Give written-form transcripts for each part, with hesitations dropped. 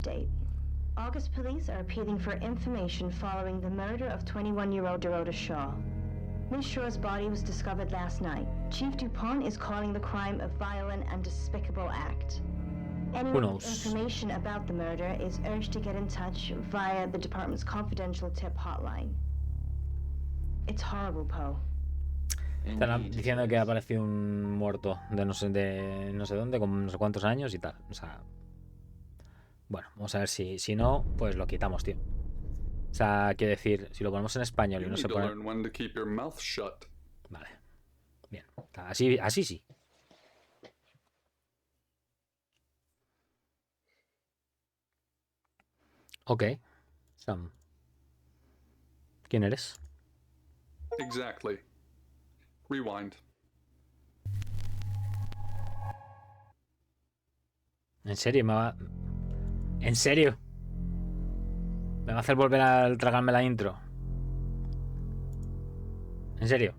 update. August police are appealing for information following the murder of 21-year-old Dorota Shaw. Ms. Shaw's body was discovered last night. Chief DuPont is calling the crime a violent and despicable act. Anyone with information about the murder is urged to get in touch via the department's confidential tip hotline. It's horrible, Poe. Están diciendo que ha aparecido un muerto de no sé dónde, con no sé cuántos años y tal. O sea, bueno, vamos a ver si no, pues lo quitamos, tío. O sea, quiero decir, si lo ponemos en español y no se pone... Vale. Bien. Así sí. Ok. Sam. ¿Quién eres? Exactly. Rewind. ¿En serio? ¿En serio? ¿Me va a hacer volver a tragarme la intro? ¿En serio?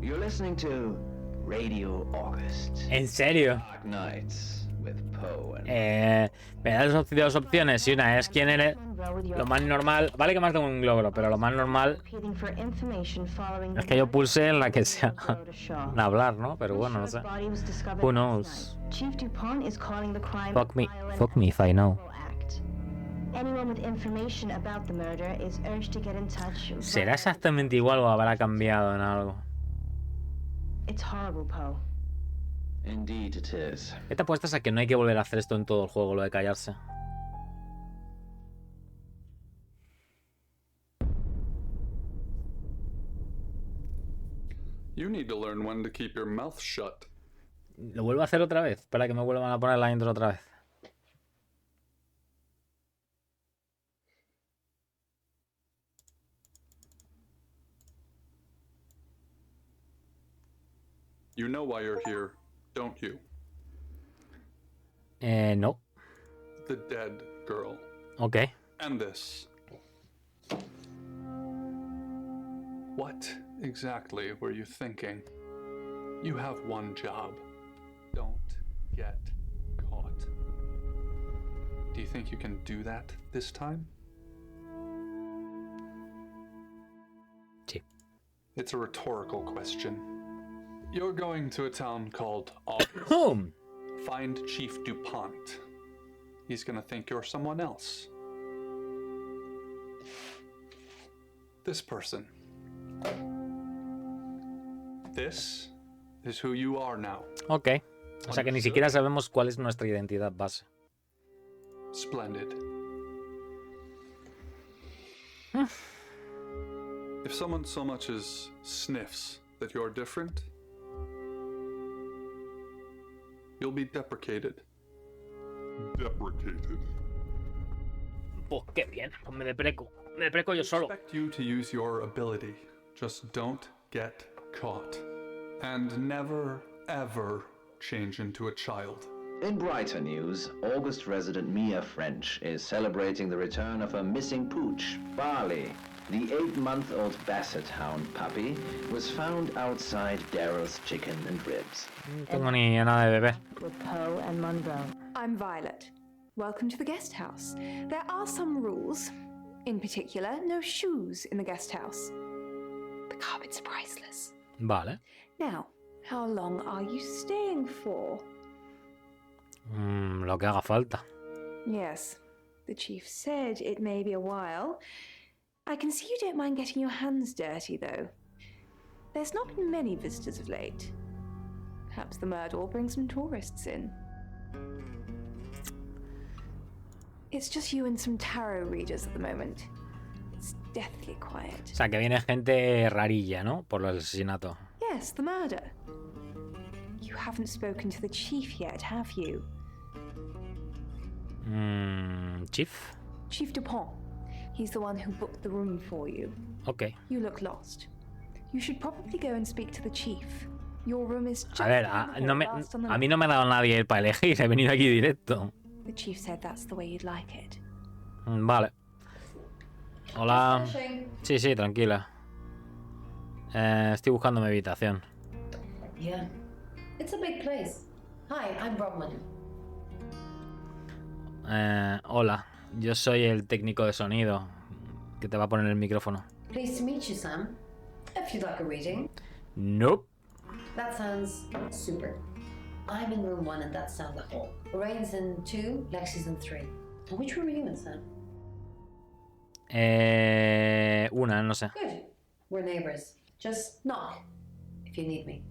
You're listening to Radio August. ¿En serio? Dark Nights with Poe and... Me da dos opciones y una es quién eres. Lo más normal, vale que más de un logro, pero lo más normal es que yo pulse en la que sea hablar, ¿no? Pero bueno, no sé. Who knows? Fuck me if I know. ¿Será exactamente igual o habrá cambiado en algo? Indeed it is. ¿Qué te apuestas a que no hay que volver a hacer esto en todo el juego, lo de callarse? You need to learn when to keep your mouth shut. ¿Lo vuelvo a hacer otra vez? Para que me vuelvan a poner la intro otra vez. You know why you're here, don't you? No. The dead girl. Ok. And this. What exactly were you thinking? You have one job. Don't get caught. Do you think you can do that this time? Sí. It's a rhetorical question. You're going to a town called August. Find Chief DuPont. He's gonna think you're someone else. This person. This is who you are now. Ok. O sea que ni siquiera sabemos cuál es nuestra identidad base. Splendid. If someone so much as sniffs that you're different, you'll be deprecated. Deprecated. Pues qué bien. Pues me depreco. Me depreco yo solo. I expect you to use your ability. Just don't get caught. And never, ever change into a child. In brighter news, August resident Mia French is celebrating the return of her missing pooch, Barley. The 8-month-old Basset Hound puppy was found outside Daryl's Chicken and Ribs. No tengo ni nada de bebé. With Poe and Monroe. I'm Violet. Welcome to the guest house. There are some rules. In particular, no shoes in the guest house. The carpet's priceless. Vale. Now, how long are you staying for? Lo que haga falta. Yes, the chief said it may be a while. I can see you don't mind getting your hands dirty, though. There's not been many visitors of late. Perhaps the murder will bring some tourists in. It's just you and some tarot readers at the moment. It's deathly quiet. O sea, que viene gente rarilla, ¿no? Por el asesinato. Yes, the murder. You haven't spoken to the chief yet, have you? Chief? Chief DuPont. He's the one who booked the room for you. Ok. You look lost. You should probably go and speak to the chief. Your room is just A ver, a mí no me ha dado nadie para elegir. He venido aquí directo. The chief said that's the way you'd like it. Vale. Hola. Sí, sí, tranquila. Estoy buscando mi habitación. Yeah. It's a big place. Hi, I'm Bronwyn. Hola, yo soy el técnico de sonido que te va a poner el micrófono. Pleased to meet you, Sam. If you'd like a reading. Nope. That sounds super. I'm in room 1 and that's down the hall. Lorraine's in 2, Lexi's in 3. And which room are you in, Sam? Una, no sé. Good. We're neighbors. Just knock if you need me.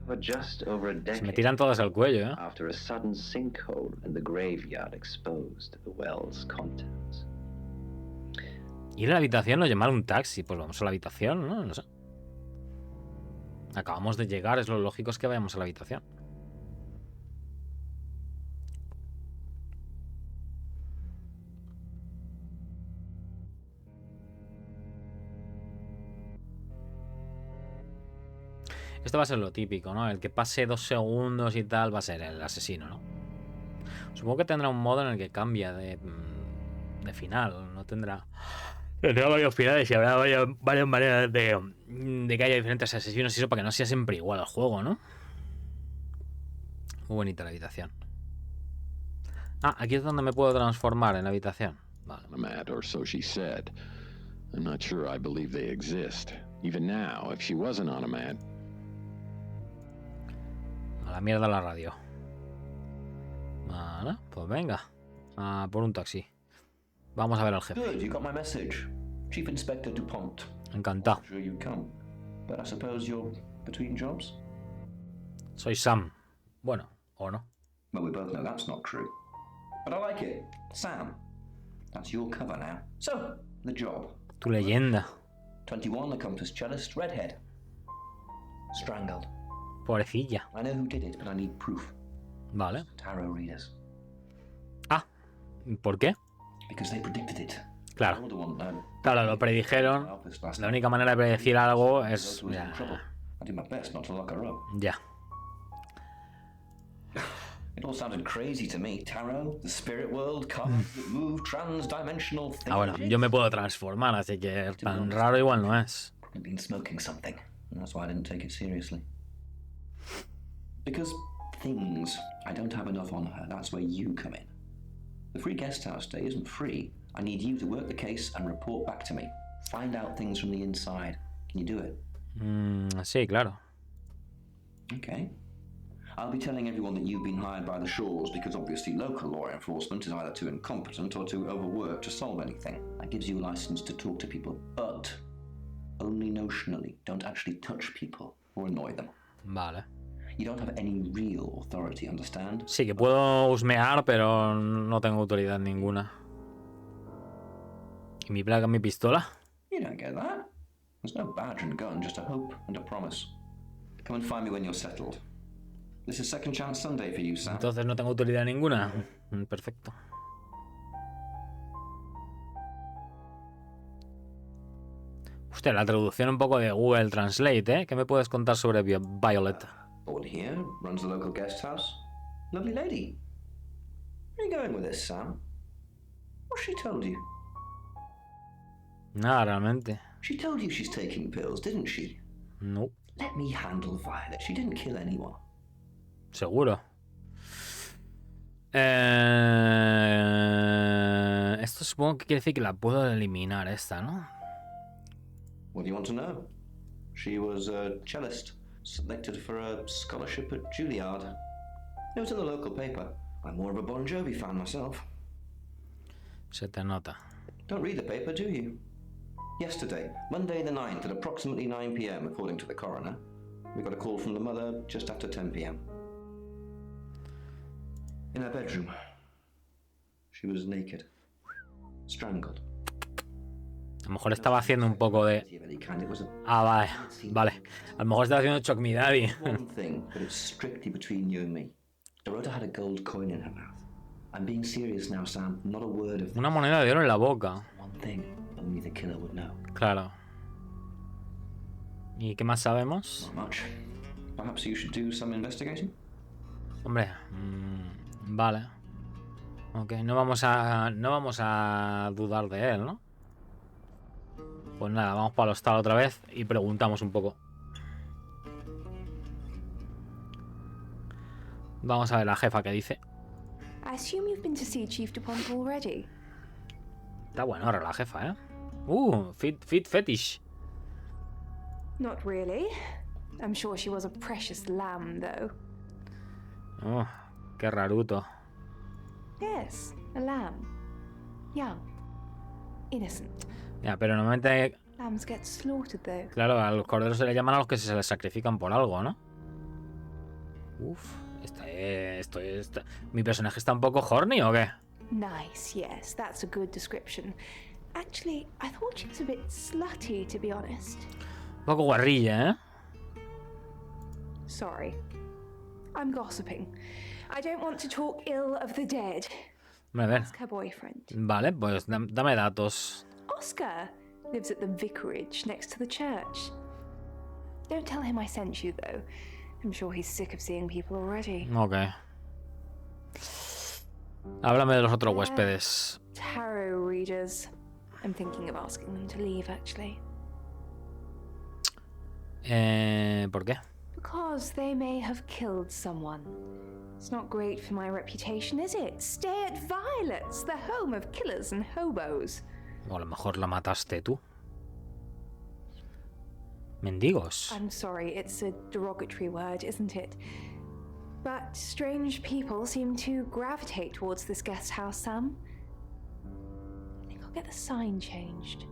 For just over a Se me decade tiran todas al cuello, ¿eh? after a sudden sinkhole in the graveyard exposed the well's contents. Ir a la habitación o llamar un taxi. Pues vamos a la habitación, ¿no? No sé. Acabamos de llegar, es lo lógico es que vayamos a la habitación. Esto va a ser lo típico, ¿no? El que pase 2 segundos y tal va a ser el asesino, ¿no? Supongo que tendrá un modo en el que cambia de final. No tendrá... Tendrá varios finales y habrá varias maneras de que haya diferentes asesinos y eso para que no sea siempre igual al juego, ¿no? Muy bonita la habitación. Ah, aquí es donde me puedo transformar en la habitación. Vale. Mad, or so she said. I'm not sure I believe they exist. Even now, if she wasn't on a mad. A la mierda la radio. Vale, pues venga. A por un taxi. Vamos a ver al jefe. Good, you got my message. Chief Inspector DuPont. Encantado. Sure you'd come. But I suppose you're between jobs? Soy Sam. Bueno, o no. Well, we both know that's not true. But I like it. Sam. That's your cover now. So, the job. Tu leyenda. 21, accomplished cellist, redhead. Strangled. Pobrecilla. I know who did it, but I need proof. Vale. Tarot readers. Ah, ¿por qué? Because they predicted it. Claro. You're the one, Claro, lo predijeron. La única manera de predecir algo es... I did my best not to lock her up. Ya. It all sounded crazy to me. Tarot, the spirit world, cards that move, trans-dimensional things. Ah, bueno, yo me puedo transformar, así que tan raro igual no es. I'd been smoking something, and that's why I didn't take it seriously. Because things, I don't have enough on her. That's where you come in. The free guest house stay isn't free. I need you to work the case and report back to me. Find out things from the inside. Can you do it? Sí, claro. Okay. I'll be telling everyone that you've been hired by the Shaws because obviously local law enforcement is either too incompetent or too overworked to solve anything. That gives you a license to talk to people, but only notionally. Don't actually touch people or annoy them. Vale. You don't have any real authority, understand? Sí, que puedo husmear, pero no tengo autoridad ninguna. ¿Y mi placa, mi pistola? You don't get that. There's no badge and gun, just a hope and a promise. Come and find me when you're settled. This is Second Chance Sunday for you, Sam. Entonces no tengo autoridad ninguna. Perfecto. Hostia, la traducción un poco de Google Translate, ¿eh? ¿Qué me puedes contar sobre Violet? Born here, runs the local guest house. Lovely lady. Where are you going with this, Sam? What's she told you? Nada, realmente. She told you she's taking pills, didn't she? No. Let me handle Violet. She didn't kill anyone. Seguro. Esto supongo que quiere decir que la puedo eliminar esta, ¿no? What do you want to know? She was a cellist, selected for a scholarship at Juilliard. It was in the local paper. I'm more of a Bon Jovi fan myself. Se te nota. Don't read the paper, do you? Yesterday, Monday the 9th at approximately 9 p.m. according to the coroner, we got a call from the mother just after 10 p.m. In her bedroom. She was naked. Strangled. A lo mejor estaba haciendo un poco de... Ah, vale. Vale. A lo mejor estaba haciendo Choc Me Daddy. One thing, but it's strictly between you and me. Dorota had a gold coin in her mouth. I'm being serious now, Sam. Not a word of... Una moneda de oro en la boca. One thing, only the killer would know. Claro. ¿Y qué más sabemos? Not much. Perhaps you should do some investigating? Hombre, vale. Ok, no vamos a dudar de él, ¿no? Pues nada, vamos para el hostal otra vez y preguntamos un poco. Vamos a ver la jefa que dice. I assume you've been to see Chief DuPont already. Está bueno ahora la jefa, ¿eh? Fit fetish. Not really. I'm sure she was a precious lamb, though. Oh, qué raruto. Yes, a lamb. Young. Innocent. Ya, pero normalmente, Lambs get slaughtered, though. claro, a los corderos se les llaman a los que se les sacrifican por algo, ¿no? Uf, ¿Mi personaje está un poco horny o qué? Nice, yes, that's a good description. Actually, I thought she was a bit slutty, to be honest. Un poco guarrilla, ¿eh? Sorry. I'm gossiping. I don't want to talk ill of the dead. A ver. Ask her boyfriend. Vale, pues dame datos. Oscar lives at the vicarage next to the church. Don't tell him I sent you, though. I'm sure he's sick of seeing people already. Ok. Háblame de los otros huéspedes. Tarot readers. I'm thinking of asking them to leave, actually. ¿Por qué? Because they may have killed someone. It's not great for my reputation, is it? Stay at Violet's, the home of killers and hobos. O a lo mejor la mataste tú. Mendigos. I'm sorry, it's a derogatory word, isn't it? But strange people seem to gravitate towards this guest house, Sam. I think I'll get the sign changed.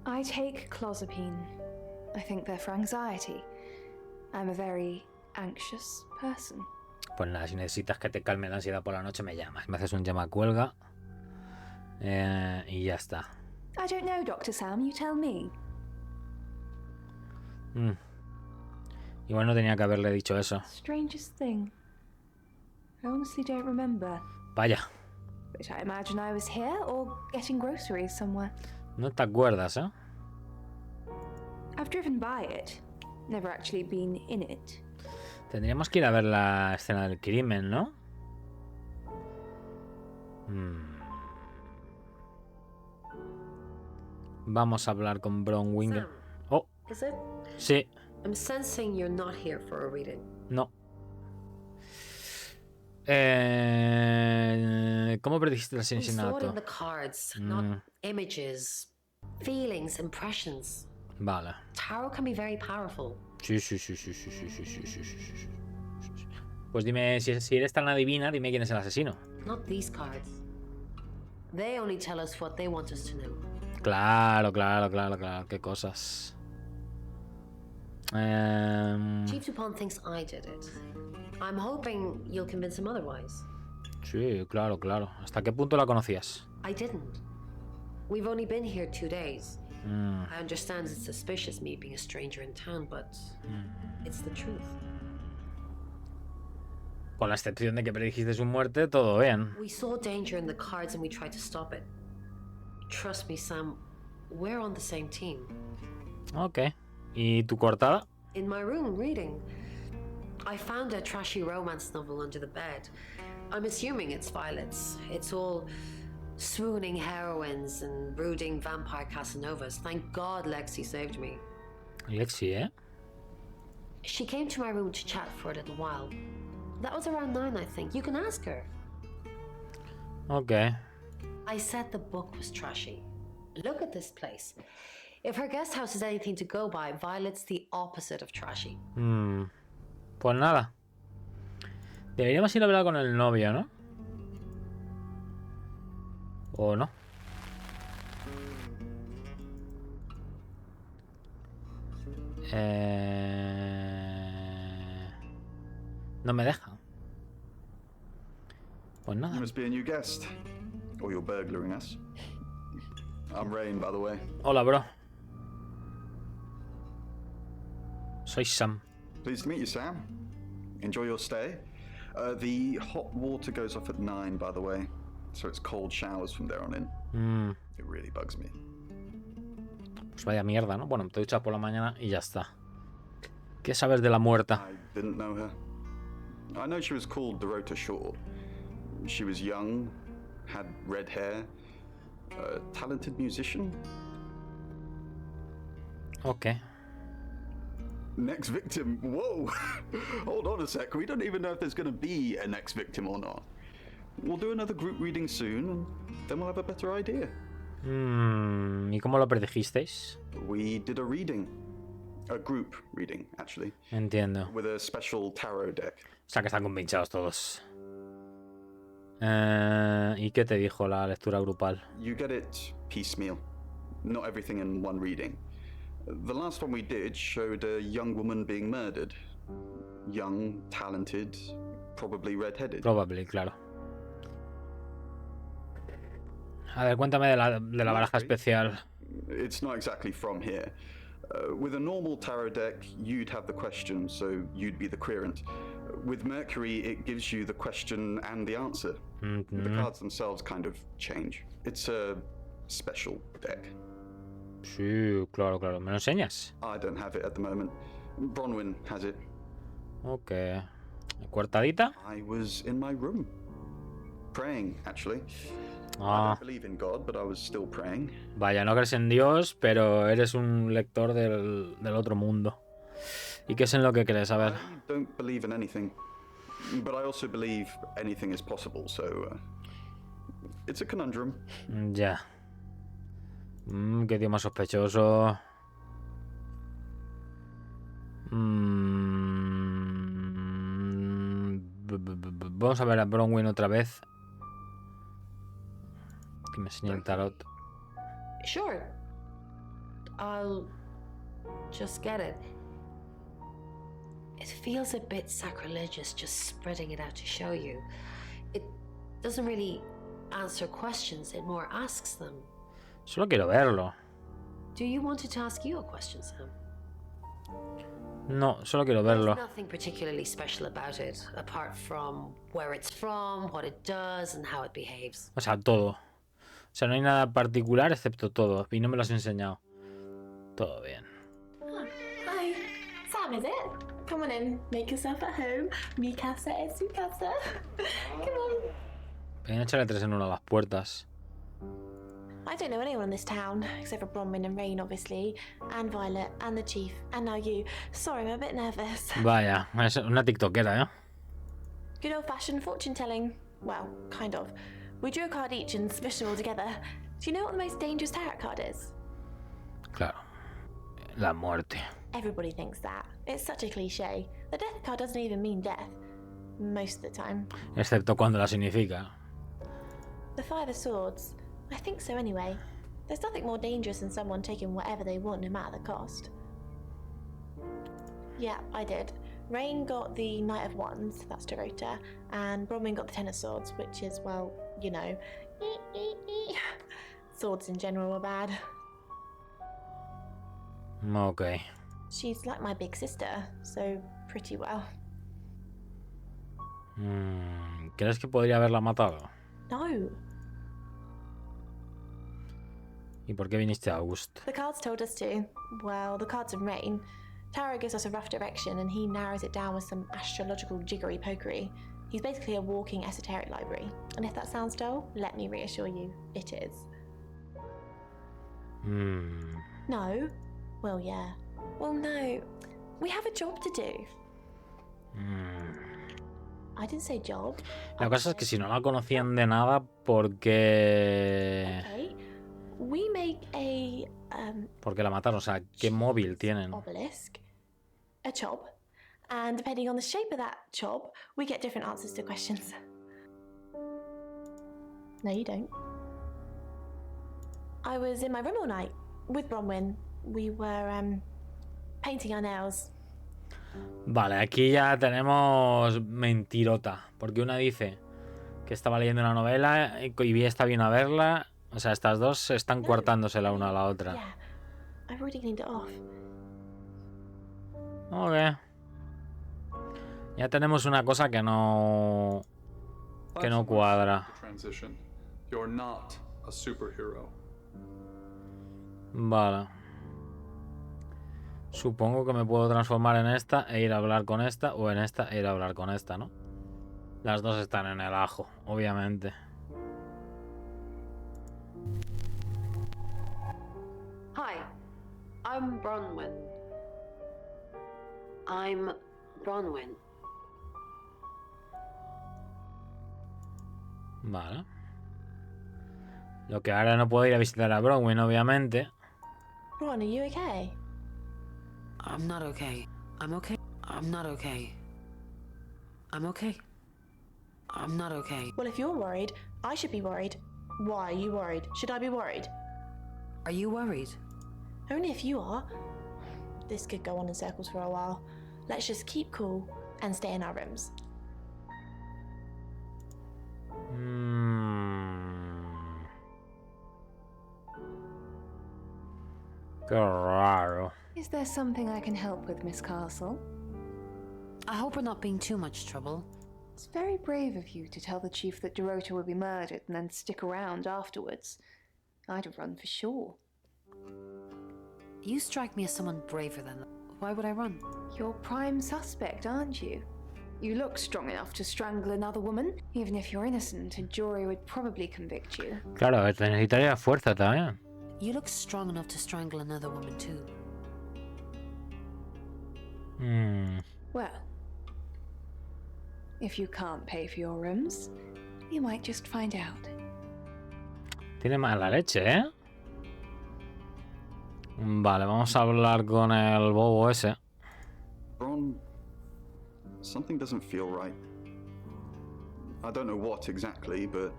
I take clozapine. I think they're for anxiety. I'm a very anxious person. Pues nada, si necesitas que te calme la ansiedad por la noche, me llamas. Me haces un llama cuelga. Y ya está. I don't know, Dr. Sam, you tell me. Igual no tenía que haberle dicho eso. Strangest thing. I honestly don't remember. Vaya. But I imagine I was here or getting groceries somewhere. No te acuerdas, ¿eh? I've driven by it. Never actually been in it. Tendríamos que ir a ver la escena del crimen, ¿no? Vamos a hablar con Bron Winger. Sam, Oh, is it? sí. I'm sensing you're not here for a reading. No. ¿Cómo predijiste el We saw it asesinato? in the cards, not images, feelings, impressions. Vale. Tarot can be very powerful. Sí. Pues dime, si eres tan adivina, dime quién es el asesino. Not these cards. They only tell us what they want us to know. Claro. Qué cosas. Chief DuPont thinks I did it. I'm hoping you'll convince him otherwise. Sí, claro. ¿Hasta qué punto la conocías? I didn't. We've only been here 2 days. I understand it's suspicious me being a stranger in town, but it's the truth. Con la excepción de que predijiste su muerte, todo bien. We saw danger in the cards and we tried to stop it. Trust me, Sam, we're on the same team. Ok. ¿Y tu cortada? In my room, reading. I found a trashy romance novel under the bed. I'm assuming it's Violet's. It's all swooning heroines and brooding vampire Casanovas. Thank God Lexi saved me. Lexi, ¿eh? She came to my room to chat for a little while. That was around 9, I think. You can ask her. Ok. I said the book was trashy. Look at this place. If her guest house is anything to go by, Violet's the opposite of trashy. Pues nada. Deberíamos ir a hablar con el novio, ¿no? ¿O no? No me deja. Pues nada. You must be a new guest. Or you're burglaring us. I'm Rain, by the way. Hola, bro. Soy Sam. Pleased to meet you, Sam. Enjoy your stay. The hot water goes off at 9, by the way. So it's cold showers from there on in. It really bugs me. Pues vaya mierda, ¿no? Bueno, te duchas por la mañana y ya está. ¿Qué sabes de la muerta? I didn't know her. I know she was called Dorota Shaw. She was young, had red hair, a talented musician. Ok. Next victim. Whoa! Hold on a sec. We don't even know if there's going to be a next victim or not. We'll do another group reading soon, and then we'll have a better idea. ¿Y cómo lo predijisteis? We did a reading. A group reading, actually. Entiendo. With a special tarot deck. O sea que están compinchados todos. ¿Y qué te dijo la lectura grupal? You get it piecemeal. Not everything in one reading. The last one we did showed a young woman being murdered. Young, talented, probably red-headed. Probably, claro. A ver, cuéntame de la baraja especial. It's not exactly from here. With a normal tarot deck, you'd have the question, so you'd be the querent. With Mercury, it gives you the question and the answer. The cards themselves kind of change. It's a special deck. Sí, claro, claro. ¿Me lo enseñas? I don't have it at the moment. Bronwyn has it. Ok. ¿Cuartadita? I was in my room. Praying, actually. I Ah, don't believe in God, but I was still praying. vaya, no crees en Dios, pero eres un lector del otro mundo. ¿Y qué es en lo que crees? A ver. I don't believe in anything, but I also believe anything is possible, so it's a conundrum. Ya. Qué tío más sospechoso. Vamos a ver a Bronwyn otra vez. Que me enseñe el tarot. Sure. I'll just get it. It feels a bit sacrilegious just spreading it out to show you. It doesn't really answer questions, it more asks them. Solo quiero verlo. Do you want it to ask you a question, Sam? No, solo quiero verlo. There's nothing particularly special about it, apart from where it's from, what it does, and how it behaves. O sea, todo. O sea, no hay nada particular excepto todo. Y no me lo has enseñado. Todo bien. Hi, Sam, is it? Come on in, make yourself at home. Mi casa es su casa. Come on. Ven a echarle 3 en 1 a las puertas. I don't know anyone in this town, except for Bronwyn and Rain, obviously, and Violet, and the Chief, and now you. Sorry, I'm a bit nervous. Vaya, es una tiktokera, ¿eh? Good old-fashioned fortune-telling. Well, kind of. We drew a card each and smushed them all together. Do you know what the most dangerous tarot card is? Claro. La muerte. Everybody thinks that. It's such a cliche. The death card doesn't even mean death. Most of the time. Excepto cuando la significa. The Five of Swords. I think so anyway. There's nothing more dangerous than someone taking whatever they want no matter the cost. Yeah, I did. Rain got the Knight of Wands, that's Dorota, and Bronwyn got the Ten of Swords, which is, well, you know, swords in general are bad. Ok. She's like my big sister, so pretty well. ¿Crees que podría haberla matado? No. ¿Y por qué viniste a August? The cards told us to. Well, the cards of Rain. Tarot gives us a rough direction and he narrows it down with some astrological jiggery pokery. He's basically a walking esoteric library. And if that sounds dull, let me reassure you, it is. No? Well, yeah. Well, no. We have a job to do. I didn't say job. La cosa es que si no la conocían de nada, porque... Okay. We make a Porque la mataron, o sea, ¿qué móvil tienen? obelisk, a job, and depending on the shape of that job, we get different answers to questions. No, you don't. I was in my room all night with Bronwyn. We were painting our nails. Vale, aquí ya tenemos mentirota, porque una dice que estaba leyendo una novela y esta vino a verla. O sea, estas dos están coartándose la una a la otra. Yeah, I already cleaned it off. Ok. Ya tenemos una cosa que no cuadra. Transition. You're not a superhero. Vale. Supongo que me puedo transformar en esta e ir a hablar con esta, o en esta e ir a hablar con esta, ¿no? Las dos están en el ajo, obviamente. Hi. I'm Bronwyn. I'm Bronwyn. Vale. Lo que ahora no puedo ir a visitar a Bronwyn, obviamente. Ron, are you okay? I'm not okay. I'm okay. I'm not okay. I'm okay. I'm not okay. Well, if you're worried, I should be worried. Why are you worried? Should I be worried? Are you worried? Only if you are. This could go on in circles for a while. Let's just keep cool and stay in our rooms. Qué raro. Is there something I can help with, Miss Castle? I hope we're not being too much trouble. It's very brave of you to tell the chief that Dorota will be murdered and then stick around afterwards. I'd have run for sure. You strike me as someone braver than that. Why would I run? You're prime suspect, aren't you? You look strong enough to strangle another woman. Even if you're innocent, a jury would probably convict you. Claro, te necesitaría fuerza también. You look strong enough to strangle another woman too. Well, if you can't pay for your rooms, you might just find out. Tiene mala leche, ¿eh? Vale, vamos a hablar con el bobo ese. Bron, something doesn't feel right. I don't know what exactly, but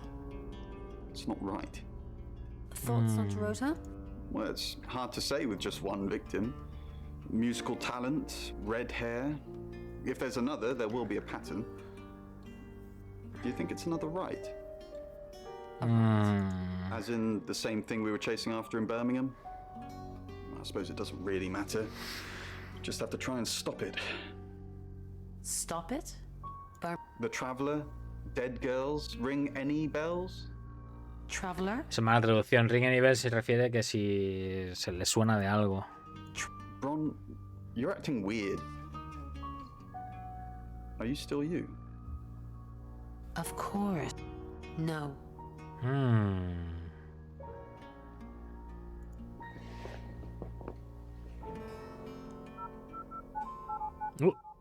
it's not right. Thoughts on Dorota? Well, it's hard to say with just one victim. Musical talent, red hair. If there's another, there will be a pattern. Do you think it's another right? As in the same thing we were chasing after in Birmingham? I suppose it doesn't really matter. Just have to try and stop it. Stop it? The Traveller? Dead girls? Ring any bells? Traveller? Es mala traducción. Ring a nivel se refiere que si se le suena de algo. Bron, you're acting weird. Are you still you? Of course. No.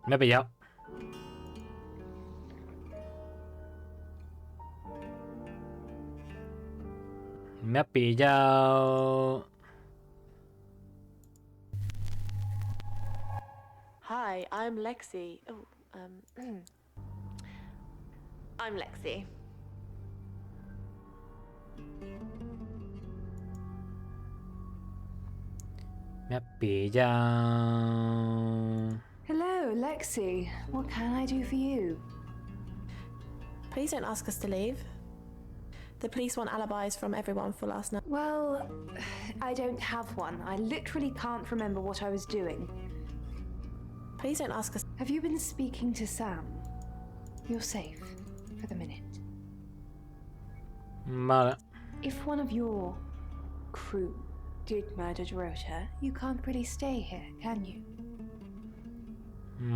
Me he pillado. Me ha pillado. Hi, I'm Lexi. Oh, I'm Lexi. Me ha pillado. Hello, Lexi. What can I do for you? Please don't ask us to leave. The police want alibis from everyone for last night. Well, I don't have one. I literally can't remember what I was doing. Please don't ask us. Have you been speaking to Sam? You're safe for the minute. Vale. If one of your crew did murder Dorota, you can't really stay here, can you?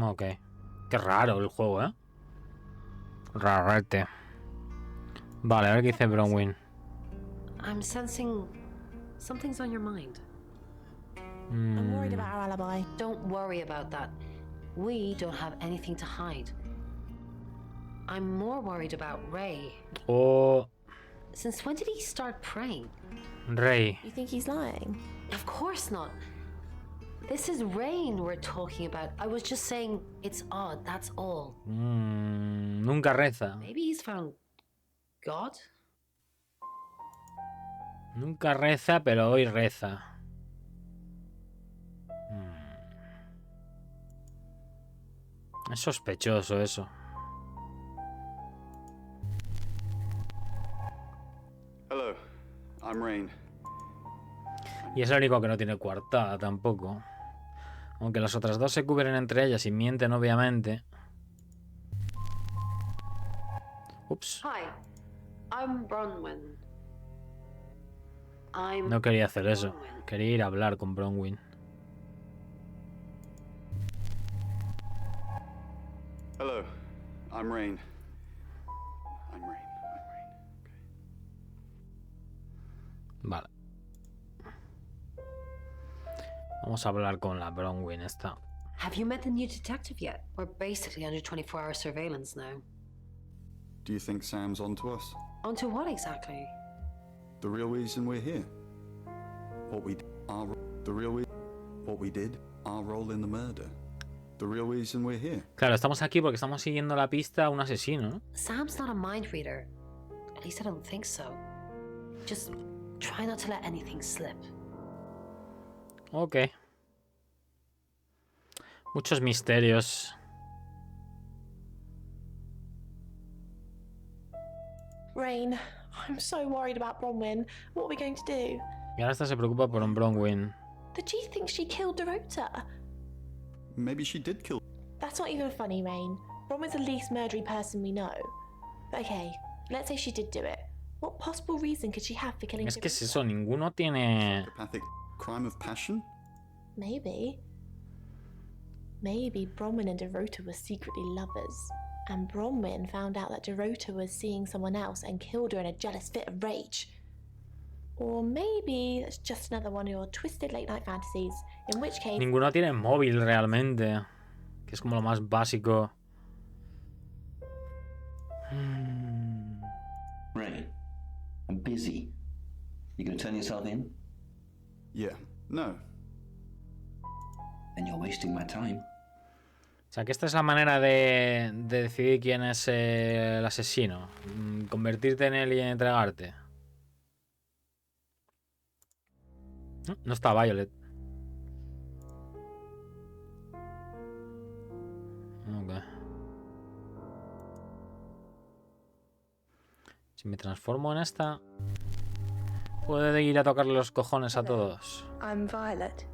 Ok. Qué raro el juego, ¿eh? Rarete. Vale, a ver qué dice Bronwyn. I'm sensing something's on your mind. I'm worried about our alibi. Don't worry about that. We don't have anything to hide. I'm more worried about Ray. Oh, Since when did he start praying? Rey. You think he's lying? Of course not. This is Rain we're talking about. I was just saying it's odd, that's all. Nunca reza. Maybe he's found God? Nunca reza, pero hoy reza. Es sospechoso eso. Hello, I'm Rain. Y es el único que no tiene coartada tampoco. Aunque las otras dos se cubren entre ellas y mienten, obviamente. Ups. Hi, I'm Bronwyn. I'm No quería hacer eso. Bronwyn. Quería ir a hablar con Bronwyn. Hello, I'm Rain. I'm Rain. Vale. Vamos a hablar con la Bronwyn esta. Have you met the new detective yet? We're basically under 24-hour surveillance now. Do you think Sam's onto us? Onto what exactly? The real reason we're here? What we did, what we did, our role in the murder. The real reason we're here. Claro, estamos aquí porque estamos siguiendo la pista a un asesino, ¿no? Sam's not a mind reader. At least I don't think so. Just try not to let anything slip. Ok. Muchos misterios. Rain, I'm so worried about Bronwyn. What are we going to do? Y ahora esta se preocupa por un Bronwyn. The chief thinks she killed Dorota. Maybe she did kill. That's not even funny, Rain. Bronwyn's the least murdery person we know. Okay, let's say she did do it. What possible reason could she have for killing Es que es eso, ninguno tiene... Psychopathic crime of passion? Maybe. Maybe Bronwyn and Dorota were secretly lovers. And Bronwyn found out that Dorota was seeing someone else and killed her in a jealous fit of rage. Or maybe that's just another one of your twisted late night fantasies, in which case... Ninguno tiene móvil realmente, que es como lo más básico. Ray, I'm busy. You gonna turn yourself in? Yeah. No. Then you're wasting my time. O sea, que esta es la manera de decidir quién es el asesino. Convertirte en él y entregarte. No está Violet. Ok. Si me transformo en esta, puedo ir a tocarle los cojones a todos. I'm Violet.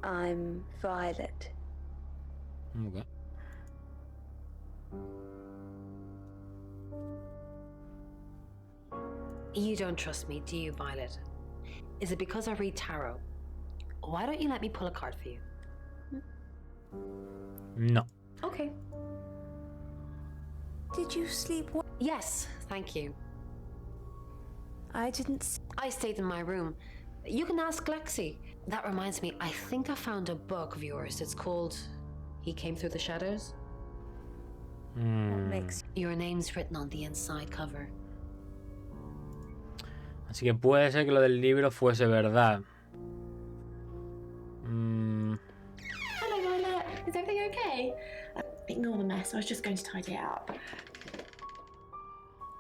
I'm Violet. Ok. You don't trust me, do you, Violet? Is it because I read tarot? Why don't you let me pull a card for you? No. Okay. Did you sleep well? Yes, thank you. I didn't. I stayed in my room. You can ask Lexi. That reminds me, I think I found a book of yours. It's called He Came Through the Shadows. Makes Your name's written on the inside cover. Así que puede ser que lo del libro fuese verdad. Hello, Violet. Is everything okay? Ignore the mess. I was just going to tidy it up.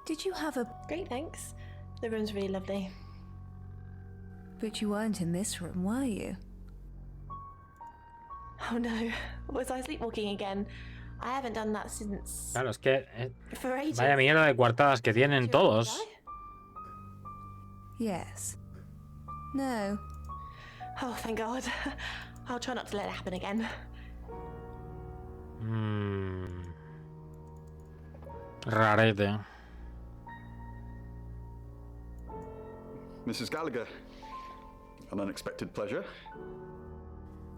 Did you have a? Great, thanks. The room's really lovely. But you weren't in this room, were you? Oh no. Was I sleepwalking again? I haven't done that since... Claro, es que... For ages. Vaya mierda de coartadas que tienen todos. Yes. No. Oh, thank God. I'll try not to let it happen again. Rarete. Mrs. Gallagher. An unexpected pleasure.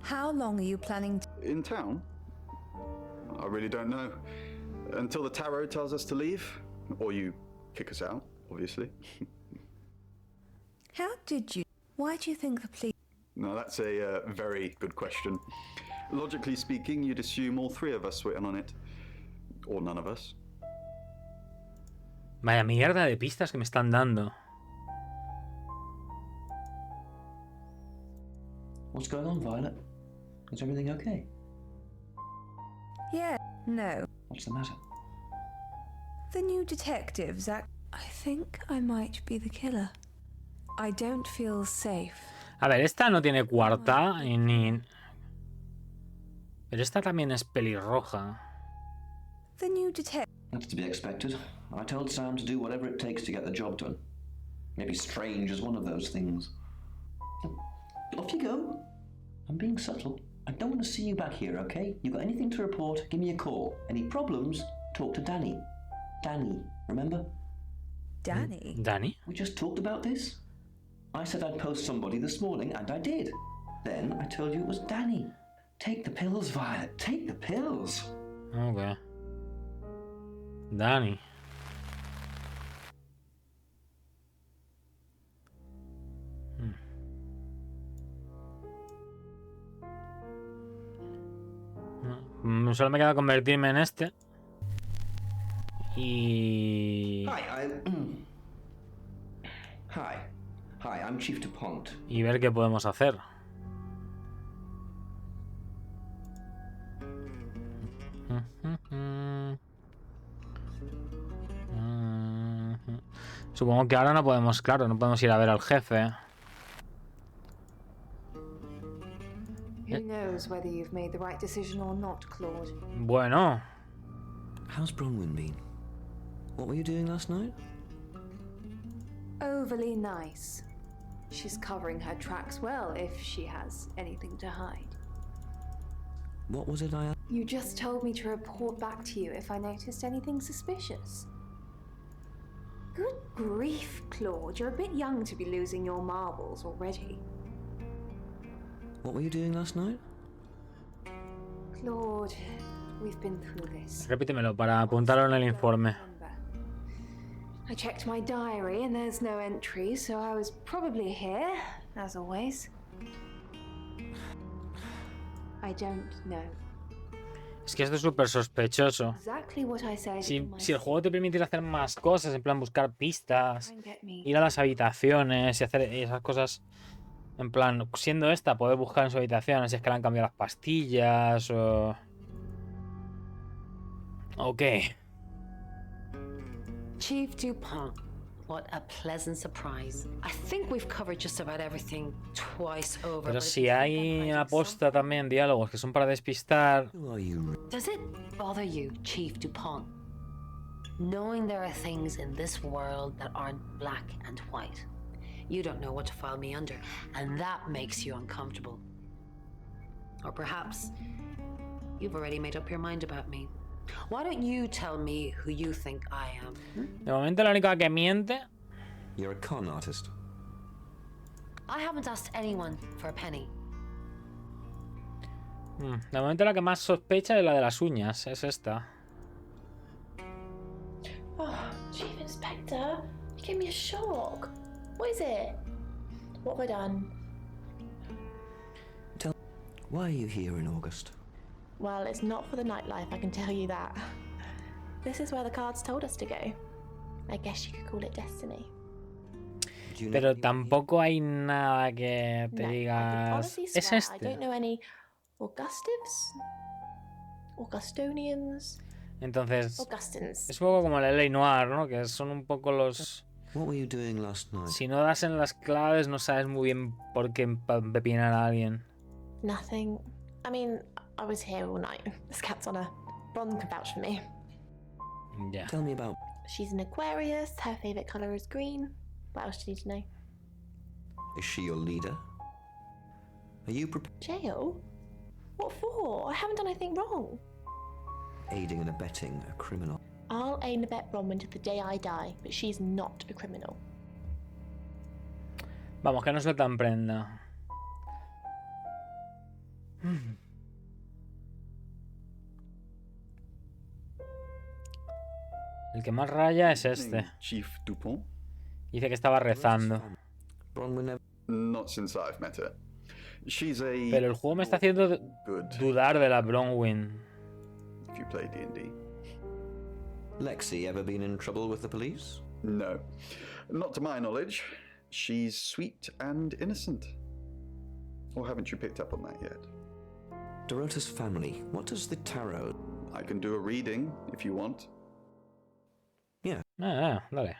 How long are you planning to... In town? I really don't know. Until the tarot tells us to leave. Or you kick us out, obviously. How did you... Why do you think the police... No, that's a very good question. Logically speaking, you'd assume all three of us were in on it. Or none of us. Vaya mierda de pistas que me están dando. What's going on, Violet? Is everything okay? Yeah. No. What's the matter? The new detective, Zach. I think I might be the killer. I don't feel safe. A ver, esta no tiene cuarta y ni... Pero esta también es pelirroja. The new detective. That's to be expected. I told Sam to do whatever it takes to get the job done. Maybe strange is one of those things. Off you go. I'm being subtle. I don't want to see you back here, okay? You got anything to report, give me a call. Any problems, talk to Danny. Danny, remember? Danny? ¿Danny? We just talked about this. I said I'd post somebody this morning, and I did. Then I told you it was Danny. Take the pills, Violet. Take the pills. Ok. Danny. Solo me queda convertirme en este. Y... Hi, I'm Chief DuPont. Y ver qué podemos hacer. Supongo que ahora no podemos, claro, no podemos ir a ver al jefe. Who knows whether you've made the right decision or not, Claude? Bueno. How's Bronwyn been? What were you doing last night? Overly nice. She's covering her tracks well if she has anything to hide. What was it I... You just told me to report back to you if I noticed anything suspicious. Good grief, Claude. You're a bit young to be losing your marbles already. What were you doing last night? Claude, we've been through this. Repítemelo para apuntarlo en el informe. I checked my diary and there's no entry, so I was probably here, as always. I don't know. Es que esto es súper sospechoso. Exactly what I said. Si el juego te permitiera hacer más cosas, en plan buscar pistas, ir a las habitaciones y hacer esas cosas, en plan, siendo esta, poder buscar en su habitación si es que le han cambiado las pastillas o... Ok. Chief DuPont, what a pleasant surprise. I think we've covered just about everything twice over. Pero si hay aposta también diálogos que son para despistar... Does it bother you, Chief DuPont, knowing there are things in this world that aren't black and white? You don't know what to file me under, and that makes you uncomfortable. Or perhaps you've already made up your mind about me. Why don't you tell me who you think I am? De momento la única que miente... You're a con artist. I haven't asked anyone for a penny. De momento la que más sospecha es la de las uñas, es esta. Oh, Chief Inspector, you gave me a shock. What is it? What have I done? Why are you here in August? Well, it's not for the nightlife, I can tell you that. This is where the cards told us to go. I guess you could call it destiny. Pero tampoco hay nada que te digas... Es I este. don't know any Augustives? Augustonians? Entonces, Augustins. es un poco como la ley noir, ¿no? Que son un poco los... What were you doing last night? Si no das en las claves, no sabes muy bien por qué pepinar a alguien. Nothing. I mean, I was here all night. This cat's on her. Bron can vouch for me. Ya. Tell me about... She's an Aquarius. Her favourite colour is green. What else do you need to know? Is she your leader? Are you Jail? What for? I haven't done anything wrong. aiding and abetting a criminal? I'll aid and abet Bronwyn to the day I die, but she's not a criminal. Vamos, que no sueltan prenda. El que más raya es este. Chief Dupont? Dice que estaba rezando. Not since I've met her. She's a... Pero el juego me está haciendo dudar de la Bronwyn. If you play D&D. Lexi ever been in trouble with the police? No. Not to my knowledge. She's sweet and innocent. Or haven't you picked up on that yet? Dorota's family. What does the tarot... I can do a reading if you want. Yeah. Dale.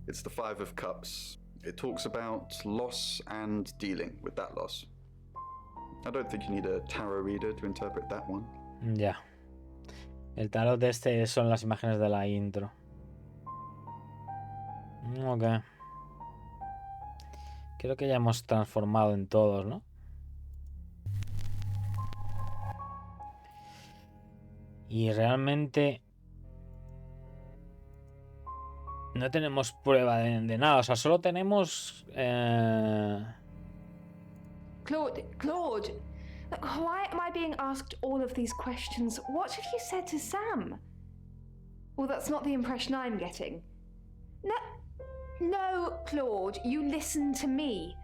It's the Five of Cups. It talks about loss and dealing with that loss. I don't think you need a tarot reader to interpret that one. Ya. El tarot de este son las imágenes de la intro. Ok. Creo que ya hemos transformado en todos, ¿no? Y realmente no tenemos prueba de nada. O sea, solo tenemos... Claude, look, why am I being asked all of these questions? What have you said to Sam? Well, that's not the impression I'm getting. No, Claude, you listen to me.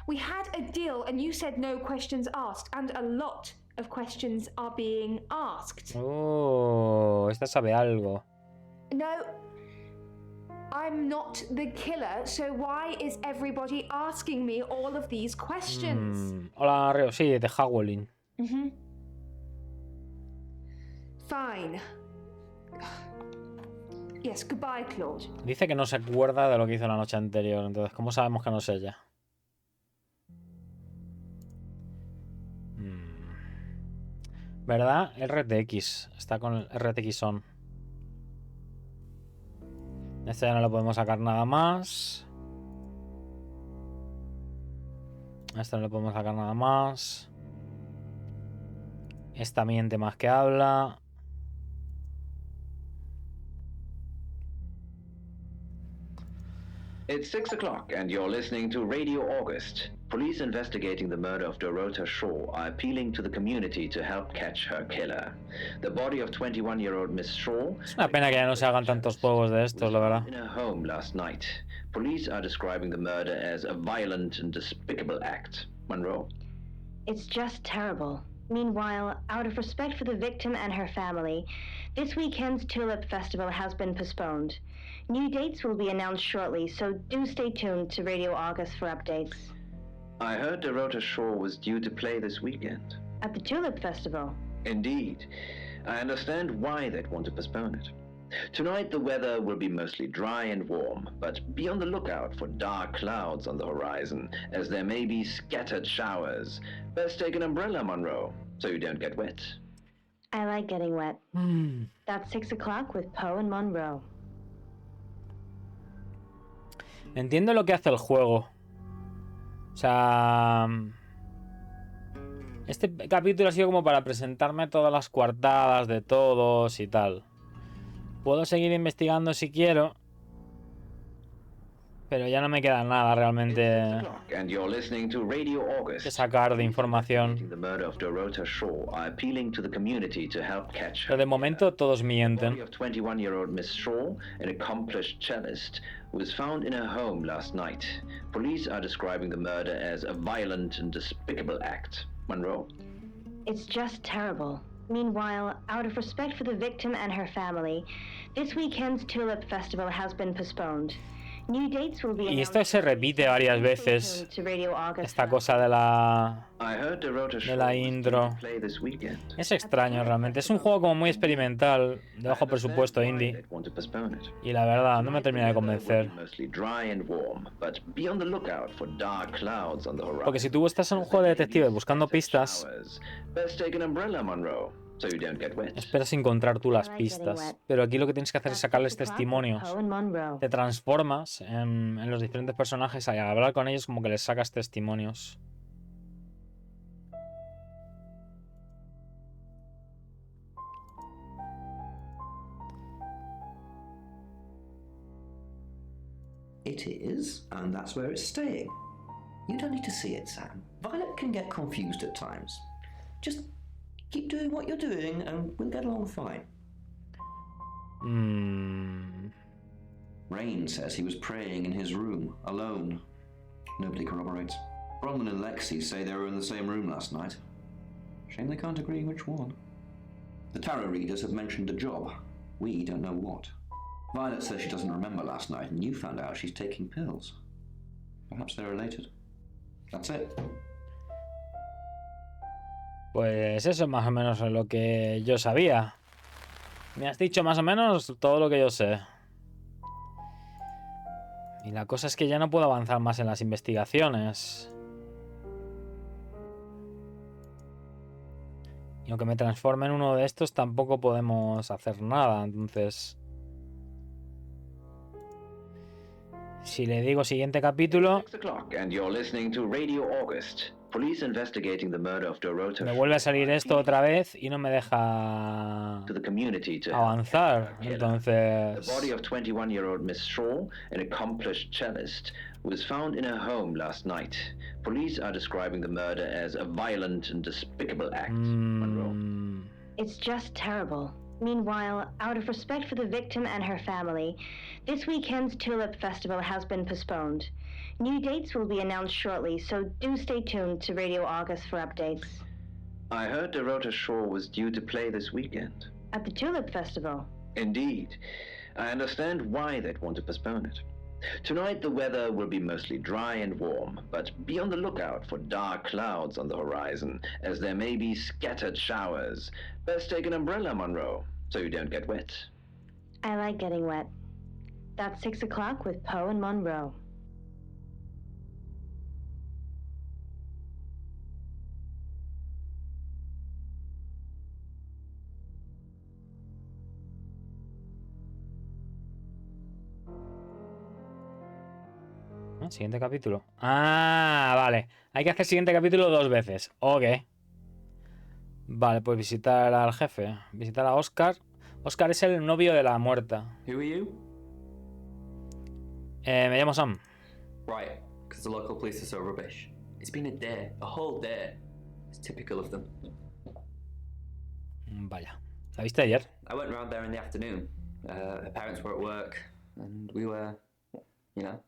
We had a deal and you said no questions asked, and a lot of questions are being asked. Oh, esta sabe algo. No, I'm not the killer, so why is everybody asking me all of these questions? Hola, Río, sí, de Howling. Fine. Yes, goodbye, Claude. Dice que no se acuerda de lo que hizo la noche anterior, entonces, ¿cómo sabemos que no es ella? ¿Verdad? RTX. Está con el RTX on. Este ya no le podemos sacar nada más. Este no le podemos sacar nada más. Esta miente más que habla. It's 6 o'clock and you're listening to Radio August. Police investigating the murder of Dorota Shaw are appealing to the community to help catch her killer. The body of 21-year-old Miss Shaw... Es una pena que ya no se hagan tantos juegos de estos, la verdad. ...in her home last night. Police are describing the murder as a violent and despicable act. Monroe. It's just terrible. Meanwhile, out of respect for the victim and her family, this weekend's Tulip Festival has been postponed. New dates will be announced shortly, so do stay tuned to Radio August for updates. I heard Dorota Shaw was due to play this weekend. At the Tulip Festival? Indeed. I understand why they'd want to postpone it. Tonight the weather will be mostly dry and warm, but be on the lookout for dark clouds on the horizon, as there may be scattered showers. Best take an umbrella, Monroe, so you don't get wet. I like getting wet. That's 6 o'clock with Poe and Monroe. Entiendo lo que hace el juego. O sea... Este capítulo ha sido como para presentarme todas las coartadas de todos y tal. Puedo seguir investigando si quiero, pero ya no me queda nada realmente que sacar de información. Pero de momento todos mienten. Was found in her home last night. Police are describing the murder as a violent and despicable act. Monroe. It's just terrible. Meanwhile, out of respect for the victim and her family, this weekend's Tulip Festival has been postponed. New dates will be Y esto se repite varias veces. Esta cosa de la intro. Es extraño realmente. Es un juego como muy experimental, de bajo presupuesto indie. Y la verdad, no me termina de convencer. Porque si tú estás en un juego de detective buscando pistas, esperas encontrar tú las pistas, pero aquí lo que tienes que hacer es sacarles testimonios. Te transformas en los diferentes personajes y al hablar con ellos como que les sacas testimonios. It is, and that's where it's staying. You don't need to see it, Sam. Violet can get confused at times. Just keep doing what you're doing and we'll get along fine. Rain says he was praying in his room, alone. Nobody corroborates. Bronwyn and Lexi say they were in the same room last night. Shame they can't agree which one. The tarot readers have mentioned a job. We don't know what. Violet says she doesn't remember last night, and you found out she's taking pills. Perhaps they're related. That's it. Pues eso es más o menos lo que yo sabía. Me has dicho más o menos todo lo que yo sé. Y la cosa es que ya no puedo avanzar más en las investigaciones. Y aunque me transforme en uno de estos, tampoco podemos hacer nada. Entonces, si le digo siguiente capítulo, me vuelve a salir esto otra vez y no me deja avanzar. Entonces, was found in her home last night. Police are describing the murder as a violent and despicable act. It's just terrible. Meanwhile, out of respect for the victim and her family, this weekend's Tulip Festival has been postponed. New dates will be announced shortly, so do stay tuned to Radio August for updates. I heard Dorota Shore was due to play this weekend. At the Tulip Festival? Indeed. I understand why they'd want to postpone it. Tonight the weather will be mostly dry and warm, but be on the lookout for dark clouds on the horizon, as there may be scattered showers. Best take an umbrella, Monroe, so you don't get wet. I like getting wet. That's 6 o'clock with Poe and Monroe. Siguiente capítulo. Ah, vale. Hay que hacer siguiente capítulo 2 veces. Ok. Vale, pues visitar al jefe. Visitar a Oscar. Oscar es el novio de la muerta. Who are you? Me llamo Sam. Right, because the local police are so rubbish. It's been a day, a whole day. It's typical of them. Vaya. ¿La viste ayer? I went round there in the afternoon. Her parents were at work, and we were, you know,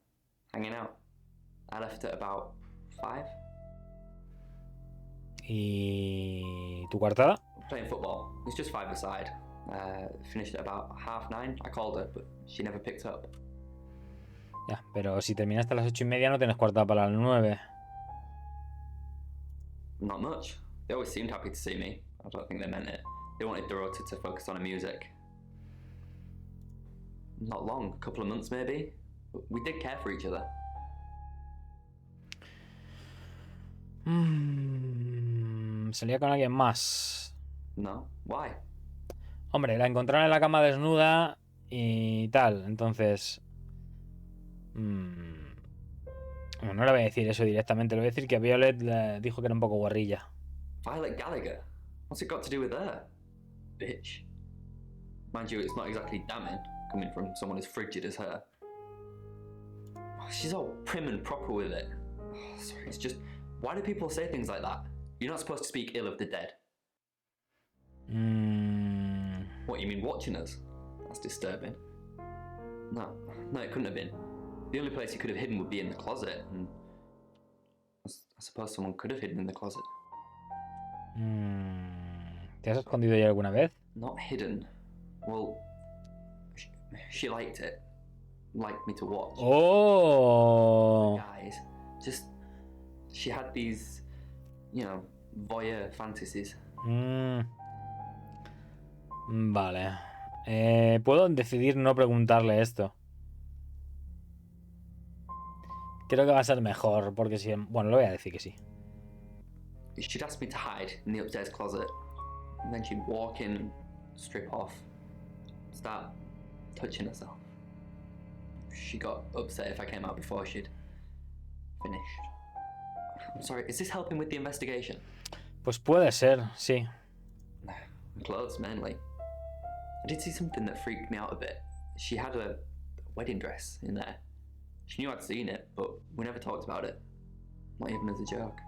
hanging out. I left at about 5. ¿Y tu coartada? Playing football. It was just 5 aside. Finished at about 9:30. I called her, but she never picked up. Ya, pero si terminaste a las 8:30 no tienes coartada para las 9. Not much. They always seemed happy to see me. I don't think they meant it. They wanted Dorota to focus on her music. Not long, a couple of months maybe. But we did care for each other. Salía con alguien más. No, why? Hombre, la encontraron en la cama desnuda y tal, entonces... Bueno, no le voy a decir eso directamente, le voy a decir que Violet le dijo que era un poco guarrilla. Violet Gallagher? What's it got to do with her? Bitch. Mind you, it's not exactly damning, coming from someone as frigid as her. She's all prim and proper with it. Oh, sorry, it's just... Why do people say things like that? You're not supposed to speak ill of the dead. What, you mean watching us? That's disturbing. No, it couldn't have been. The only place he could have hidden would be in the closet, and I suppose someone could have hidden in the closet. ¿Te has escondido ya alguna vez? Not hidden. Well, she liked it. Liked me to watch. Oh. Guys, just she had these, you know, voyeur fantasies. Vale. Puedo decidir no preguntarle esto. Creo que va a ser mejor, porque si... Bueno, le voy a decir que sí. She'd ask me to hide in the upstairs closet, and then she'd walk in, strip off, start touching herself. She got upset if I came out before she'd finished. I'm sorry, is this helping with the investigation? Pues puede ser, sí. Clothes, mainly. I did see something that freaked me out a bit. She had a wedding dress in there. She knew I'd seen it, but we never talked about it. Not even as a joke.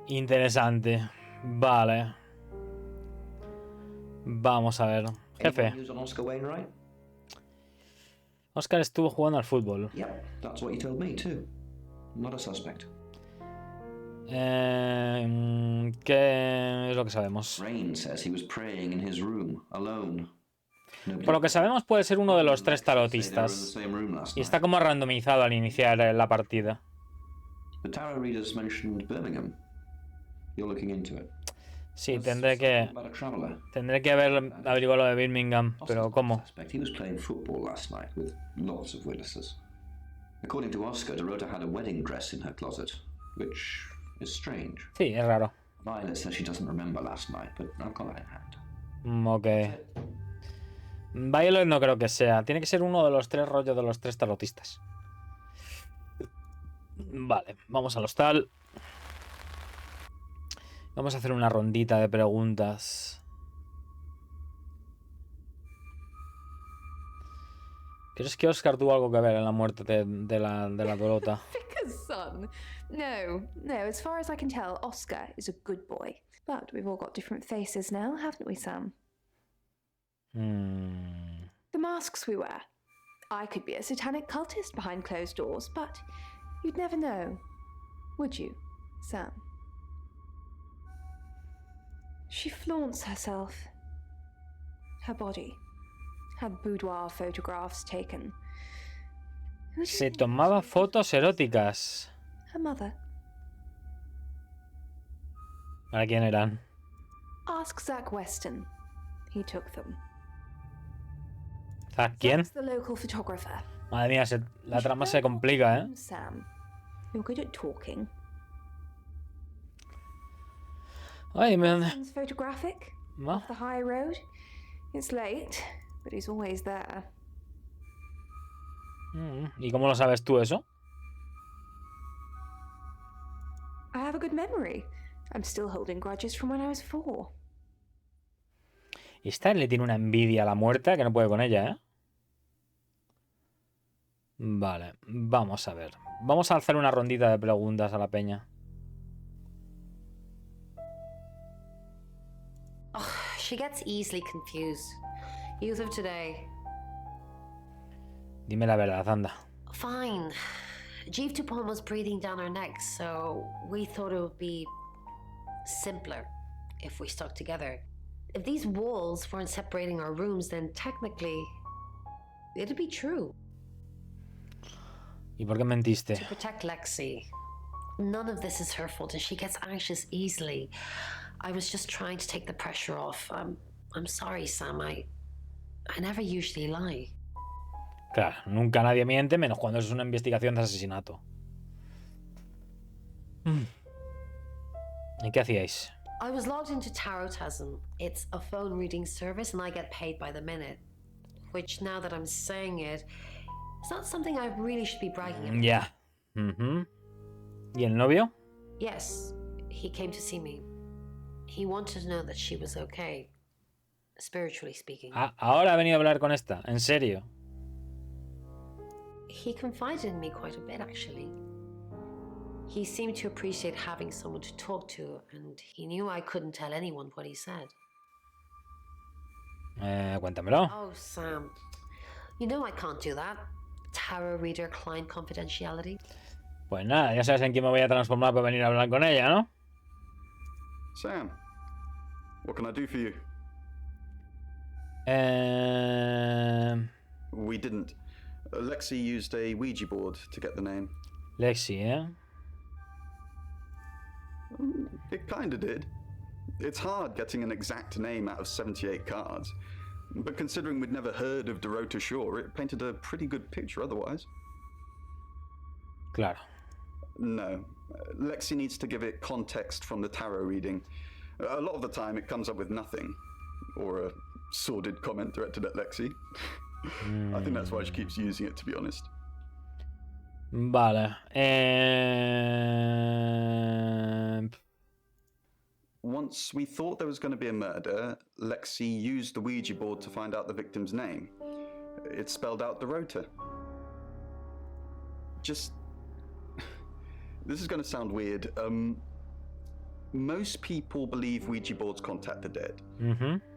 Interesante. Vale. Vamos a ver. Jefe. Oscar estuvo jugando al fútbol. Yep, that's what you told me too. Not a suspect. ¿Qué es lo que sabemos? Rain says he was praying in his room alone. Por lo que sabemos puede ser uno de los 3 tarotistas. Y está como randomizado al iniciar la partida. The tarot readers mentioned Birmingham. You're looking into it. Sí, tendré que haber averiguado lo de Birmingham, pero ¿cómo? He was playing football last night with lots of witnesses. According to Oscar, Dorota had a wedding dress in her closet, which is strange. Sí, es raro. Violet says she doesn't remember last night, but I've got that in hand. Ok. Violet no creo que sea. Tiene que ser uno de los 3 rollos de los 3 tarotistas. Vale, vamos al hostal. Vamos a hacer una rondita de preguntas. ¿Crees que Oscar tuvo algo que ver en la muerte de la Dorota? Vicar's son. No, as far as I can tell, Oscar is a good boy. But we've all got different faces now, haven't we, Sam? The masks we wear. I could be a satanic cultist behind closed doors, but you'd never know, would you, Sam? She flaunts herself. Her body. Had boudoir photographs taken. Se tomaba fotos eróticas. Her mother. ¿Para quién eran? Ask Zach Weston. He took them. ¿Zach quién? Zach's the local photographer. Madre mía, la trama se complica, ¿eh? Sam, you're good at talking. Ay, man. Weston's photographic. ¿No? Off the high road. It's late, but he's always there. ¿Y cómo lo sabes tú eso? I have a good memory. I'm still holding grudges from when I was 4. Esta le tiene una envidia a la muerta que no puede con ella, ¿eh? Vale, vamos a ver. Vamos a hacer una rondita de preguntas a la peña. Oh, she gets easily confused. Youth of today. Dime la verdad, anda. Fine. Jeeve Dupont was breathing down our necks, so we thought it would be simpler if we stuck together. If these walls weren't separating our rooms, then technically it'd be true. ¿Y por qué mentiste? To protect Lexi. None of this is her fault, and she gets anxious easily. I was just trying to take the pressure off. I'm sorry, Sam. I never usually lie. Claro, nunca nadie miente, menos cuando es una investigación de asesinato. ¿Y qué hacíais? I was logged into Tarotasm. It's a phone reading service, and I get paid by the minute. Which, now that I'm saying it, it's not something I really should be bragging about. Ya. ¿Y el novio? Yes, he came to see me. He wanted to know that she was okay, spiritually speaking. Ah, ahora ha venido a hablar con esta, ¿en serio? He confided in me quite a bit, actually. He seemed to appreciate having someone to talk to, and he knew I couldn't tell anyone what he said. Cuéntamelo. Oh, Sam. You know I can't do that. Tarot reader client confidentiality. Pues nada, ya sabes en quién me voy a transformar para venir a hablar con ella, ¿no? Sam, what can I do for you? We didn't. Lexi used a Ouija board to get the name. Lexi, ¿eh? It kinda did. It's hard getting an exact name out of 78 cards. But considering we'd never heard of Dorota Shaw, it painted a pretty good picture otherwise. Claro. No. Lexi needs to give it context from the tarot reading. A lot of the time it comes up with nothing. Or a sordid comment directed at Lexi. I think that's why she keeps using it, to be honest. Vale. Once we thought there was going to be a murder, Lexi used the Ouija board to find out the victim's name. It spelled out Dorota. Just... This is going to sound weird. Most people believe Ouija boards contact the dead.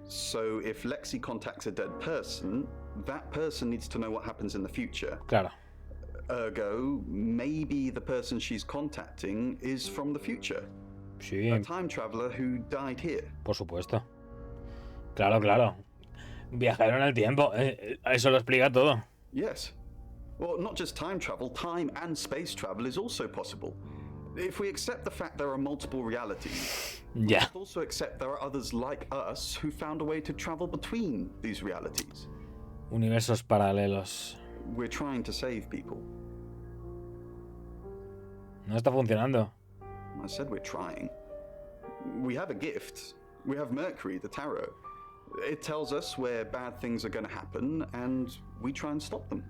So if Lexi contacts a dead person, that person needs to know what happens in the future. Claro. Ergo, maybe the person she's contacting is from the future. Sí. A time traveler who died here. Por supuesto. Claro, claro. Viajaron en el tiempo. Eso lo explica todo. Yes. Well, not just time travel, time and space travel is also possible. If we accept the fact there are multiple realities, we must also accept there are others like us who found a way to travel between these realities. Universos paralelos. We're trying to save people. No está funcionando. I said we're trying. We have a gift. We have Mercury, the tarot. It tells us where bad things are going to happen, and we try and stop them.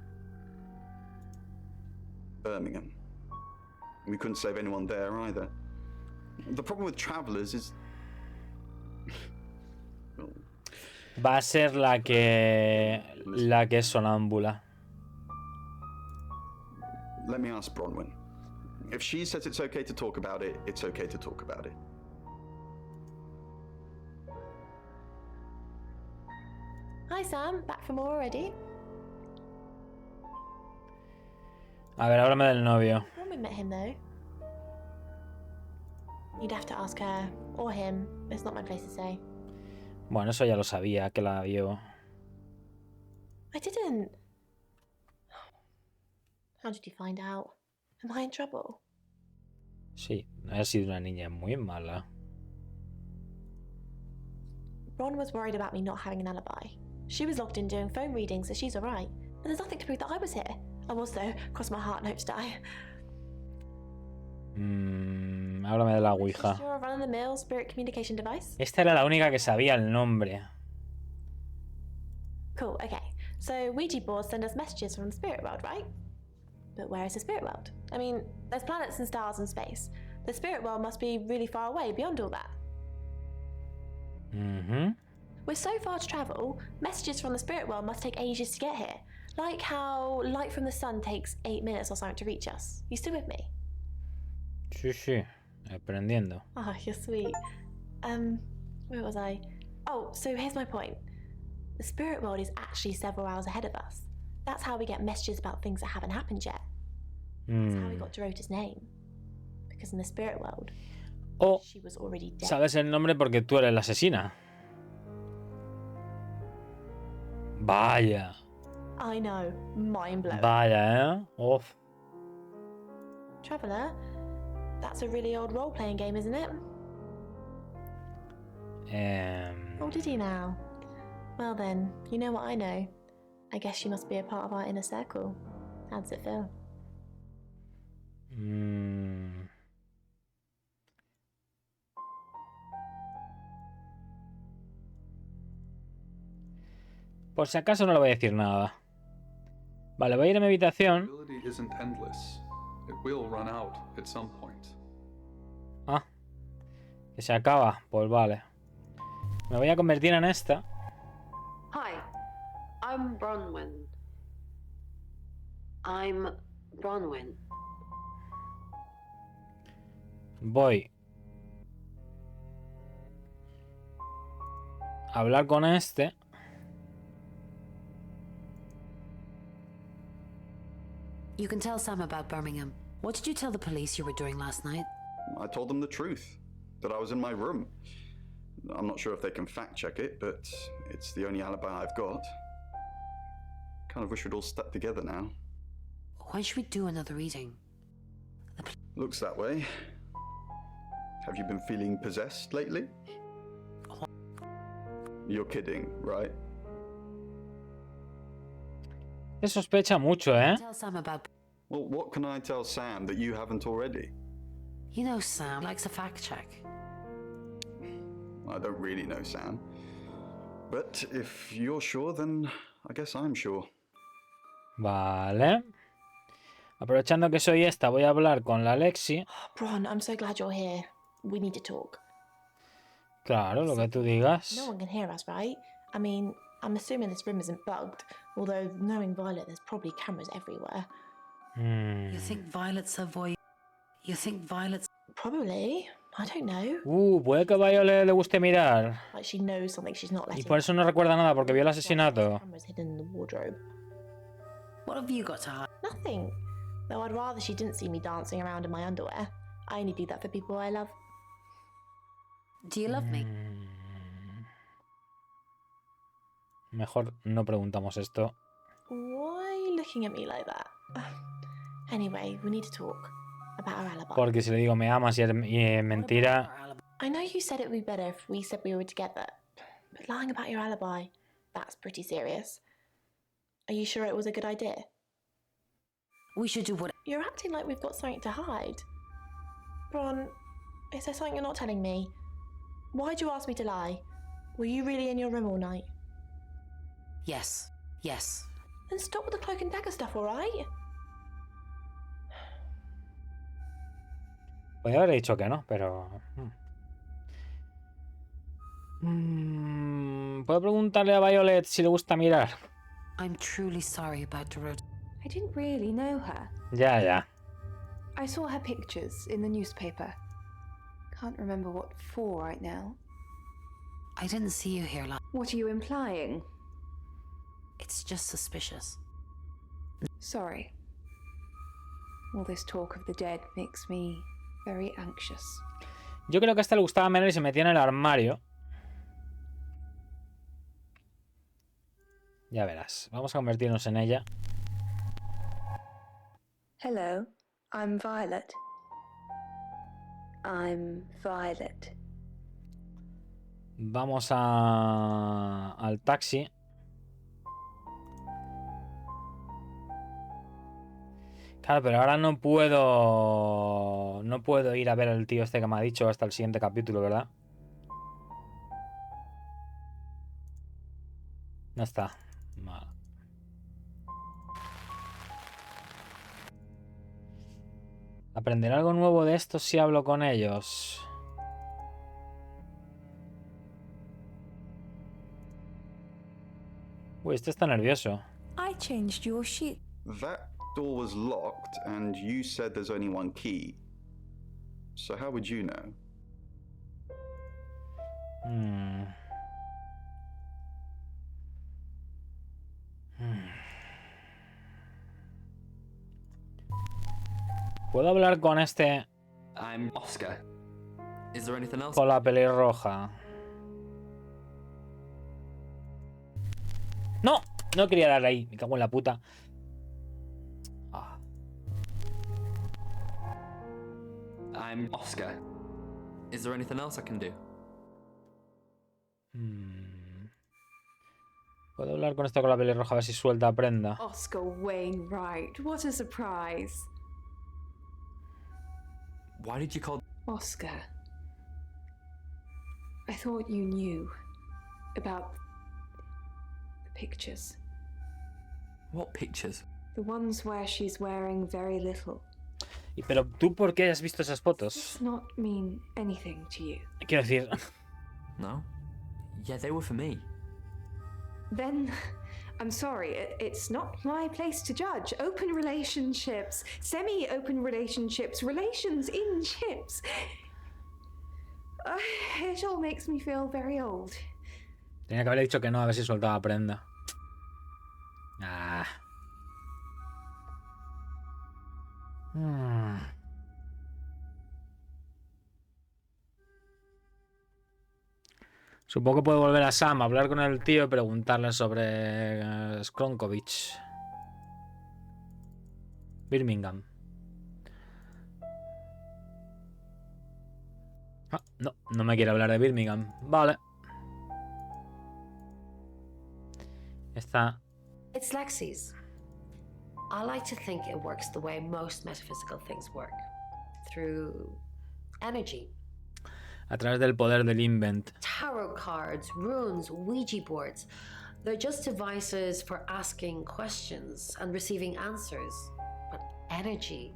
Birmingham. We couldn't save anyone there either. The problem with travelers is... Va a ser la que es sonámbula. Let me ask Bronwyn. If she says it's okay to talk about it, it's okay to talk about it. Sam, back for more already. A ver, háblame del novio. When we met him, though. You'd have to ask her, or him. It's not my place to say. Bueno, eso ya lo sabía, que la vio. I didn't. How did you find out? Am I in trouble? Sí, ha sido una niña muy mala. Ron was worried about me not having an alibi. She was logged in doing phone readings, so she's alright. And there's nothing to prove that I was here. I was, though. Cross my heart and hope to die. Háblame de la Ouija. Just your run-of-the-mill spirit communication device? Esta era la única que sabía el nombre. Cool, okay. So Ouija boards send us messages from the spirit world, right? But where is the spirit world? I mean, there's planets and stars in space. The spirit world must be really far away beyond all that. We're so far to travel, messages from the spirit world must take ages to get here. Like how light from the sun takes 8 minutes or something to reach us. You still with me? Sí, sí, aprendiendo. Oh, you're sweet. Where was I? Oh, so here's my point. The spirit world is actually several hours ahead of us. That's how we get messages about things that haven't happened yet. That's how we got Dorota's name. Because in the spirit world, she was already dead. Sabes el nombre porque tú eres la asesina. Vaya. I know, mind blowing. Vaya, Uf. Traveller, that's a really old role-playing game, isn't it? Oh, did he now? Well then, you know what I know. I guess she must be a part of our inner circle. How does it feel? Por si acaso no le voy a decir nada. Vale, voy a ir a mi habitación. Isn't endless. It will run out at some point. Ah, que se acaba. Pues vale. Me voy a convertir en esta. Hi, I'm Bronwyn. Voy a hablar con este. You can tell Sam about Birmingham. What did you tell the police you were doing last night? I told them the truth, that I was in my room. I'm not sure if they can fact check it, but it's the only alibi I've got. Kind of wish we'd all stuck together now. When should we do another reading? Looks that way. Have you been feeling possessed lately? You're kidding, right? Se sospecha mucho, ¿eh? Tell Sam about... Well, what can I tell Sam that you haven't already? You know Sam likes a fact check. I don't really know Sam. But if you're sure, then I guess I'm sure. Vale. Aprovechando que soy esta, voy a hablar con la Lexi. Bron, I'm so glad you're here. We need to talk. Claro, lo que tú digas. No one can hear us, right? I mean, I'm assuming this room isn't bugged. Although, knowing Violet, there's probably cameras everywhere. You think Violet's her voice? You think Violet's... Probably. I don't know. Puede que a Violet le guste mirar. Like she knows something she's not letting. Y por eso no recuerda nada, porque vio el asesinato. Cameras hidden in the wardrobe. What have you got to hide? Nothing. Though I'd rather she didn't see me dancing around in my underwear. I only do that for people I love. Do you love me? Mejor no preguntamos esto. Why are you looking at me like that? Anyway, we need to talk about our alibi. Porque si le digo me amas y es mentira... I know you said it would be better if we said we were together, but lying about your alibi, that's pretty serious. Are you sure it was a good idea? We should do what... You're acting like we've got something to hide. Bron, is there something you're not telling me? Why'd you ask me to lie? Were you really in your room all night? Yes. Yes. Then stop with the cloak and dagger stuff, alright? Podría haber dicho que no, pero... ¿Puedo preguntarle a Violet si le gusta mirar? I'm truly sorry about Dorota. I didn't really know her. Ya. I saw her pictures in the newspaper. Can't remember what for right now. I didn't see you here last... What are you implying? It's just suspicious. Sorry. All this talk of the dead makes me very anxious. Yo creo que a esta le gustaba menos y se metía en el armario. Ya verás. Vamos a convertirnos en ella. Hello, I'm Violet. I'm Violet. Vamos al taxi. Claro, pero ahora no puedo ir a ver al tío este que me ha dicho hasta el siguiente capítulo, ¿verdad? No está. Vale. ¿Aprenderé algo nuevo de esto si hablo con ellos? Uy, este está nervioso. I changed your sheet. That door was locked, and you said there's only one key. So how would you know? ¿Puedo hablar con este? I'm Oscar. Is there anything else? Con la pelirroja. ¡No! No quería darle ahí. Me cago en la puta. I'm Oscar. Is there anything else I can do? ¿Puedo hablar con esta con la pelirroja a ver si suelta prenda? Oscar Wainwright, what a surprise. Why did you call... Oscar, I thought you knew about the pictures. What pictures? The ones where she's wearing very little. Pero tú, ¿por qué has visto esas fotos? Does not mean anything to you. Quiero decir... No? Yeah, they were for me. Then, I'm sorry, it's not my place to judge. Open relationships, semi-open relationships, relations in ships. It all makes me feel very old. Tenía que haberle dicho que no, a ver si soltaba prenda. Ah. Supongo que puedo volver a Sam, hablar con el tío y preguntarle sobre Skronkovich. Birmingham. Ah, no me quiere hablar de Birmingham. Vale. Está... It's Lexi's. I like to think it works the way most metaphysical things work. Through energy. A través del poder del invent. Tarot cards, runes, Ouija boards. They're just devices for asking questions and receiving answers. But energy.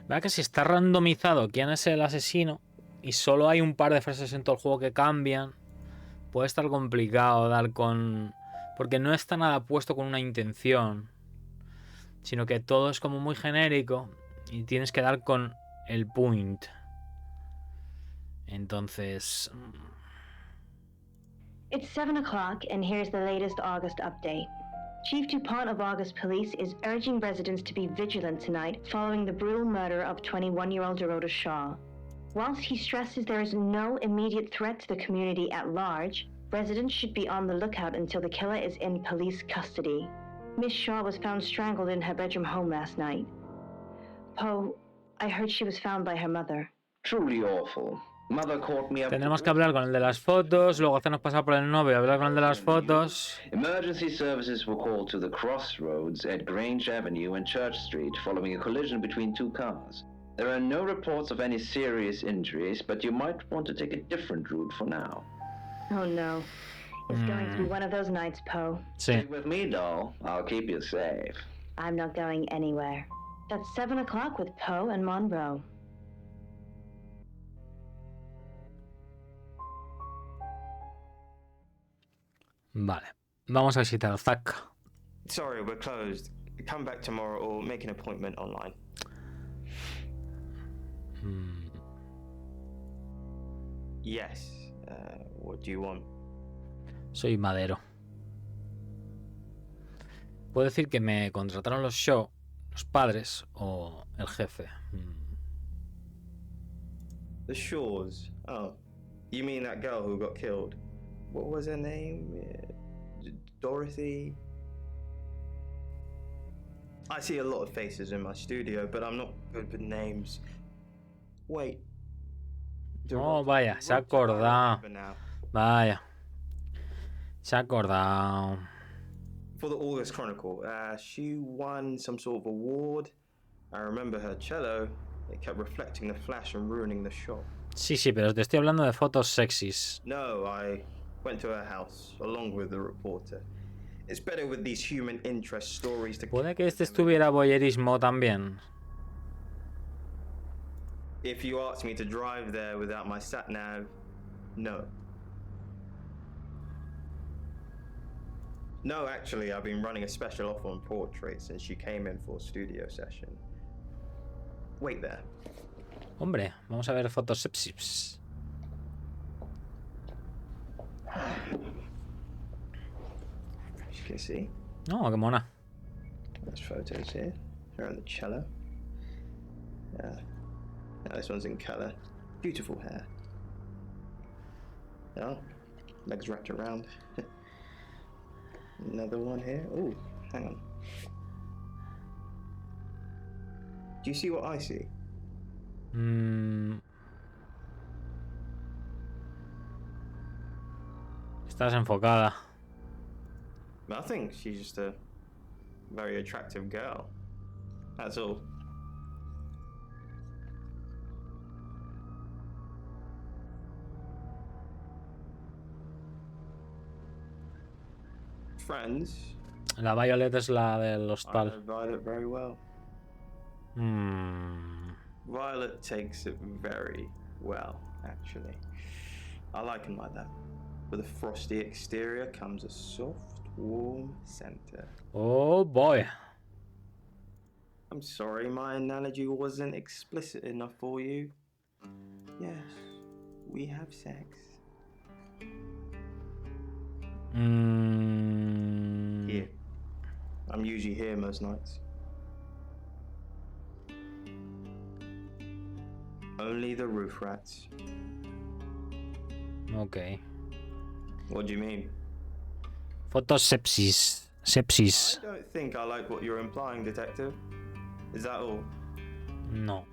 Vea que si está randomizado quién es el asesino y solo hay un par de frases en todo el juego que cambian, puede estar complicado dar con... Porque no está nada puesto con una intención, sino que todo es como muy genérico y tienes que dar con el point. Entonces... It's 7 o'clock, and here's the latest August update. Chief DuPont of August Police is urging residents to be vigilant tonight following the brutal murder of 21-year-old Dorota Shaw. Whilst he stresses there is no immediate threat to the community at large, residents should be on the lookout until the killer is in police custody. Miss Shaw was found strangled in her bedroom home last night. Poe, I heard she was found by her mother. Truly awful. Mother caught me up. Tendremos que hablar con el de las fotos, luego hacernos pasar por el novio, hablar con el de las fotos. Emergency services were called to the crossroads at Grange Avenue and Church Street following a collision between two cars. There are no reports of any serious injuries, but you might want to take a different route for now. Oh no. It's going to be one of those nights, Poe. Sí. Stay with me, doll. I'll keep you safe. I'm not going anywhere. That's 7 o'clock with Poe and Monroe. Vale. Vamos a visitar a Zack. Sorry, we're closed. Come back tomorrow or make an appointment online. Yes. What do you want? Soy Madero. Puedo decir que me contrataron los Shaw, los padres o el jefe. The Shaws. Oh, you mean that girl who got killed? What was her name? Dorothy? I see a lot of faces in my studio, but I'm not good with names. Wait. Oh, vaya, se ha acordado. Vaya. Se ha acordado. For the August Chronicle, she won some sort of award. I remember her cello. It kept reflecting the flash and ruining the shot. Sí, sí, pero te estoy hablando de fotos sexys. No, I went to her house along with the reporter. It's better with these human interest stories to... Puede que este estuviera voyeurismo también. If you asked me to drive there without my sat-nav, no. No, actually, I've been running a special offer on portraits since she came in for a studio session. Wait there. Hombre, vamos a ver fotos sepsis. As you can see. Oh, qué mona. There's photos here. Her on the cello. Now this one's in colour. Beautiful hair. Oh, legs wrapped around. Another one here. Oh, hang on. Do you see what I see? Estás enfocada. Nothing. She's just a very attractive girl. That's all. Friends. La Violet es la del hostal. I know Violet very well. Violet takes it very well, actually. I like him like that. With a frosty exterior comes a soft, warm center. Oh boy. I'm sorry, my analogy wasn't explicit enough for you. Yes, we have sex. Here. I'm usually here most nights. Only the roof rats. Okay. What do you mean? Fotos sepsis. Sepsis. I don't think I like what you're implying, detective. Is that all? No.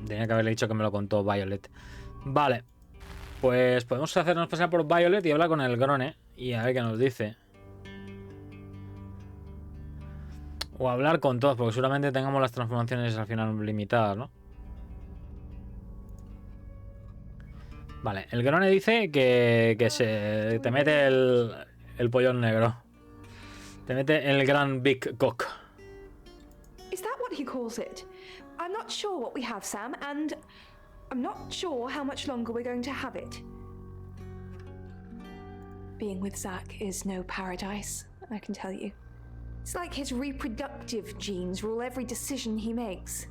Tenía que haberle dicho que me lo contó Violet. Vale. Pues podemos hacernos pasar por Violet y hablar con el Grone. Y a ver qué nos dice. O hablar con todos, porque seguramente tengamos las transformaciones al final limitadas, ¿no? Vale, el Grone dice que se te mete el pollón negro. Te mete el gran Big Cock. Is that what he calls it? I'm not sure what we have, Sam, and I'm not sure how much longer we're going to have it. Being with Zach is no paradise, I can tell you. It's like his reproductive genes rule every decision he makes.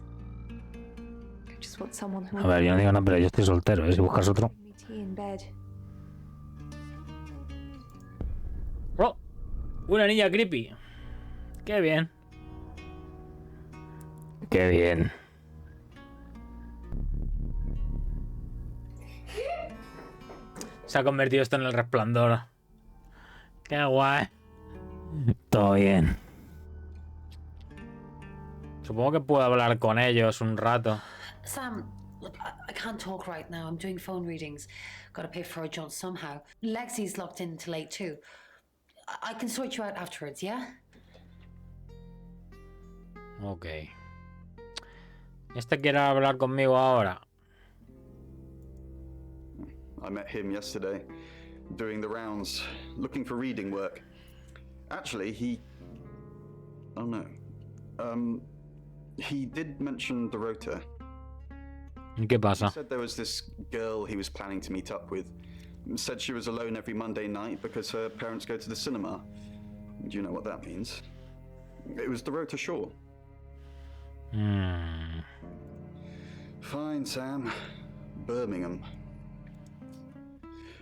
I just want someone who... A ver, yo no digo nada, pero yo estoy soltero, ¿eh? Si buscas otro... in bed. ¡Oh! Una niña creepy. ¡Qué bien! ¡Qué bien! Se ha convertido esto en el Resplandor. ¡Qué guay! Todo bien. Supongo que puedo hablar con ellos un rato. Sam, look, I can't talk right now. I'm doing phone readings. Gotta pay for a job somehow. Lexi's locked in till late too. I can sort you out afterwards, yeah? Ok. ¿Este quiere hablar conmigo ahora? I met him yesterday, doing the rounds, looking for reading work. Actually, he... Oh no. He did mention Dorota. ¿Qué pasa? He said there was this girl he was planning to meet up with. Said she was alone every Monday night because her parents go to the cinema. Do you know what that means? It was Dorota Shaw. Fine, Sam. Birmingham.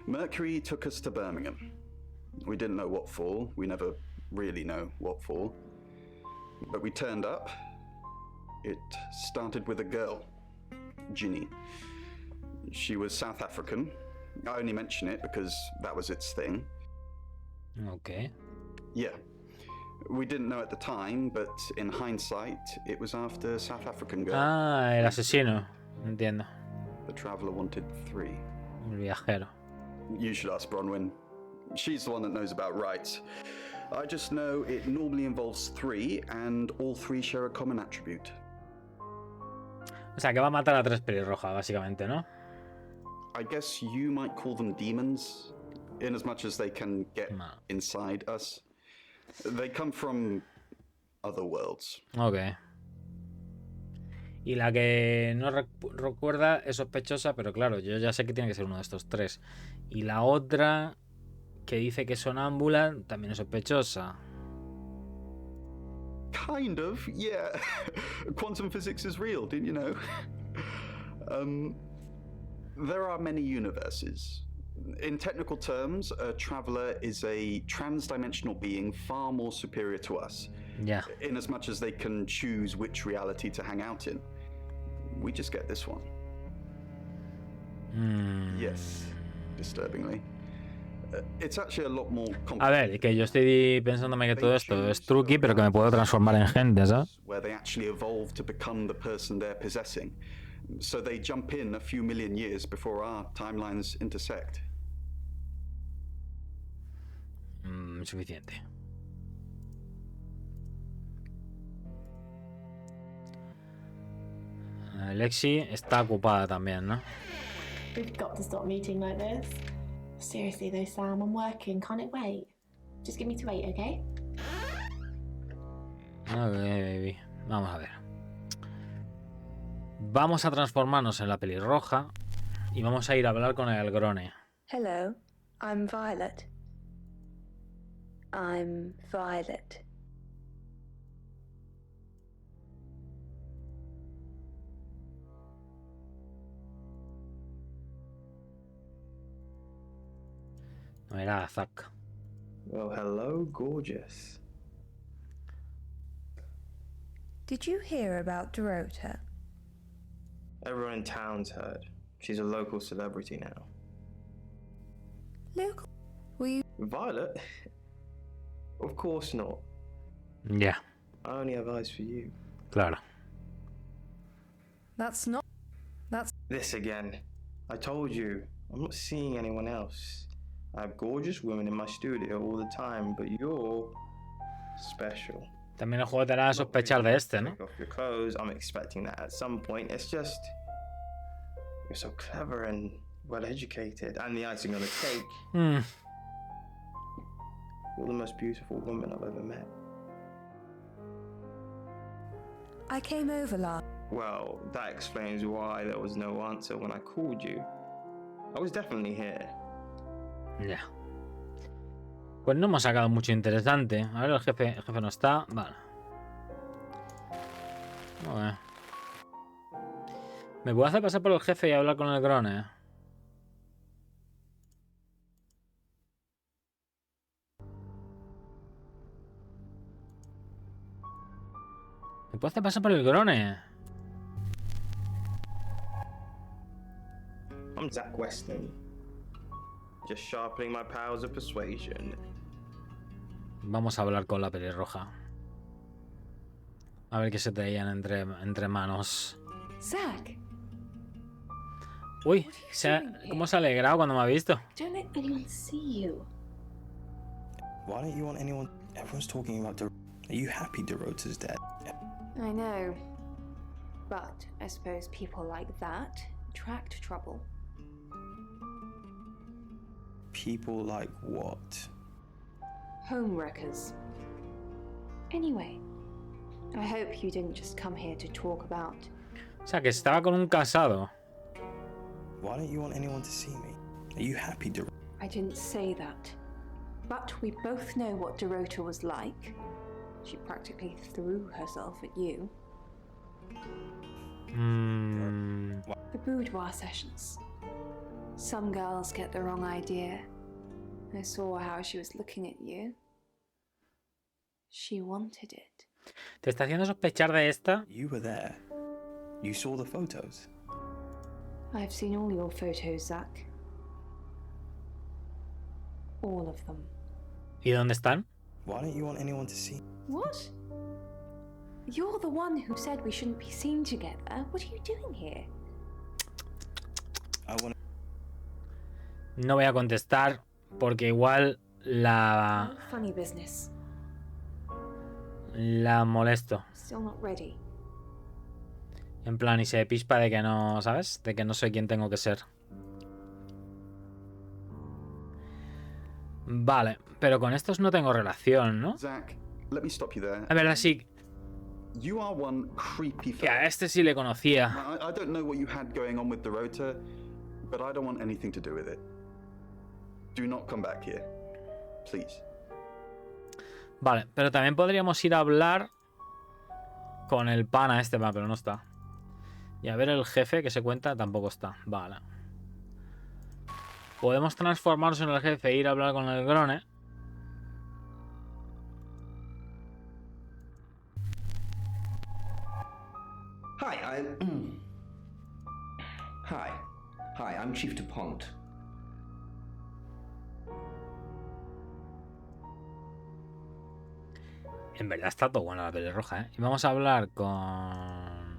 Mercury took us to Birmingham. We didn't know what for. We never really know what for. But we turned up. It started with a girl, Ginny. She was South African. I only mention it because that was its thing. Okay. Yeah. We didn't know at the time, but in hindsight, it was after South African girl. Ah, el asesino. Entiendo. The traveler wanted 3. El viajero. You should ask Bronwyn. She's the one that knows about rights. I just know it normally involves 3, and all 3 share a common attribute. O sea, que va a matar a 3 pelirrojas, básicamente, ¿no? I guess you might call them demons, in as much as they can get inside us. They come from other worlds. Ok. Y la que no recuerda es sospechosa, pero claro, yo ya sé que tiene que ser uno de estos 3. Y la otra, que dice que es sonámbula, también es sospechosa. Kind of, yeah. Quantum physics is real, didn't you know? There are many universes. In technical terms, a traveler is a trans-dimensional being far more superior to us. Yeah. In as much as they can choose which reality to hang out in. We just get this one. Yes, disturbingly. It's actually a lot more A ver, que yo estoy pensándome que todo esto es truqui, pero que me puedo transformar en gente, ¿sabes? where they actually evolve to become the person they're possessing. So they jump in a few million years before our timelines intersect. Suficiente. Lexi está ocupada también, ¿no? We've got to stop meeting like this. Seriously though, Sam, I'm working. Can't it wait? Just give me to 8, okay? Ok, baby. Vamos a ver. Vamos a transformarnos en la pelirroja y vamos a ir a hablar con el grone. Hello, I'm Violet. I'm Violet. No era Zack. Well, hello, gorgeous. Did you hear about Dorota? Everyone in town's heard. She's a local celebrity now. Local? Were you... Violet? Of course not. Yeah. I only have eyes for you. Claro. That's not... That's... This again. I told you, I'm not seeing anyone else. I have gorgeous women in my studio all the time, but you're special. También el juego te hará sospechar de este, ¿no? Take off your clothes. I'm expecting that at some point. It's just you're so clever and well educated, and the icing on the cake. You're the most beautiful woman I've ever met. I came over last... Well, that explains why there was no answer when I called you. I was definitely here. Ya. Pues no hemos sacado mucho interesante. A ver, el jefe no está. Vale. A ver. ¿Me puedo hacer pasar por el jefe y hablar con el grone? ¿Me puedo hacer pasar por el grone? I'm Zach Weston. Just sharpening my powers of persuasion. Vamos a hablar con la pelirroja. A ver qué se traían entre manos. Zach. Uy, ¿cómo se ha alegrado cuando me ha visto? Don't let anyone see you. Why don't you want anyone? Everyone's talking about. Are you happy Dorota's dead? I know. But I suppose people like that attract trouble. People like what? Homewreckers. Anyway, I hope you didn't just come here to talk about... O sea, que estaba con un casado. Why don't you want anyone to see me? Are you happy, Dorota? I didn't say that. But we both know what Dorota was like. She practically threw herself at you. The boudoir sessions. Some girls get the wrong idea. I saw how she was looking at you. She wanted it. ¿Te está haciendo sospechar de esta? You were there. You saw the photos. I've seen all your photos, Zach. All of them. ¿Y dónde están? Why don't you want anyone to see? What? You're the one who said we shouldn't be seen together. What are you doing here? I want. No voy a contestar porque igual la Funny business. molesto. Still not ready. En plan, y se pispa de que no, ¿sabes? De que no soy quien tengo que ser. Vale, pero con estos no tengo relación, ¿no? Zach, let me stop you there. A ver, sí. You are one creepy Que a este sí le conocía. I don't know what you had going on with the rota, but I don't want anything to do with it. Do not come back here. Please. Vale, pero también podríamos ir a hablar con el pana este, pero no está. Y a ver el jefe que se cuenta, tampoco está. Vale. Podemos transformarnos en el jefe e ir a hablar con el Grone. Hi, I'm Chief DuPont. En verdad está todo bueno la pelirroja, ¿eh? Y vamos a hablar con...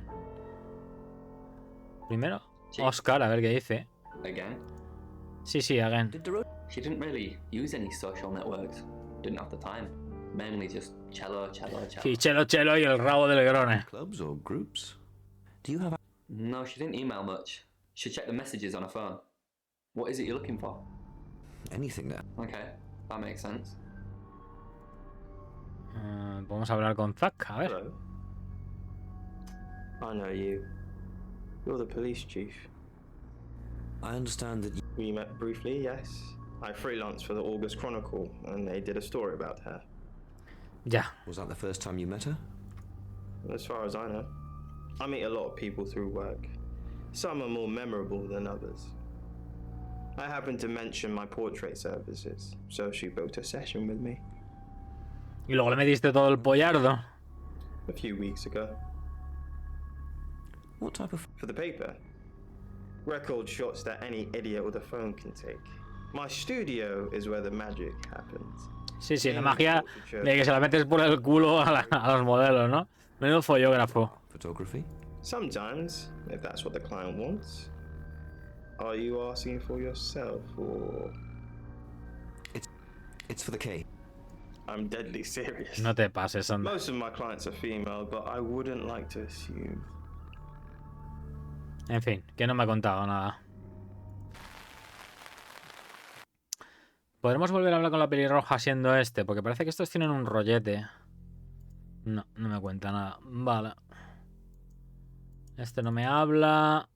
Primero, Oscar, a ver qué dice. Again? Sí, again. She didn't really use any social networks. Didn't have the time. Mainly just cello. Sí, chelo y el rabo del Grone. Clubs or groups? Do you have... No, she didn't email much. She checked the messages on her phone. What is it you're looking for? Anything there. Okay, that makes sense. Vamos a hablar con Zack, a ver. Hello. I know you. You're the police chief. I understand that you... We met briefly, yes. I freelanced for the August Chronicle, and they did a story about her. Ya. Was that the first time you met her? As far as I know. I meet a lot of people through work. Some are more memorable than others. I happened to mention my portrait services, so she booked a session with me. Y luego le metiste todo el pollardo. A few weeks ago. What type of... For the paper. Record shots that any idiot with a phone can take. My studio is where the magic happens. Sí, la magia de que se la metes por el culo a los modelos, ¿no? Menudo follógrafo. Photography? Sometimes, if that's what the client wants. Are you asking for yourself, or...? It's for the K. I'm deadly serious. No te pases, anda. Most of my clients are female, but I wouldn't like to assume. En fin, que no me ha contado nada. ¿Podremos volver a hablar con la pelirroja siendo este? Porque parece que estos tienen un rollete. No me cuenta nada. Vale. Este no me habla.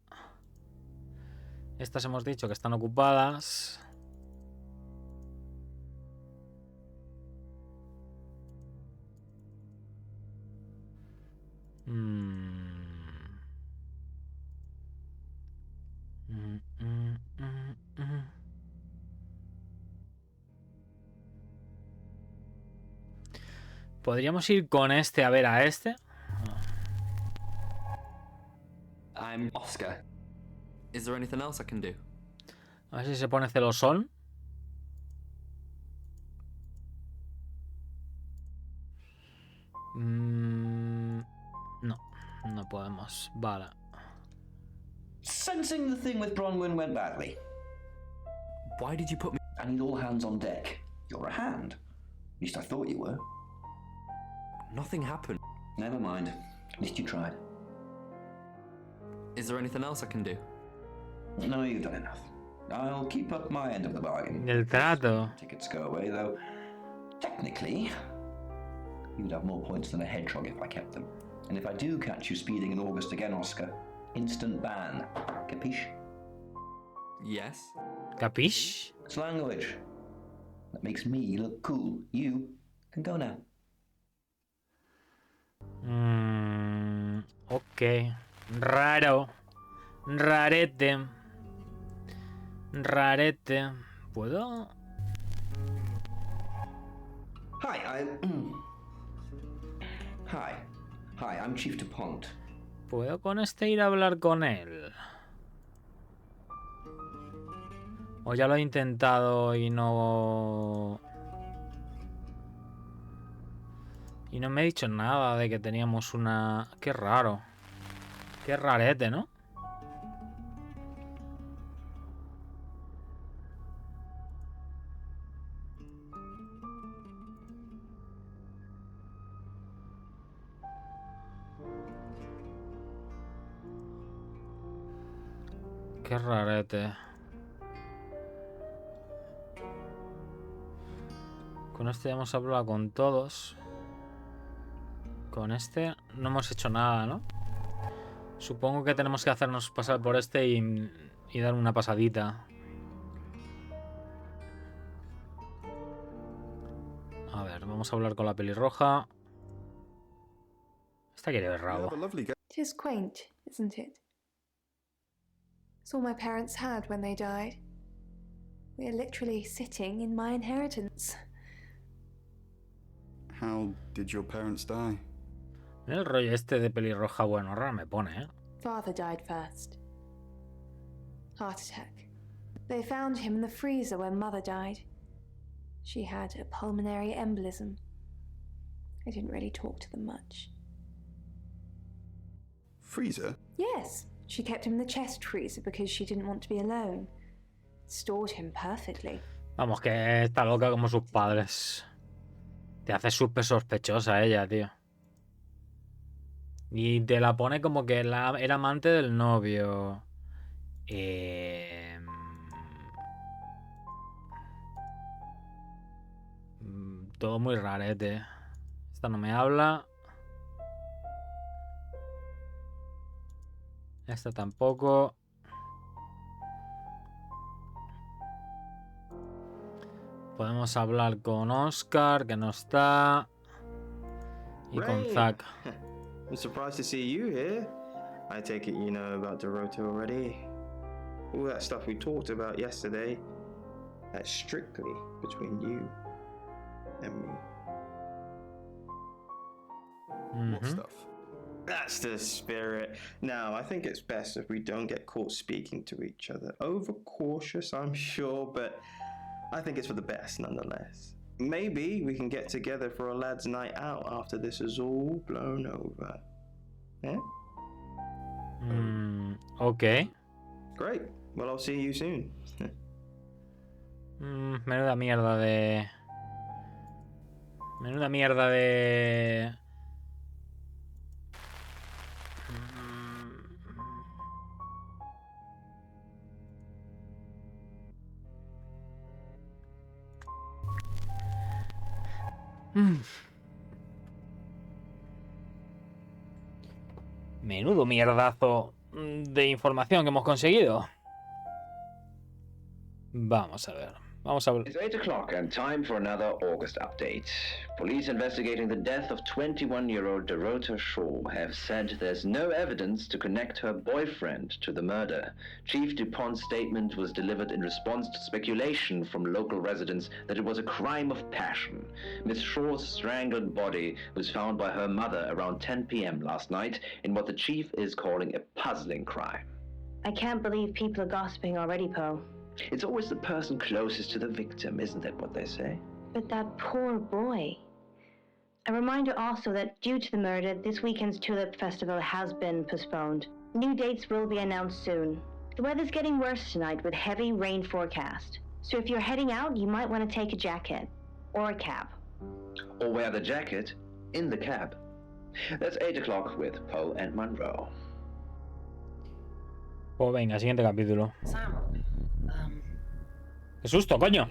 Estas hemos dicho que están ocupadas. Podríamos ir con este a ver a este. I'm Oscar. Is there anything else I can do? A ver si se pone celosón. No podemos. Vale. Sensing the thing with Bronwyn went badly. Why did you put me... I need all hands on deck. You're a hand. At least I thought you were. Nothing happened. Never mind. At least you tried. Is there anything else I can do? No, you've done enough. I'll keep up my end of the bargain. El trato. Tickets go away, though. Technically, you'd have more points than a hedgehog if I kept them. And if I do catch you speeding in August again, Oscar, instant ban. Capiche? Yes. Capiche? It's language. That makes me look cool. You can go now. Ok. Raro. Rarete. ¿Puedo? Hi, Hi. Hi, I'm Chief DuPont. ¿Puedo con este ir a hablar con él? O ya lo he intentado y no... Y no me ha dicho nada de que teníamos una... Qué raro. Qué rarete, ¿no? Qué rarete. Con este ya hemos hablado con todos. Con este no hemos hecho nada, ¿no? Supongo que tenemos que hacernos pasar por este y dar una pasadita. A ver, vamos a hablar con la pelirroja. Esta quiere ver rabo. It is quaint, isn't it? It's all my parents had when they died. We're literally sitting in my inheritance. How did your parents die? El rollo este de pelirroja, bueno, raro me pone, ¿eh? Father died first. Heart attack. They found him in the freezer when Mother died. She had a pulmonary embolism. I didn't really talk to them much. Freezer? Yes, she kept him in the chest freezer because she didn't want to be alone. Stored him perfectly. Vamos, que está loca como sus padres. Te hace súper sospechosa ella, tío. Y te la pone como que era amante del novio. Todo muy rarete. Esta no me habla. Esta tampoco. Podemos hablar con Oscar, que no está. Y con Rain. Zack. I'm surprised to see you here. I take it you know about Dorota already. All that stuff we talked about yesterday, that's strictly between you and me. What stuff? That's the spirit. Now, I think it's best if we don't get caught speaking to each other. Overcautious, I'm sure, but I think it's for the best nonetheless. Maybe we can get together for a lad's night out after this is all blown over. Yeah? Ok. Great. Well, I'll see you soon. Menuda mierda de... Menuda mierda de... Menudo mierdazo de información que hemos conseguido. Vamos a ver. Vamos a ver. It's 8 o'clock and time for another August update. Police investigating the death of 21-year-old Dorota Shaw have said there's no evidence to connect her boyfriend to the murder. Chief DuPont's statement was delivered in response to speculation from local residents that it was a crime of passion. Miss Shaw's strangled body was found by her mother around 10 p.m. last night in what the chief is calling a puzzling crime. I can't believe people are gossiping already, Poe. It's always the person closest to the victim, isn't that what they say? But that poor boy. A reminder also that due to the murder, this weekend's Tulip Festival has been postponed. New dates will be announced soon. The weather's getting worse tonight with heavy rain forecast. So if you're heading out, you might want to take a jacket. Or a cab. Or wear the jacket in the cab. That's 8 o'clock with Poe and Monroe. Pues venga, siguiente capítulo. Sam, ¡Qué susto, coño!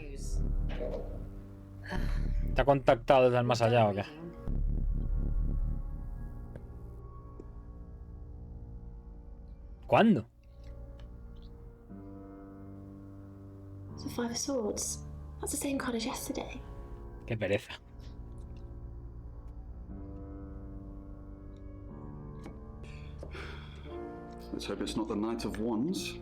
¿Te ha contactado desde el más allá o qué? ¿Cuándo? It's the Five of Swords. That's the same card as yesterday. Qué pereza. Let's hope it's not the Knight of Wands.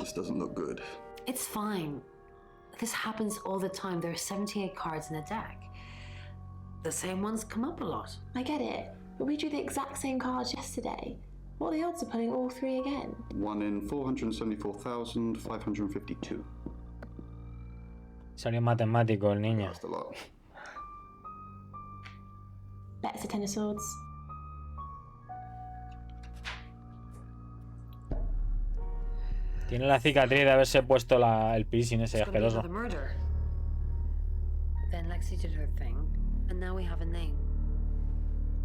This doesn't look good. it's fine. This happens all the time. There are 78 cards in a deck. The same ones come up a lot. I get it, but we drew the exact same cards yesterday. What are the odds of pulling all three again? 1 in 474,552. Salió matemático el niño. That's a lot. Better Ten of Swords. Tiene la cicatriz de haberse puesto el piercing ese It's gonna be asqueroso. another murder. Then Lexi did her thing, and now we have a name.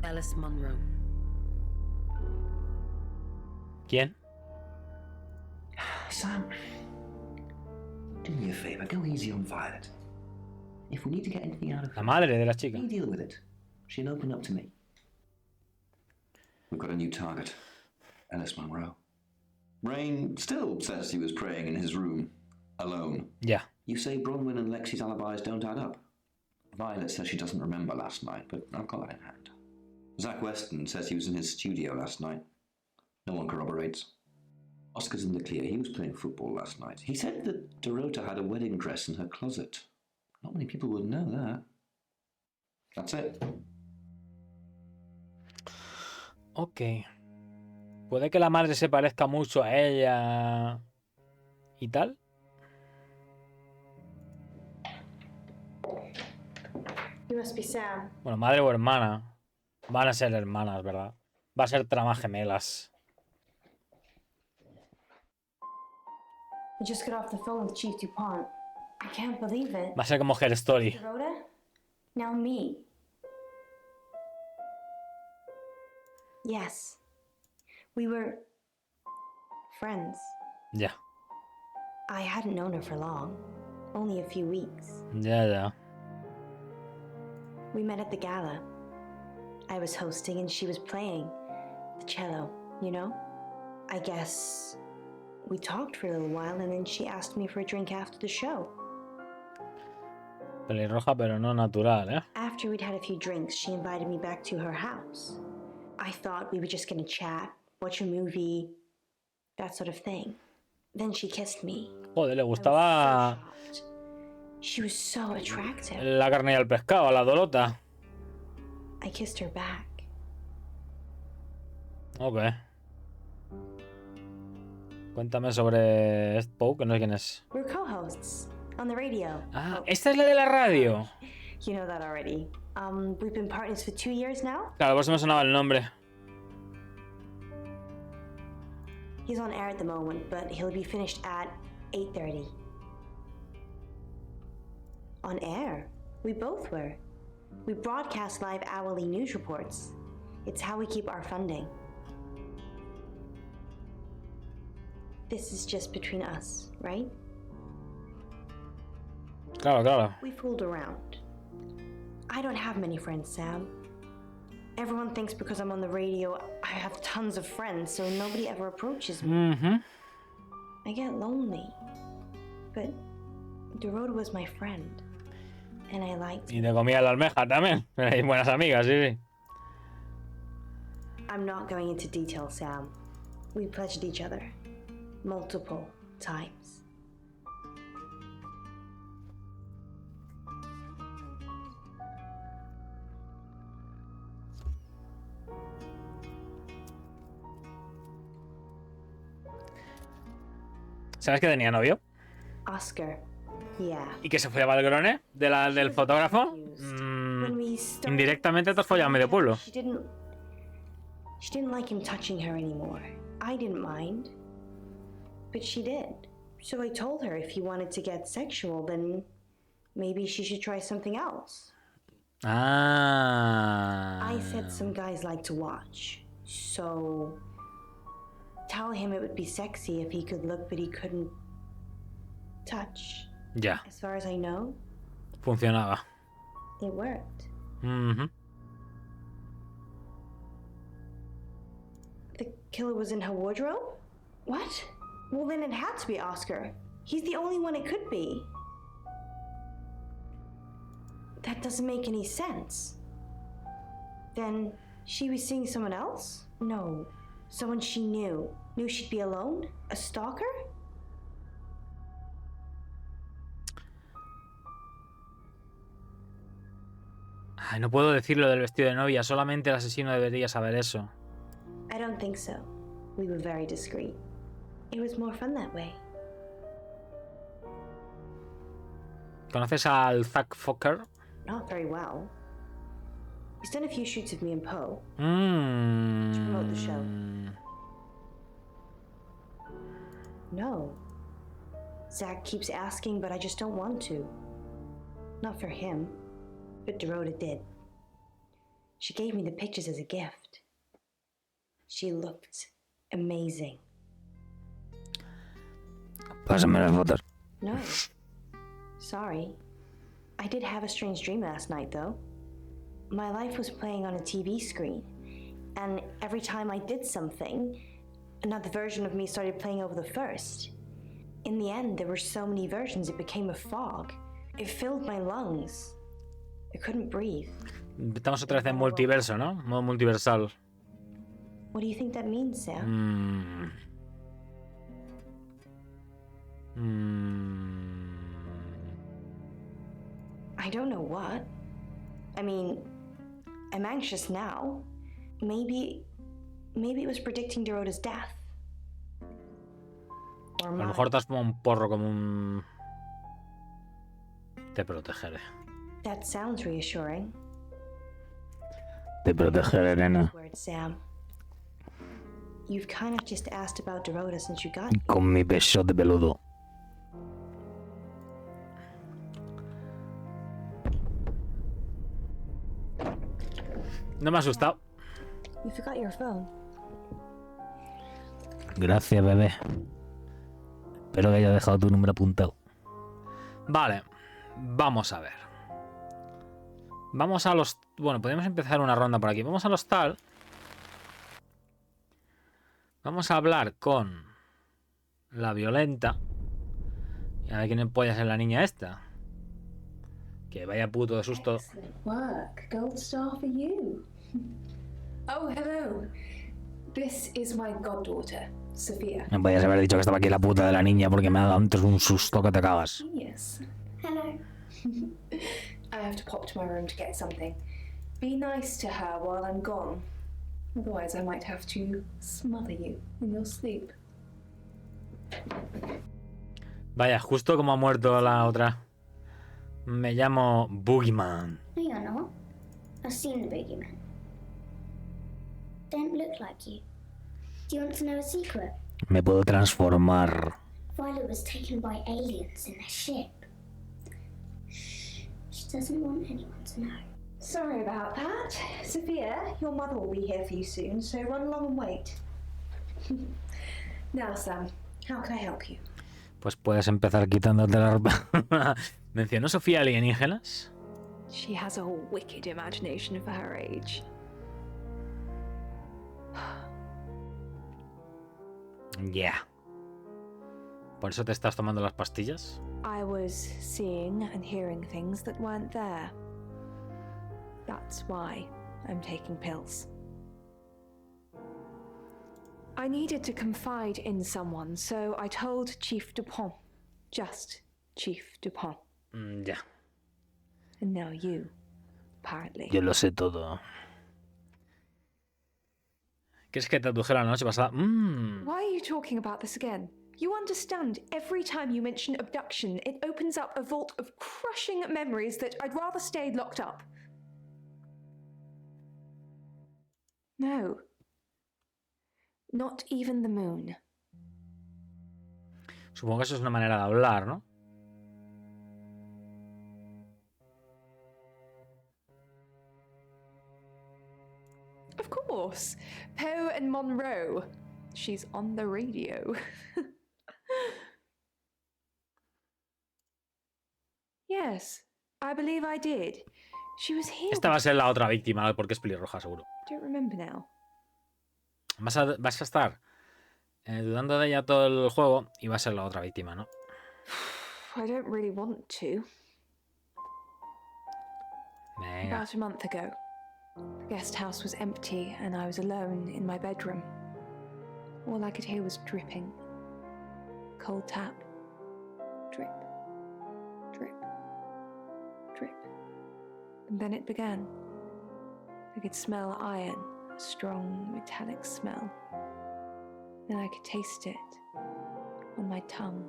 Alice Munro. ¿Quién? Sam, do me a favor, go easy on Violet. If we need to get anything out of her, La madre de la chica. you deal with it. She'll open up to me. We've got a new target. Alice Munro. Rain still says he was praying in his room, alone. Ya. You say Bronwyn and Lexi's alibis don't add up. Violet says she doesn't remember last night, but I've got that in hand. Zach Weston says he was in his studio last night. No one corroborates. Oscar's in the clear. He was playing football last night. He said that Dorota had a wedding dress in her closet. Not many people would know that. That's it. Ok. Puede que la madre se parezca mucho a ella y tal. You must be Sam. Bueno, madre o hermana. Van a ser hermanas, ¿verdad? Va a ser tramas gemelas. I just got off the phone with Chief DuPont. I can't believe it. Va a ser como Her Story. Dorota? Now me. Yes. We were friends. Ya. I hadn't known her for long. Only a few weeks. Ya, ya. We met at the gala. I was hosting and she was playing the cello, you know? I guess we talked for a little while and then she asked me for a drink after the show. Pelirroja, pero no natural, ¿eh? After we'd had a few drinks, she invited me back to her house. I thought we were just gonna chat, watch a movie, that sort of thing. Then she kissed me. Joder, le gustaba She was so attractive. la carne y el pescado, la Dorota. I kissed her back. Ok. Cuéntame sobre Poe, que no sé quién es. We're co-hosts on the radio. Ah, esta es la de la radio. You know that already. We've been partners for 2 years now. Claro, por eso me sonaba el nombre. He's on air at the moment, but he'll be finished at 8:30. On air? We both were. We broadcast live hourly news reports. It's how we keep our funding. This is just between us, right? Claro, claro. We fooled around. I don't have many friends, Sam. Everyone thinks because I'm on the radio, I have tons of friends, so nobody ever approaches me. I get lonely. But Dorota was my friend. And I liked Y te comía la almeja también. Hay buenas amigas, sí, sí. I'm not going into detail, Sam. We pledged each other. Multiple times. ¿Sabes que tenía novio? Oscar. Yeah. ¿Y que se fue a Valgrone? ¿Del fotógrafo? Indirectamente te has follado a medio pueblo. She didn't like him touching her anymore. I didn't mind. But she did. So I told her if he wanted to get sexual, then maybe she should try something else. Ah. I said some guys like to watch. So tell him it would be sexy if he could look, but he couldn't touch. Ya. As far as I know, Funcionaba. it worked. The killer was in her wardrobe? What? Well, then it had to be Oscar. He's the only one it could be. That doesn't make any sense. Then she was seeing someone else? No. Someone she knew. Knew she'd be alone? A stalker? Ay, no puedo decir lo del vestido de novia, solamente el asesino debería saber eso. I don't think so. We were very discreet. It was more fun that way. ¿Conoces al Zack Fokker? Not very well. He's done a few shoots of me and Poe to promote the show. No. Zach keeps asking, but I just don't want to. Not for him, but Dorota did. She gave me the pictures as a gift. She looked amazing. Pásame las fotos. No. Sorry. I did have a strange dream last night, though. My life was playing on a TV screen, and every time I did something, another version of me started playing over the first. In the end, there were so many versions, it became a fog. It filled my lungs. I couldn't breathe. Estamos otra vez en multiverso, ¿no? Modo multiversal. What do you think that means, Sam? I don't know what. I mean, I'm anxious now. Maybe it was predicting Dorota's death. A lo mejor te has fumado un porro como un... Te protegeré. That sounds reassuring. Te protegeré, nena. Word, Sam. You've kind of just asked about Dorota since you got here. Con mi besote peludo. No me ha asustado. You forgot your phone. Gracias, bebé. Espero que haya dejado tu número apuntado. Vale, vamos a ver. Vamos a los... Bueno, podemos empezar una ronda por aquí. Vamos al hostal. Vamos a hablar con la Violenta. Y a ver quién empollas es la niña esta. Que vaya puto de susto. Work, gold star for you. Oh, hello. This is my goddaughter, Sophia. Me podías haber dicho que estaba aquí la puta de la niña porque me ha dado antes un susto que te cagas. Yes. Hello. I have to pop to my room to get something. Be nice to her while I'm gone. Otherwise, I might have to smother you in your sleep. Vaya, justo como ha muerto la otra. Me llamo Boogeyman. No, you're not. I've seen the boogeyman. Don't look like you. Do you want to know a secret? Me puedo transformar. Violet was taken by aliens in their ship. Shh. She doesn't want anyone to know. Sorry about that. Sophia, your mother will be here for you soon, so run along and wait. Now, Sam, how can I help you? Pues puedes empezar quitándote la ropa. ¿Mencionó Sofía alienígenas? She has a wicked imagination for her age. Yeah. ¿Por eso te estás tomando las pastillas? I was seeing and hearing things that weren't there. That's why I'm taking pills. I needed to confide in someone, so I told Chief Dupont. Just Chief Dupont. Ya. And now you, apparently. Yo lo sé todo. ¿Quieres que te tradujera la noche pasada? Why are you talking about this again? You understand, every time you mention abduction, it opens up a vault of crushing memories that I'd rather stay locked up. No. Not even the moon. Supongo que eso es una manera de hablar, ¿no? Of course. Poe and Monroe. She's on the radio. Yes, I believe I did. She was here. Esta va a ser la otra víctima, porque es pelirroja, seguro. I don't remember now. Vas a estar dudando de ella todo el juego y va a ser la otra víctima, ¿no? I don't really want to. Venga. About a month ago, the guest house was empty and I was alone in my bedroom. All I could hear was dripping. Cold tap. Drip. Drip. Drip. And then it began. I could smell iron, a strong metallic smell. Then I could taste it on my tongue.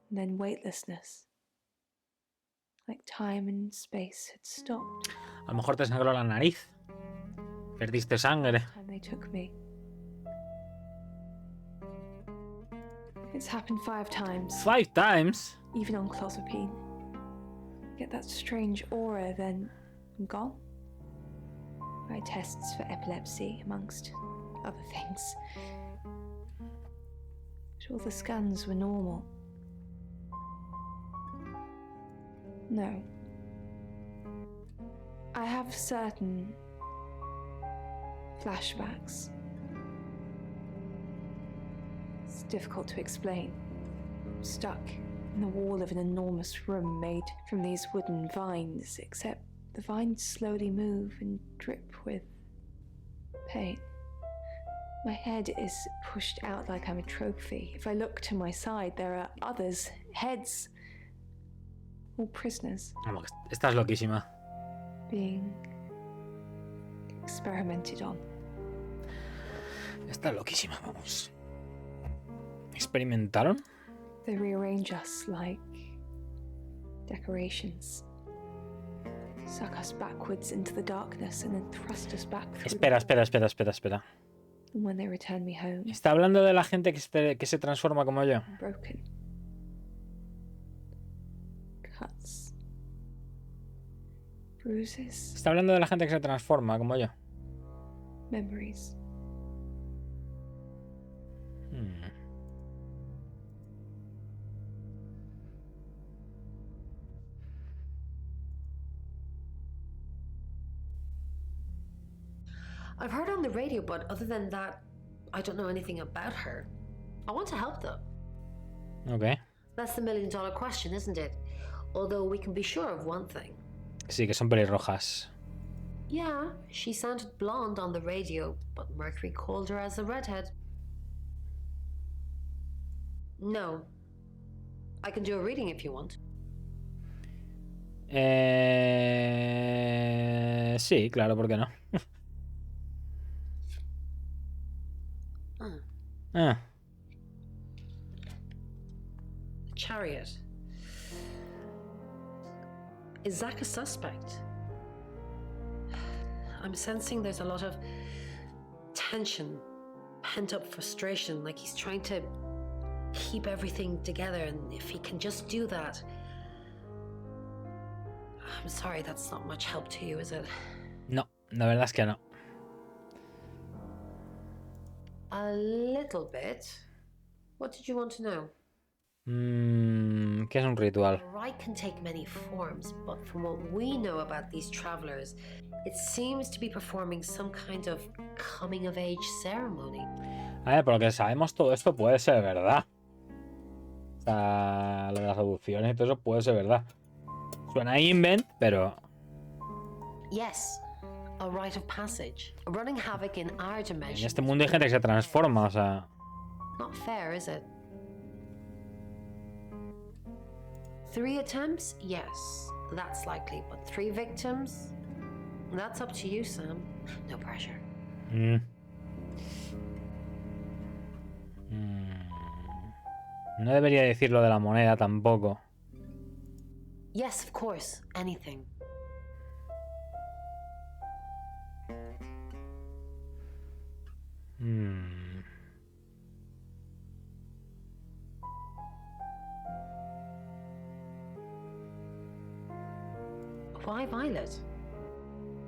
And then weightlessness. Like time and space had stopped. A lo mejor te sangró la nariz. Perdiste sangre. And they took me. It's happened 5 times. 5 times? Even on clozapine. Get that strange aura, then I'm gone. I had tests for epilepsy, amongst other things. But all the scans were normal. No. I have certain flashbacks. It's difficult to explain. I'm stuck in the wall of an enormous room made from these wooden vines, except the vines slowly move and drip with pain. My head is pushed out like I'm a trophy. If I look to my side, there are others, heads, all prisoners. Estás loquísima. Being experimented on. Estás loquísima, vamos. ¿Experimentaron? They rearrange us like decorations. Suck us backwards into the darkness and then thrust us back through. Espera. And when they return me home. ¿Está hablando de la gente que se transforma como yo? Broken. Cuts. Bruises. ¿Está hablando de la gente que se transforma como yo? Memories. I've heard on the radio, but other than that, I don't know anything about her. I want to help though. Okay. That's the $1 million question, isn't it? Although we can be sure of one thing. Sí, que son pelirrojas. Yeah, she sounded blonde on the radio, but Mercury called her as a redhead. No. I can do a reading if you want. Sí, claro, ¿por qué no? Chariot. Is Zach a suspect? I'm sensing there's a lot of tension, pent-up frustration, like he's trying to keep everything together, and if he can just do that... I'm sorry, that's not much help to you, is it? No, la verdad es que no. A little bit. What did you want to know? ¿Qué es un ritual? The rite can take many forms, but from what we know about these travelers, it seems to be performing some kind of coming-of-age ceremony. A ver, por lo que sabemos, todo esto puede ser verdad. O sea, lo de las abducciones y todo eso puede ser verdad. Suena a invent, pero... Yes, a rite of passage, running havoc in our dimension. En este mundo hay gente que se transforma, o sea... Not fair, is it? 3 attempts? Yes, that's likely, but 3 victims? That's up to you, Sam. No pressure. No debería decir lo de la moneda tampoco. Yes, of course, anything. Why Violet?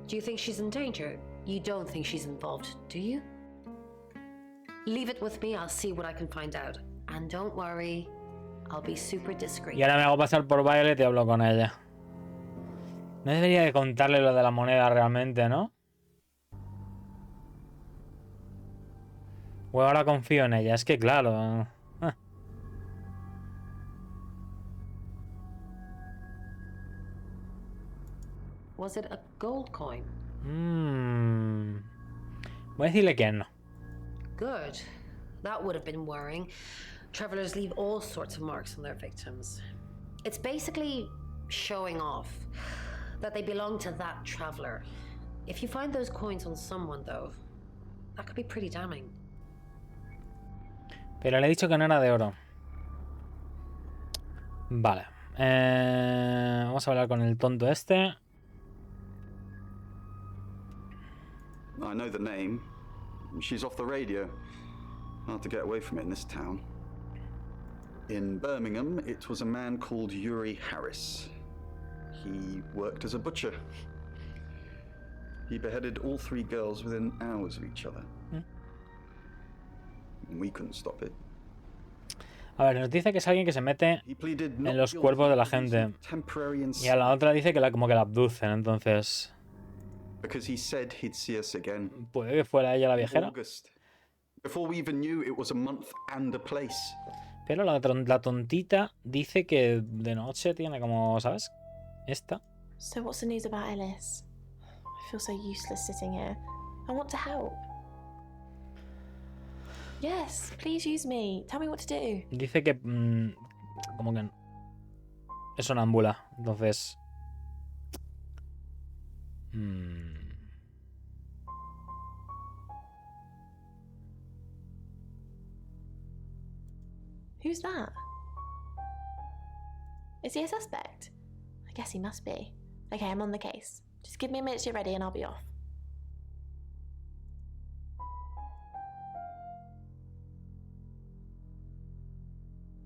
Do you think she's in danger? You don't think she's involved, do you? Leave it with me, I'll see what I can find out. And don't worry, I'll be super discreet. Y ahora me hago pasar por Violet y hablo con ella. No debería de contarle lo de la moneda realmente, ¿no? O ahora confío en ella, es que claro... Was it a gold coin? Voy a decirle que no. Good. That would have been worrying. Travelers leave all sorts of marks on their victims. It's basically showing off that they belong to that traveler. If you find those coins on someone, though, that could be pretty damning. Pero le he dicho que no era de oro. Vale. Vamos a hablar con el tonto este. I know the name. She's off the radio. Hard to get away from it in this town. In Birmingham, it was a man called Yuri Harris. He worked as a butcher. He beheaded all 3 girls within hours of each other. We couldn't stop it. A ver, nos dice que es alguien que se mete en los cuerpos de la gente. Y a la otra dice que como que la abducen, entonces... Because he said he'd see us again. Puede que fuera ella la viajera. Before we even knew it was a month and a place. Pero la tontita dice que de noche tiene como, ¿sabes? Esta. So what's the news about Ellis? I feel so useless sitting here. I want to help. Yes, please use me. Tell me what to do. Dice que como que es sonámbula, entonces Who's that? Is he a suspect? I guess he must be. Okay, I'm on the case. Just give me a minute to get ready and I'll be off.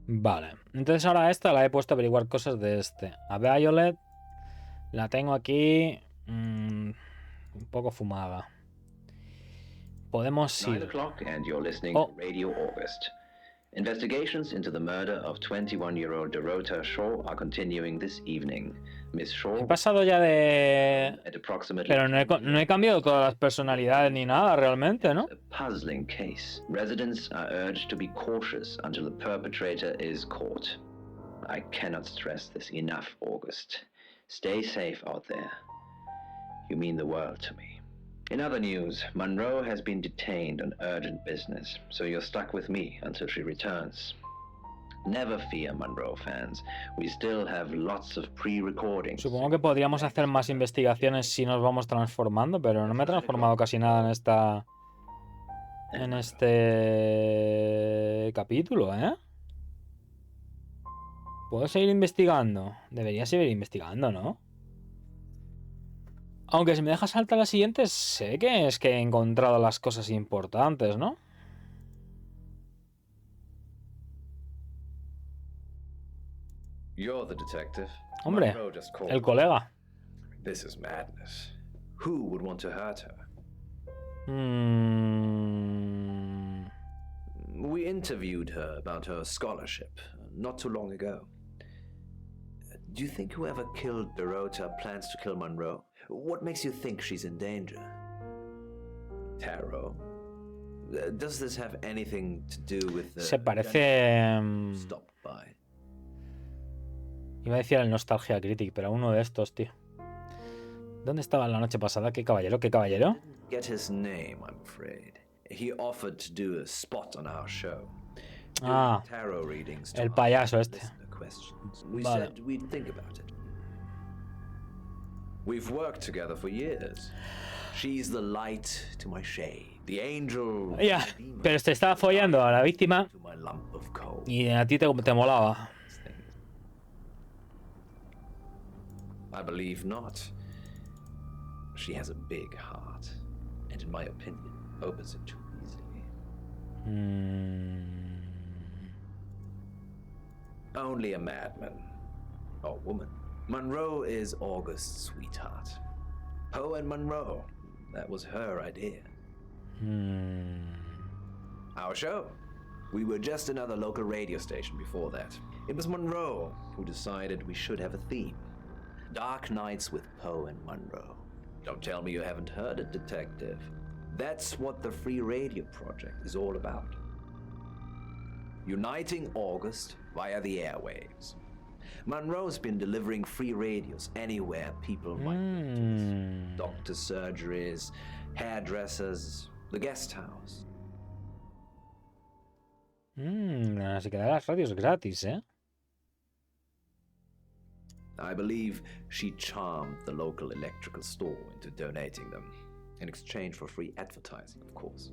Vale, entonces ahora a esta la he puesto a averiguar cosas de este. A Violet la tengo aquí un poco fumada. Podemos ir. 9 o'clock and you're listening to Radio August. Investigations into the murder of 21-year-old Dorota Shaw are continuing this evening. Miss Shaw... He pasado ya de... Pero no he cambiado todas las personalidades ni nada realmente, ¿no? A puzzling case. Residents are urged to be cautious until the perpetrator is caught. I cannot stress this enough, August. Stay safe out there. You mean the world to me. In other news, Monroe has been detained on urgent business, so you're stuck with me until she returns. Never fear, Monroe fans. We still have lots of pre-recordings. Supongo que podríamos hacer más investigaciones si nos vamos transformando, pero no me he transformado casi nada en este capítulo, ¿eh? ¿Puedo seguir investigando? Debería seguir investigando, ¿no? Aunque si me deja saltar las siguientes, sé que es que he encontrado las cosas importantes, ¿no? You're the detective. Hombre, el colega. This is madness. Who would want to hurt her? We interviewed her about her scholarship not too long ago. Do you think whoever killed Dorota plans to kill Monroe? What makes you think she's in danger? Tarot. Does this have anything to do with the... Se parece... Stop by. Iba a decir el Nostalgia Critic, pero uno de estos, tío. ¿Dónde estaba la noche pasada? ¿Qué caballero? ¿Qué caballero? Get his name, I'm afraid. He offered to do a spot on our show. Ah, Tarot readings el payaso este. We Vale. said we'd think about it. We've worked together for years. She's the light to my shade, the angel. Ya, pero te estaba follando a la víctima to my lump of coal. y a ti te molaba. I believe not. She has a big heart, and in my opinion, opens it too easily. Only a madman. Or woman. Monroe is August's sweetheart. Poe and Monroe. That was her idea. Our show. We were just another local radio station before that. It was Monroe who decided we should have a theme. Dark Nights with Poe and Monroe. Don't tell me you haven't heard it, Detective. That's what the Free Radio Project is all about. Uniting August via the airwaves. Monroe's been delivering free radios anywhere people might be. Doctors' surgeries, hairdressers, the guest house. Se quedan las radios gratis, ¿eh? I believe she charmed the local electrical store into donating them, in exchange for free advertising, of course.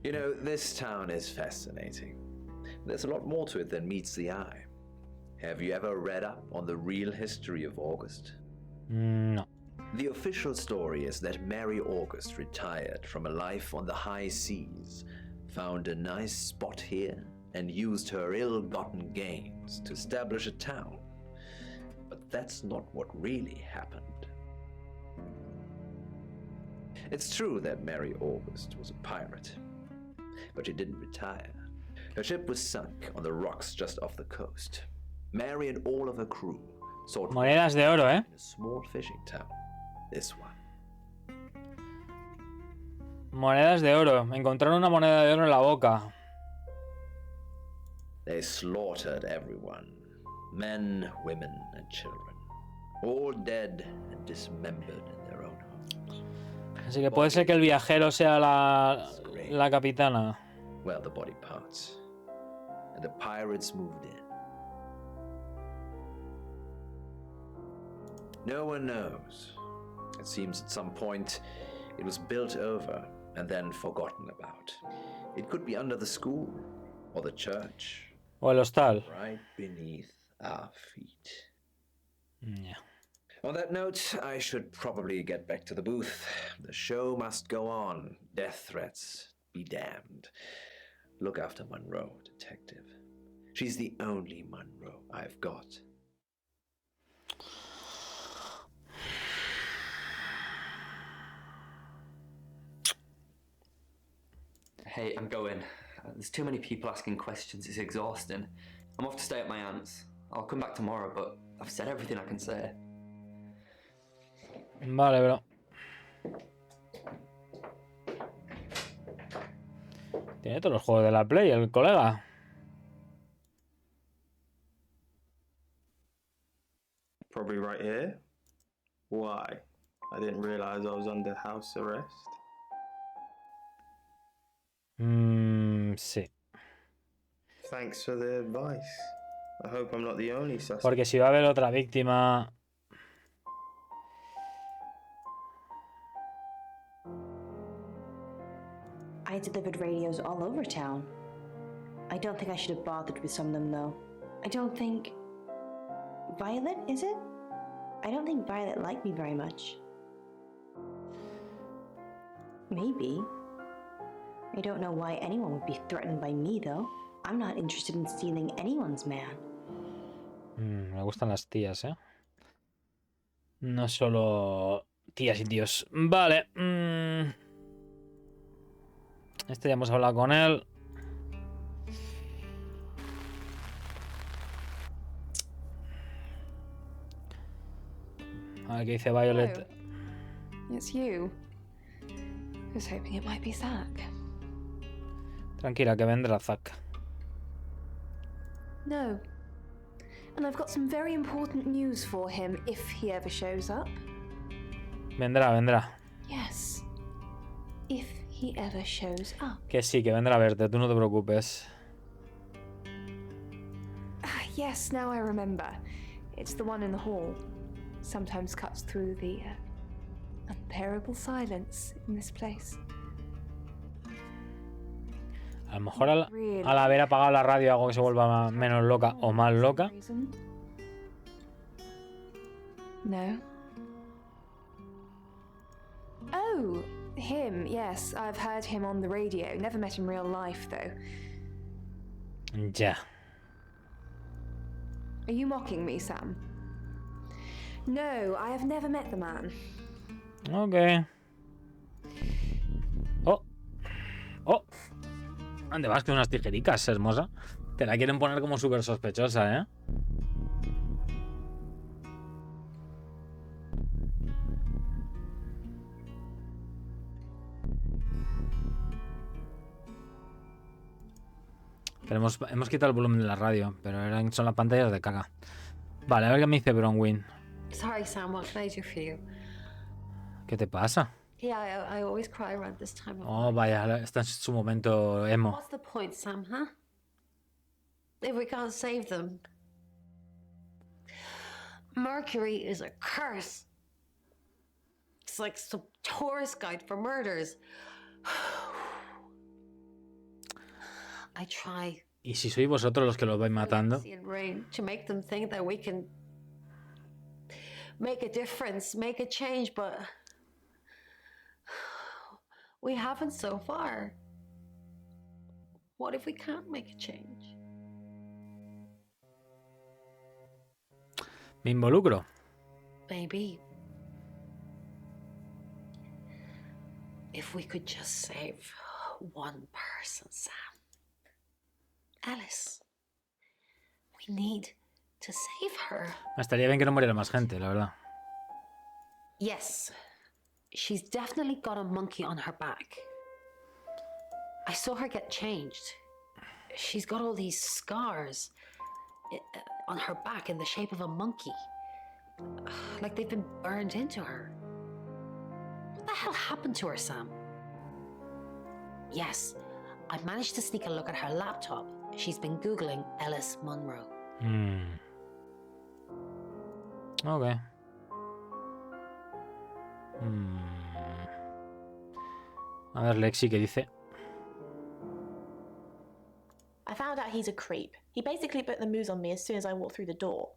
You know, this town is fascinating. There's a lot more to it than meets the eye. Have you ever read up on the real history of August? No. The official story is that Mary August retired from a life on the high seas, found a nice spot here, and used her ill-gotten gains to establish a town. But that's not what really happened. It's true that Mary August was a pirate, but she didn't retire. Her ship was sunk on the rocks just off the coast. Mary and all of her crew sought monedas de oro, in a small fishing town. This one. Monedas de oro. Encontraron una moneda de oro en la boca. They slaughtered everyone. Men, women, and children. All dead and dismembered in their own homes. Así que puede ser que el viajero sea la capitana. Well, the body parts. And the pirates moved in. No one knows. It seems at some point it was built over and then forgotten about. It could be under the school or the church. O el hostal. Right beneath our feet. Yeah. On that note, I should probably get back to the booth. The show must go on. Death threats be damned. Look after Monroe, detective. She's the only Monroe I've got. Hey, I'm going. There's too many people asking questions. It's exhausting. I'm off to stay at my aunt's. I'll come back tomorrow, but I've said everything I can say. Vale, bro. Tiene todos los juegos de la Play, el colega. Probably right here. Why? I didn't realize I was under house arrest. Sí. Thanks for the advice. I hope I'm not the only suspect. Porque si va a haber otra víctima... I delivered radios all over town. I don't think I should have bothered with some of them, though. I don't think... Violet, is it? I don't think Violet liked me very much. Maybe. I don't know why anyone would be threatened by me, though. I'm not interested in stealing anyone's man. Me gustan las tías, ¿eh? No solo tías y tíos. Vale. Este ya hemos hablado con él. A ver qué dice Violet. It's you. I was hoping it might be Zach. Tranquila, que vendrá Zack. No. And I've got some very important news for him if he ever shows up. Vendrá, vendrá. Yes. If he ever shows up. Que sí, que vendrá a verte, tú no te preocupes. Yes, now I remember. It's the one in the hall. Sometimes cuts through the unbearable silence in this place. A lo mejor al haber apagado la radio hago que se vuelva menos loca o más loca. No. Oh, him, yes. I've heard him on the radio. Never met in real life, though. Ya. Are you mocking me, Sam? No, I have never met the man. Ok. Oh. Oh. ¿Dónde vas con unas tijericas, hermosa? Te la quieren poner como súper sospechosa, ¿eh? Pero hemos quitado el volumen de la radio, pero son las pantallas de caga. Vale, a ver qué me dice Bronwyn. Sorry, Sam, what can I do for you? ¿Qué te pasa? Yeah, I always cry around this time of Oh, vaya, está en su momento emo. What's the point, Sam, huh? If we can't save them. Mercury is a curse. It's like some tourist guide for murders. I try. ¿Y si sois vosotros los que los vais matando? To make them think that we can make a difference, make a change, but we haven't so far. What if we can't make a change? Me involucro. Maybe if we could just save one person, Sam. Alice. We need to save her. Estaría bien que no muriera más gente, la verdad. Yes. She's definitely got a monkey on her back. I saw her get changed. She's got all these scars on her back in the shape of a monkey. Like they've been burned into her. What the hell happened to her, Sam? Yes, I managed to sneak a look at her laptop. She's been Googling Ellis Munro. Ok. A ver, Lexi, ¿qué dice? I found out he's a creep. He basically put the moves on me as soon as I walked through the door.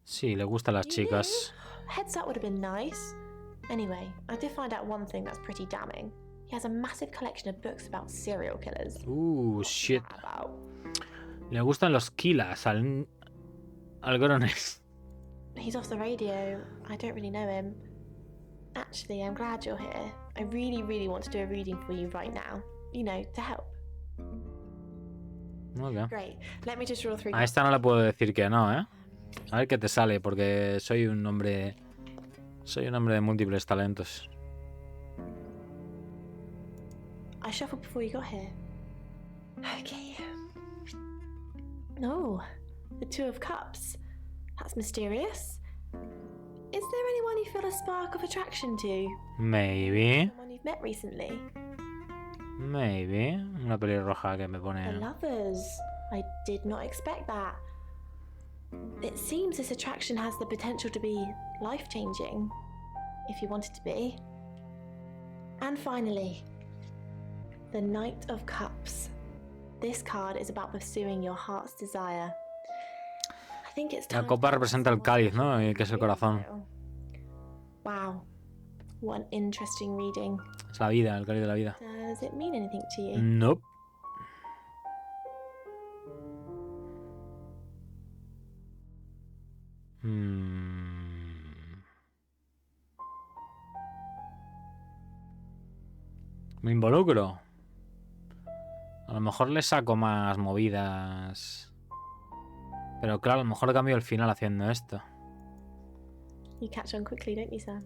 Sí, le gustan las chicas. Heads up would have been nice. Anyway, I did find out one thing that's pretty damning. He has a massive collection of books about serial killers. Shit. Le gustan los killas al Grones. He's off the radio. I don't really know him. Actually, I'm glad you're here. I really, really want to do a reading for you right now. You know, to help. Okay. Great. Let me just draw 3. A esta no le puedo decir que no, ¿eh? A ver qué te sale, porque soy un hombre de múltiples talentos. I shuffled before you got here. Okay. Oh, the 2 of Cups. That's mysterious. Is there anyone you feel a spark of attraction to? Maybe. Someone you've met recently? Maybe. Una pelirroja que me pone... The lovers. I did not expect that. It seems this attraction has the potential to be life-changing, if you want it to be. And finally, the Knight of Cups. This card is about pursuing your heart's desire. I think it's time. La copa representa el cáliz, ¿no? Y que es el corazón. Wow. What an interesting reading. Es la vida, el cáliz de la vida. Does it mean anything to you? Nope. Me involucro. A lo mejor le saco más movidas. Pero claro, a lo mejor cambio el final haciendo esto. You catch on quickly, don't you, Sam?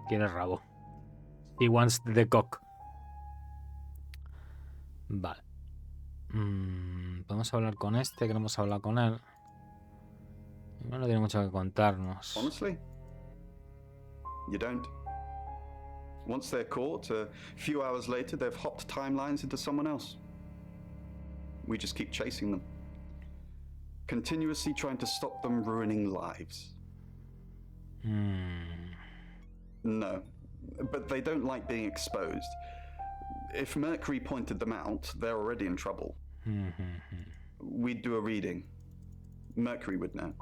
Quiere rabo. He wants the cock. Vale. Podemos hablar con este, queremos hablar con él. No tiene mucho que contarnos. Honestly, you don't. Once they're caught, a few hours later, they've hopped timelines into someone else. We just keep chasing them, continuously trying to stop them ruining lives. No, but they don't like being exposed. If Mercury pointed them out, they're already in trouble. We'd do a reading. Mercury would know.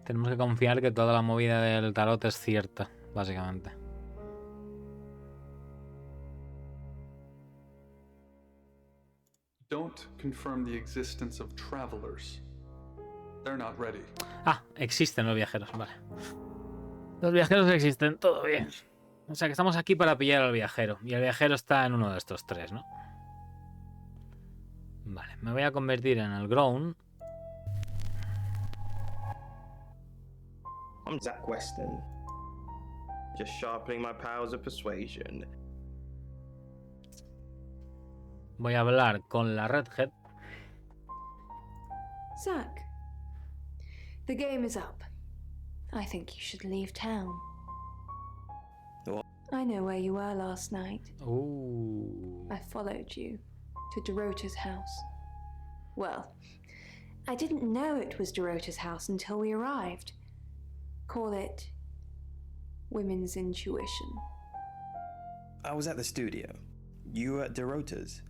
Tenemos que confiar que toda la movida del tarot es cierta, básicamente. Don't confirm the existence of travelers. They're not ready. Ah, existen los viajeros, vale. Los viajeros existen, todo bien. O sea que estamos aquí para pillar al viajero. Y el viajero está en uno de estos 3, ¿no? Vale, me voy a convertir en el Grown. I'm Zach Weston. Just sharpening my powers of persuasion. Voy a hablar con la Redhead. Zach, the game is up. I think you should leave town. What? I know where you were last night. Ooh. I followed you to Dorota's house. Well, I didn't know it was Dorota's house until we arrived. Call it women's intuition. I was at the studio. You were at Dorota's.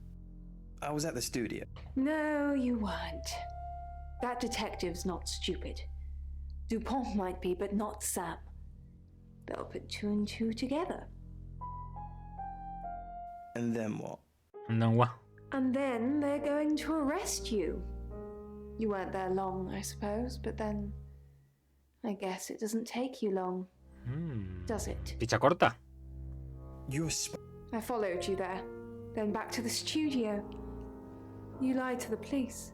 I was at the studio. No, you weren't. That detective's not stupid. Dupont might be, but not Sam. They'll put 2 and 2 together. And then what? And then what? And then they're going to arrest you. You weren't there long, I suppose, but then I guess it doesn't take you long, does it? Picha corta. I followed you there, then back to the studio. You lied to the police.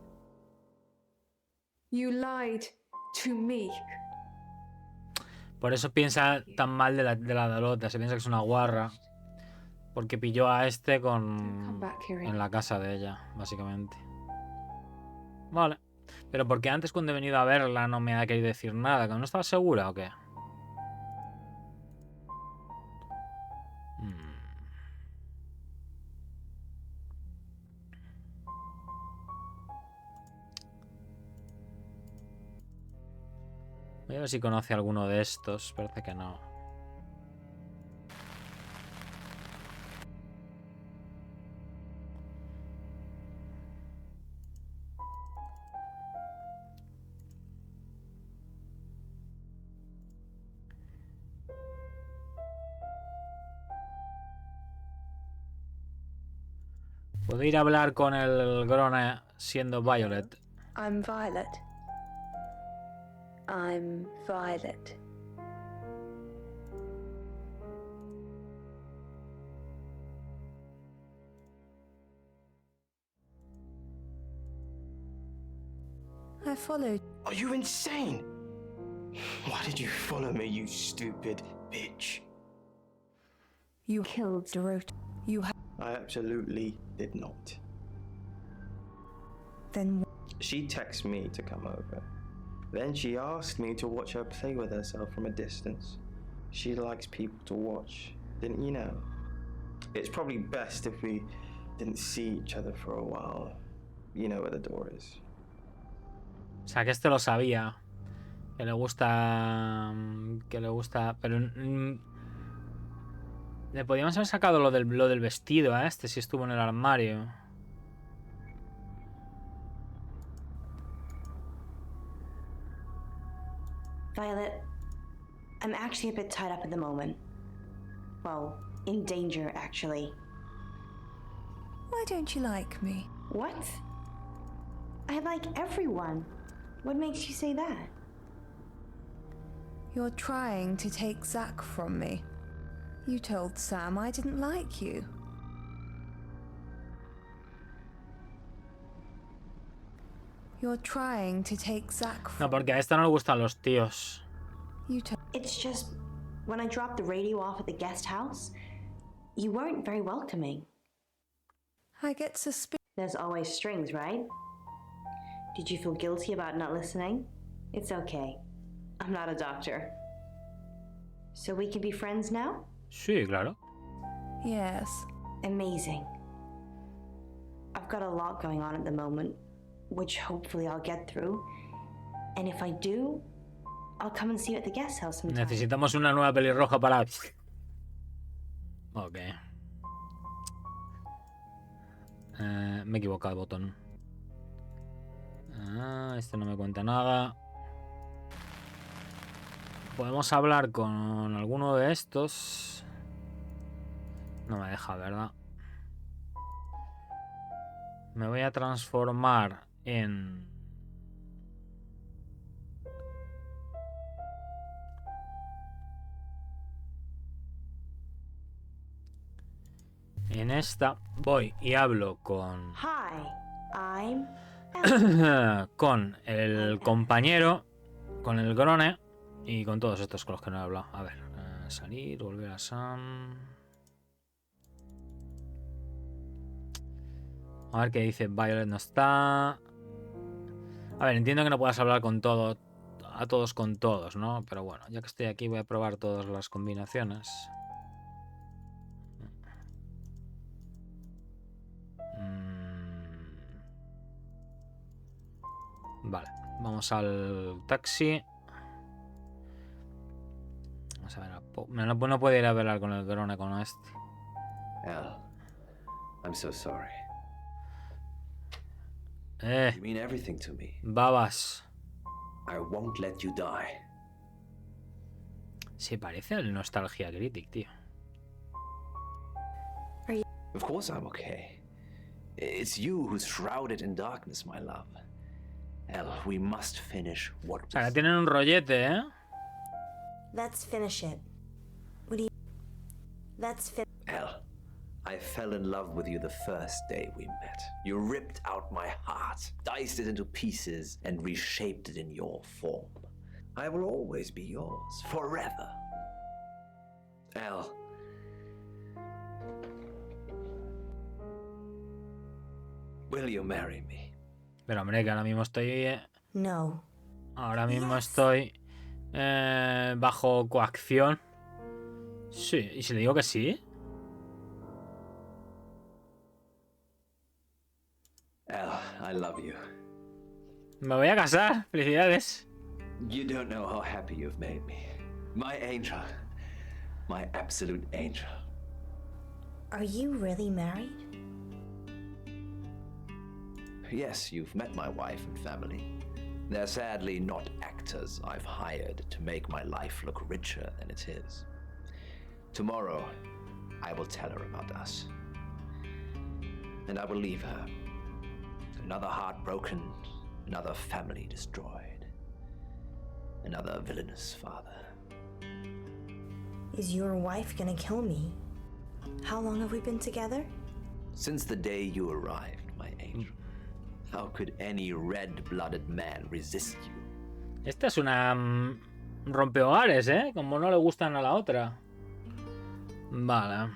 You lied to me. Por eso piensa tan mal de la Dorota. Se piensa que es una guarra. Porque pilló a este en la casa de ella, básicamente. Vale. Pero porque antes cuando he venido a verla no me ha querido decir nada. ¿Que no estaba segura o qué? Voy a ver si conoce a alguno de estos. Parece que no. Puedo ir a hablar con el Grone siendo Violet. I'm Violet. I'm Violet. I followed. Are you insane? Why did you follow me, you stupid bitch? You killed Dorota. You have. I absolutely did not. Then. She texted me to come over. Then she asked me to watch her play with herself from a distance. She likes people to watch, didn't you know? It's probably best if we didn't see each other for a while. You know where the door is. O sea, que este lo sabía. Que le gusta... Pero... le podíamos haber sacado lo del vestido a este si estuvo en el armario. Violet, I'm actually a bit tied up at the moment. Well, in danger, actually. Why don't you like me? What? I like everyone. What makes you say that? You're trying to take Zach from me. You told Sam I didn't like you. You're trying to take Zach from... No, porque a esta no le gustan los tíos. It's just, when I dropped the radio off at the guest house, you weren't very welcoming. I get suspicious. There's always strings, right? Did you feel guilty about not listening? It's okay. I'm not a doctor. So we can be friends now? Sí, claro. Yes. Amazing. I've got a lot going on at the moment, which hopefully I'll get through. And if I do, I'll come and see you at the guest house sometime. Necesitamos una nueva pelirroja para... Ok. Me he equivocado de botón. Este no me cuenta nada. Podemos hablar con alguno de estos. No me deja, ¿verdad? Me voy a transformar en... En esta voy y hablo con... Hi, I'm... con el compañero, con el Grone y con todos estos con los que no he hablado. A ver, salir, volver a Sam. A ver qué dice. Violet no está. A ver, entiendo que no puedas hablar con todo, a todos con todos, ¿no? Pero bueno, ya que estoy aquí voy a probar todas las combinaciones. Vale, vamos al taxi. Vamos a ver, no puede ir a hablar con el drone con este. Al, I'm so sorry. You mean everything to me. Babas. I won't let you die. Sí, parece el Nostalgia Critic, tío. Of course I'm okay. It's you who's shrouded in darkness, my love. El, we must finish what O sea, tienen un rollete, ¿eh? Let's finish it. What do you... Let's finish... El, I fell in love with you the first day we met. You ripped out my heart, diced it into pieces, and reshaped it in your form. I will always be yours, forever. El. Will you marry me? Pero hombre, que ahora mismo estoy... No. Ahora mismo estoy... bajo coacción. Sí, ¿y si le digo que sí? El, I love you. Me voy a casar. Felicidades. You don't know how happy you've made me. My angel. My absolute angel. Are you really married? Yes, you've met my wife and family. They're sadly not actors I've hired to make my life look richer than it is. Tomorrow, I will tell her about us. And I will leave her. Another heart broken, another family destroyed. Another villainous father. Is your wife gonna kill me? How long have we been together? Since the day you arrived, my angel. How could any red-blooded man resist you? Esta es una rompehogares, ¿eh? Como no le gustan a la otra. Vale.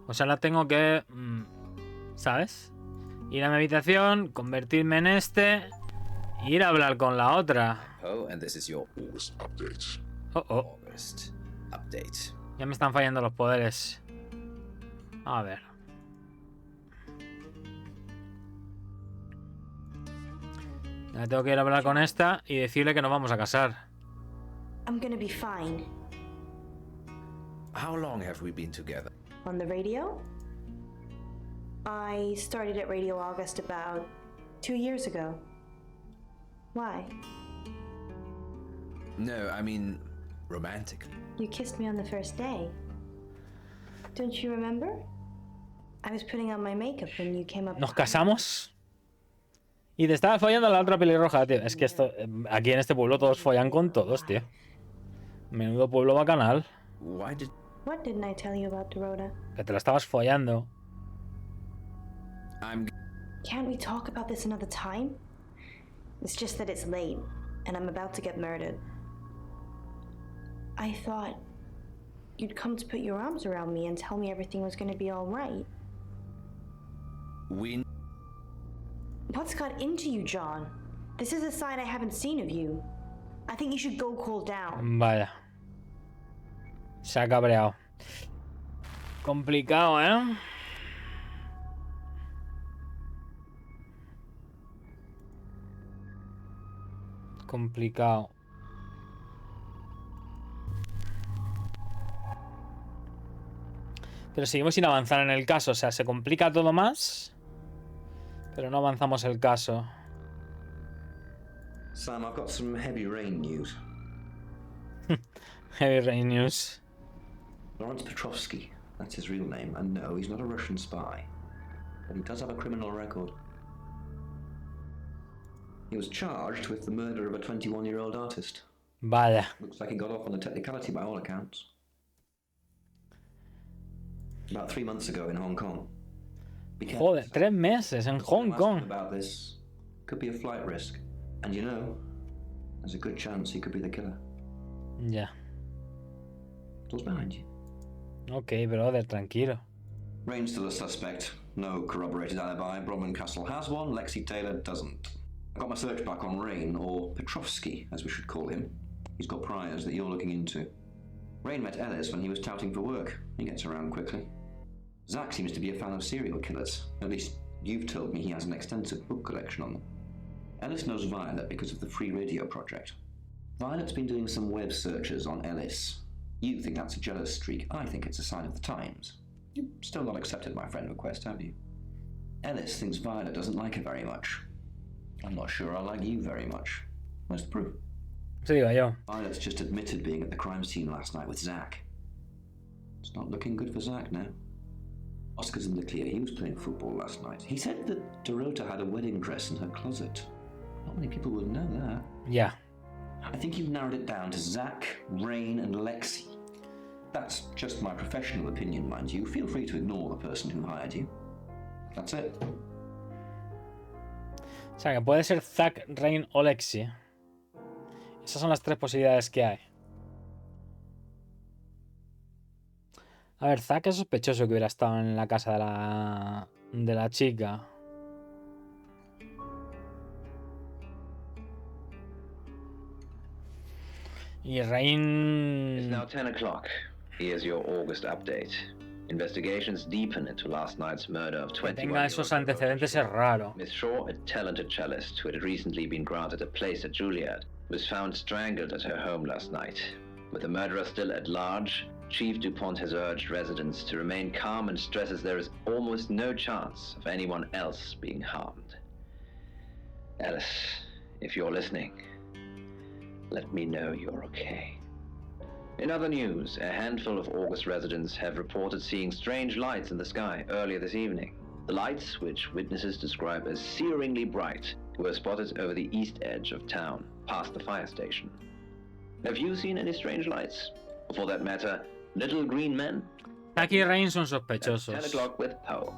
O sea, la tengo que... ¿sabes? Ir a mi habitación, convertirme en este... Ir a hablar con la otra. Oh, and this is your August update. August update. Ya me están fallando los poderes. A ver. Ya tengo que ir a hablar con esta y decirle que nos vamos a casar. I'm gonna be fine. How long have we been together? On the radio? I started at Radio August about 2 years ago. Why? No, I mean romantically. You kissed me on the first day. Don't you remember? I was putting on my makeup when you came up. ¿Nos casamos? Y te estaba follando la otra pelirroja, tío. Es que esto... Aquí en este pueblo todos follan con todos, tío. Menudo pueblo bacanal. What didn't I tell you about Dorota? Que te la estabas follando. Can't we talk about this another time? It's just that it's late, and I'm about to get murdered. I thought you'd come to put your arms around me and tell me everything was gonna be all right. What's got into you, John? This is a side I haven't seen of you. I think you should go cool down. Vaya. Se ha cabreado. Complicado, ¿eh? Complicado. Pero seguimos sin avanzar en el caso. O sea, se complica todo más. Pero no avanzamos el caso. Sam, I've got some heavy rain news. Heavy rain news. Lawrence Petrovsky, that's his real name, and no, he's not a Russian spy. But he does have a criminal record. He was charged with the murder of a 21-year-old artist. Vaya. Looks like he got off on a technicality by all accounts. About 3 months ago in Hong Kong. Joder, 3 meses en Hong Kong. About this could be a flight risk, and you know, there's a good chance he could be the killer. Ya. Door's behind you. Ok, brother, tranquilo. Rain's still a suspect. No corroborated alibi. Bromman Castle has one. Lexi Taylor doesn't. I got my search back on Rain, or Petrovsky, as we should call him. He's got priors that you're looking into. Rain met Ellis when he was touting for work. He gets around quickly. Zach seems to be a fan of serial killers. At least, You've told me he has an extensive book collection on them. Ellis knows Violet because of the free radio project. Violet's been doing some web searches on Ellis. You think that's a jealous streak. I think it's a sign of the times. You've still not accepted my friend request, have you? Ellis thinks Violet doesn't like her very much. I'm not sure I like you very much. Where's the proof? Sí, digo yo. Violet's just admitted being at the crime scene last night with Zach. It's not looking good for Zach now. Oscar's in the clear. He was playing football last night. He said that Dorota had a wedding dress in her closet. Not many people would know that. Yeah. I think you've narrowed it down to Zach, Rain, and Lexi. That's just my professional opinion, mind you. Feel free to ignore the person who hired you. That's it. O sea, que puede ser Zack, Rain o Lexi. Esas son las tres posibilidades que hay. A ver, Zack es sospechoso que hubiera estado en la casa de la chica. Y Rain... It's now 10 o'clock. Here's your August update. Investigations deepen into last night's murder of 21. Que tenga esos antecedentes es raro. Miss Shaw, a talented cellist who had recently been granted a place at Juilliard, was found strangled at her home last night. With the murderer still at large, Chief DuPont has urged residents to remain calm and stresses there is almost no chance of anyone else being harmed. Alice, if you're listening, let me know you're okay. In other news, a handful of August residents have reported seeing strange lights in the sky earlier this evening. The lights, which witnesses describe as searingly bright, were spotted over the east edge of town, past the fire station. Have you seen any strange lights? Or for that matter, little green men? Zack y Rain son sospechosos. 10 o'clock with Poe.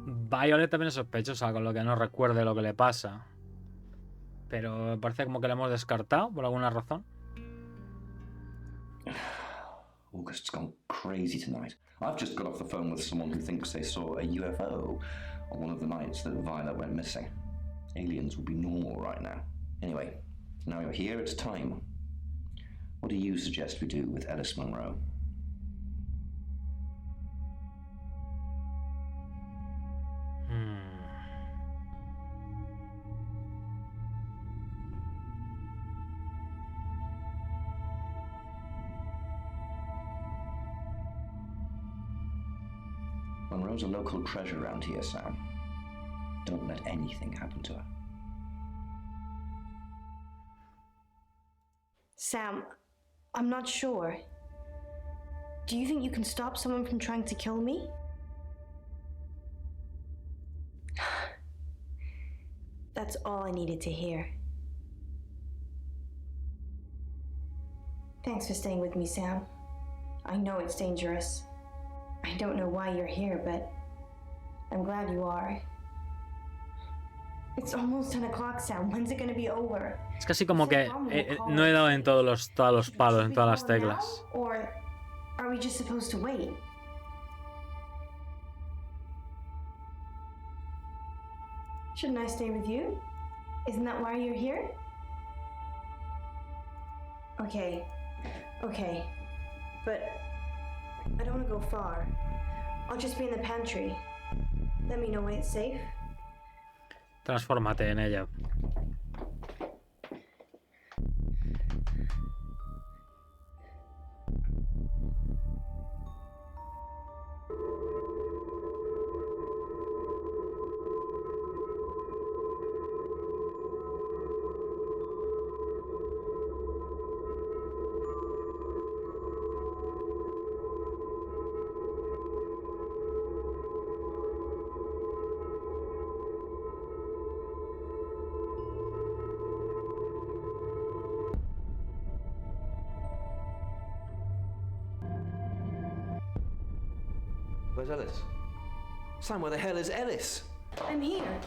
Violet también es sospechosa, con lo que no recuerde lo que le pasa. Pero parece como que la hemos descartado por alguna razón. August's gone crazy tonight. I've just got off the phone with someone who thinks they saw a UFO on one of the nights that Violet went missing. Aliens would be normal right now. Anyway, now you're here, it's time. What do you suggest we do with Ellis Monroe? Monroe's a local treasure around here, Sam. Don't let anything happen to her. Sam, I'm not sure. Do you think you can stop someone from trying to kill me? That's all I needed to hear. Thanks for staying with me, Sam. I know it's dangerous. I don't know why you're here, but I'm glad you are. It's almost 10 o'clock, Sam. When's it gonna be over? Es casi como que no he dado en todos los palos, en todas las teclas. Or are we just supposed to wait? Shouldn't I stay with you? Isn't that why you're here? Okay. But I don't want to go far. I'll just be in the pantry. Let me know when it's safe. Transfórmate en ella. Where's Ellis? Sam, where the hell is Ellis? I'm here.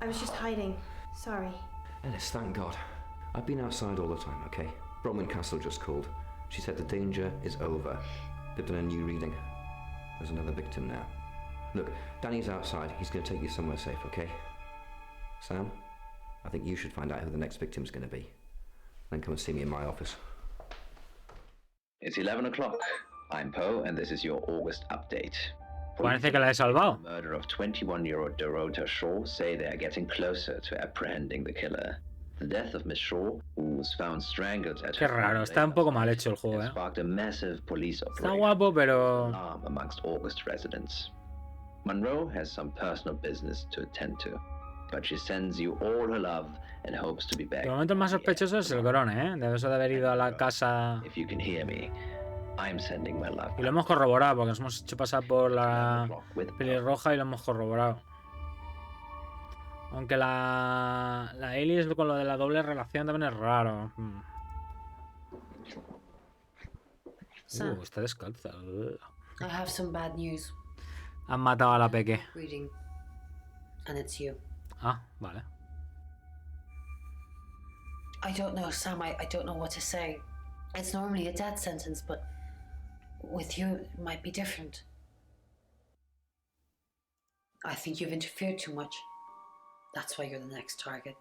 I was just hiding. Sorry. Ellis, thank God. I've been outside all the time, okay? Bronwyn Castle just called. She said the danger is over. They've done a new reading. There's another victim now. Look, Danny's outside. He's going to take you somewhere safe, okay? Sam, I think you should find out who the next victim's going to be. Then come and see me in my office. It's 11 o'clock. I'm Poe, and this is your August update. Parece que la he salvado. The murder of 21-year-old Dorota Shaw say they are getting closer to apprehending the killer. The death of Miss Shaw, who was found strangled at Qué raro, está un poco mal hecho el juego, sparked a massive police Está operation. guapo, pero... Alarm amongst August residents. Monroe has some personal business to attend to, but she sends you all her love and hopes to be back. De momento el más sospechoso es el Grone, ¿eh? De eso de haber ido a la casa... If you can hear me, I'm sending my love. Y lo hemos corroborado, porque nos hemos hecho pasar por la pelirroja y lo hemos corroborado. Aunque la Alice con lo de la doble relación también es raro. Está descalza. I have some bad news. Han matado a la peque. Reading. And it's you. Ah, vale. I don't know, Sam. I don't know what to say. It's normally a death sentence, but with you, it might be different. I think you've interfered too much. That's why you're the next target.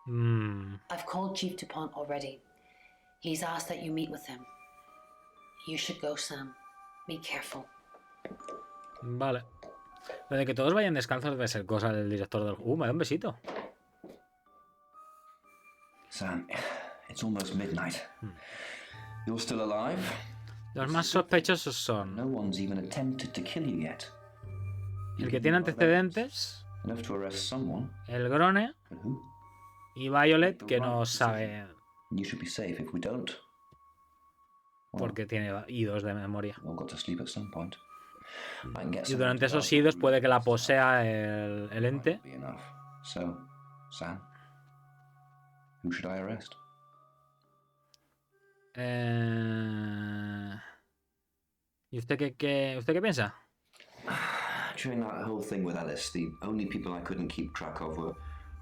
I've called Chief DuPont already. He's asked that you meet with him. You should go, Sam. Be careful. Vale. Lo de que todos vayan descalzos debe ser cosa del director del juego. Me da un besito. Sam, it's almost midnight. You're still alive? Los más sospechosos son... No one's even attempted to kill you yet. El que tiene antecedentes... Enough to arrest someone. El Grone. But who? Y Violet, que no sabe... You should be safe if we don't. Porque tiene idos de memoria. All got to sleep at some point. I can get Y durante esos idos puede que la posea el ente. So, Sam, who should I arrest? ¿Y usted qué piensa? During that whole thing with Alice, the only people I couldn't keep track of were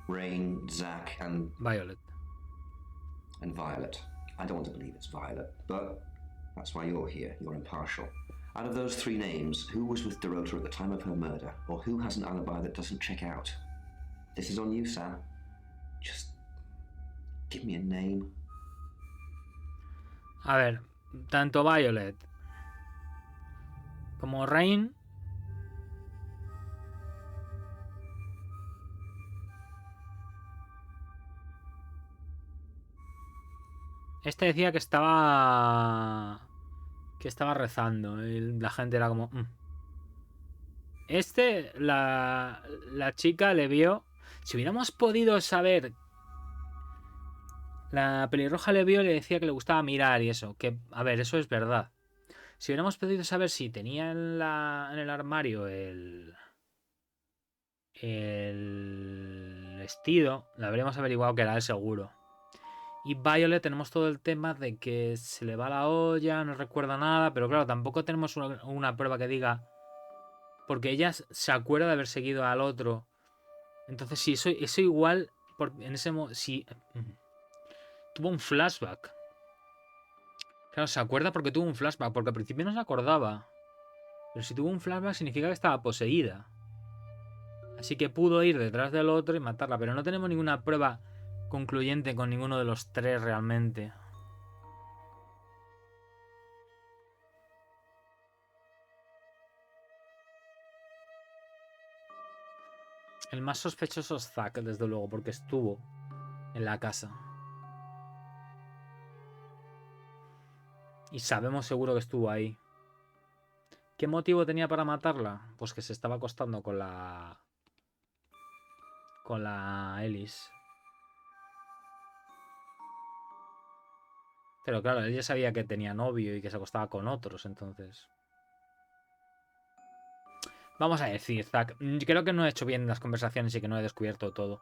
Rain, Zach, and Violet. And Violet. I don't want to believe it's Violet, but that's why you're here. You're impartial. Out of those three names, who was with Dorota at the time of her murder, or who has an alibi that doesn't check out? This is on you, Sam. Just give me a name. A ver, tanto Violet como Rain este decía que estaba rezando y la gente era como la chica le vio. Si hubiéramos podido saber, la pelirroja le vio y le decía que le gustaba mirar y eso, que a ver, eso es verdad. Si hubiéramos podido saber si tenía en el armario el vestido, lo habríamos averiguado que era el seguro. Y Violet tenemos todo el tema de que se le va la olla, no recuerda nada, pero claro, tampoco tenemos una prueba que diga, porque ella se acuerda de haber seguido al otro. Entonces, si eso igual, si tuvo un flashback. Claro, se acuerda porque tuvo un flashback, porque al principio no se acordaba. Pero si tuvo un flashback significa que estaba poseída. Así que pudo ir detrás del otro y matarla, pero no tenemos ninguna prueba concluyente con ninguno de los tres realmente. El más sospechoso es Zack, desde luego, porque estuvo en la casa. Y sabemos seguro que estuvo ahí. ¿Qué motivo tenía para matarla? Pues que se estaba acostando con la Alice. Pero claro, él ya sabía que tenía novio y que se acostaba con otros, entonces... Vamos a decir, Zack, creo que no he hecho bien las conversaciones y que no he descubierto todo.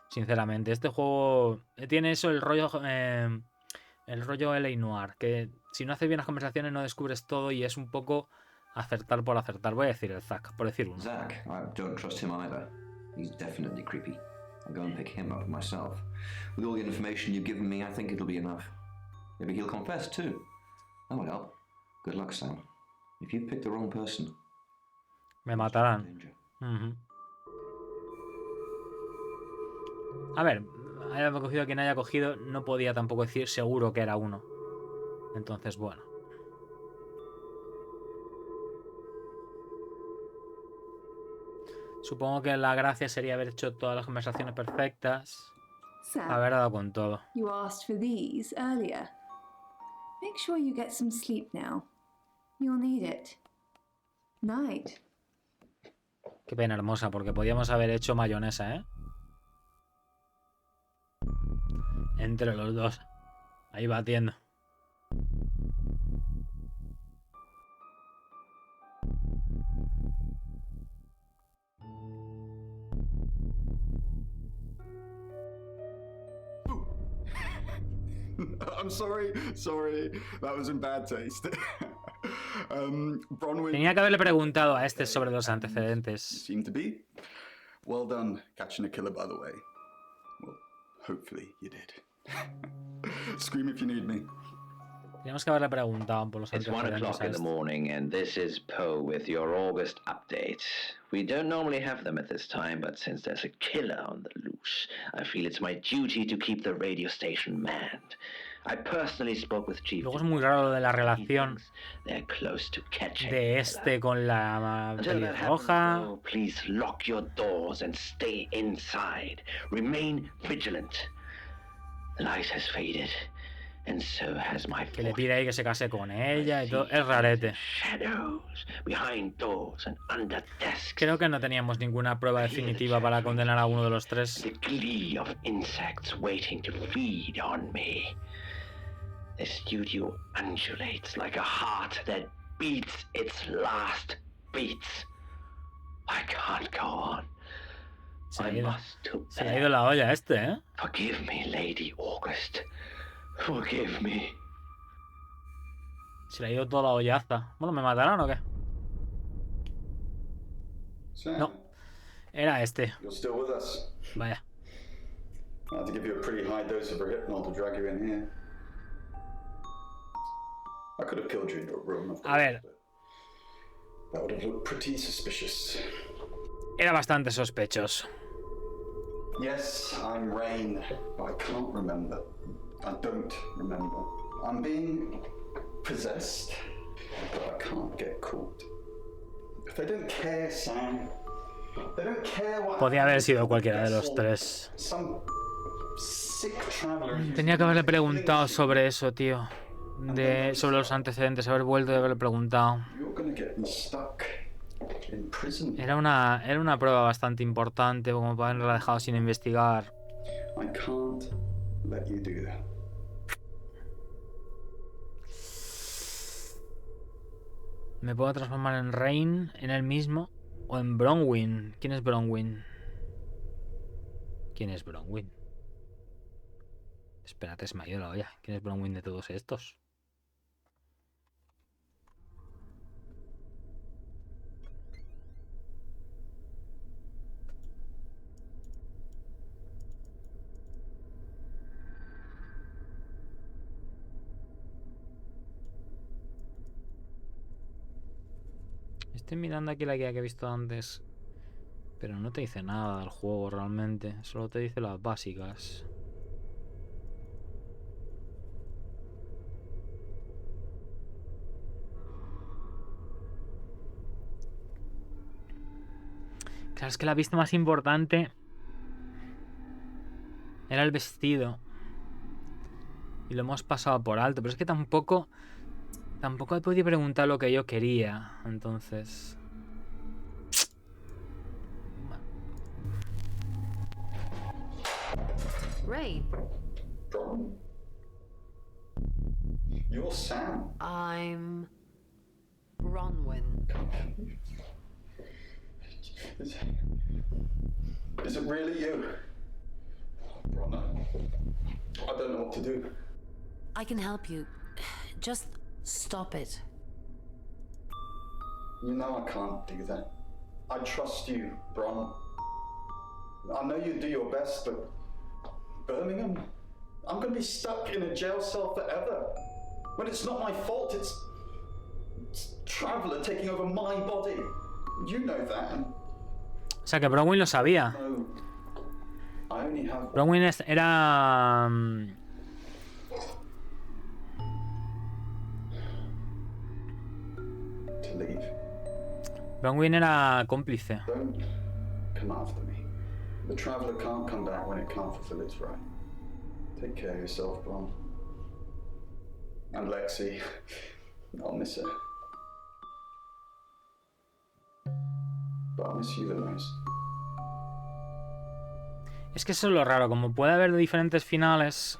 Sinceramente, este juego tiene eso, el rollo L.A. Noir, que si no haces bien las conversaciones no descubres todo y es un poco acertar por acertar. Voy a decir el Zack, por decir uno. Zach, I don't trust him either. He's definitely creepy. I'll go and pick him up myself. With all the information you've given me, I think it'll be enough. Maybe he'll confess too. That would help. Good luck, Sam. If you picked the wrong person, me matarán. A ver, haya cogido a quien haya cogido, no podía tampoco decir seguro que era uno. Entonces, bueno. Supongo que la gracia sería haber hecho todas las conversaciones perfectas. Sam, Haber dado con todo. you asked for these earlier. Make sure you get some sleep now. You'll need it. Night. Qué pena hermosa, porque podíamos haber hecho mayonesa, ¿eh? Entre los dos. Ahí batiendo. I'm sorry. That was in bad taste. Bronwyn. Tenía que haberle preguntado a este sobre los antecedentes. Seem to be. Well done catching a killer, by the way. Well, hopefully you did. Scream if you need me. Teníamos que haberle preguntado por los It's 1 antecedentes o'clock a in the este. morning, and this is Poe with your August update. We don't normally have them at this time, but since there's a killer on the loose, I feel it's my duty to keep the radio station manned. I personally spoke with Chief. Luego es muy raro lo de la relación They're close to catching de este con la Until that pelirroja. happens, though, please lock your doors and stay inside. Remain vigilant. The light has faded, and so has my Que le pide ahí que se case con ella y todo. Es rarete. shadows behind doors and under desks. Creo que no teníamos ninguna prueba definitiva para condenar a uno de los tres. The glee of insects waiting to feed on me. The studio undulates like a heart that beats its last beats. I can't go on. Se I le must to ha ido la olla a este, ¿eh? Forgive me, Lady August. Forgive me. Se le ha ido toda la ollaza. Bueno, ¿me matarán o qué? No. Era este. You're still with us. Vaya. I had to give you a pretty high dose of Rohypnol to drag you in here. I could have killed you in your room, of course, A ver. That would have looked pretty suspicious. Era bastante sospechoso. Yes, I'm Rain, but I can't remember. I don't remember. I'm being possessed, but I can't get caught. If they don't care, Sam, they don't care what. Podía haber sido cualquiera de los tres. Some sick traveler. Tenía que haberle preguntado sobre eso, tío. Sobre los antecedentes, haber vuelto y haberle preguntado. You're gonna get me stuck in prison. Era una prueba bastante importante como para haberla dejado sin investigar. I can't let you do that. ¿Me puedo transformar en Rain, en el mismo? ¿O en Bronwyn? ¿Quién es Bronwyn? ¿Quién es Bronwyn? Espérate, se me ha ido la olla. ¿Quién es Bronwyn de todos estos? Estoy mirando aquí la guía que he visto antes, pero no te dice nada del juego realmente, solo te dice las básicas. Claro, es que la pista más importante era el vestido y lo hemos pasado por alto, pero es que tampoco he podido preguntar lo que yo quería, entonces. Ray. You're Sam. I'm Bronwyn. Is it really you? Bronner, I don't know what to do. I can help you. Just stop it. You know I can't do that. I trust you, Bron. I know you do your best, but Birmingham, I'm going to be stuck in a jail cell forever. When it's not my fault, it's Traveler taking over my body. You know that. O sea que Bronwyn lo sabía. No, I only have. Bronwyn era... To leave. Bronwyn era cómplice. Don't come after me. The traveler can't come back when it can't fulfill its right. Take care of yourself, Bron. And Lexi, I'll miss her. But I'll miss you the most. Es que eso es lo raro, como puede haber diferentes finales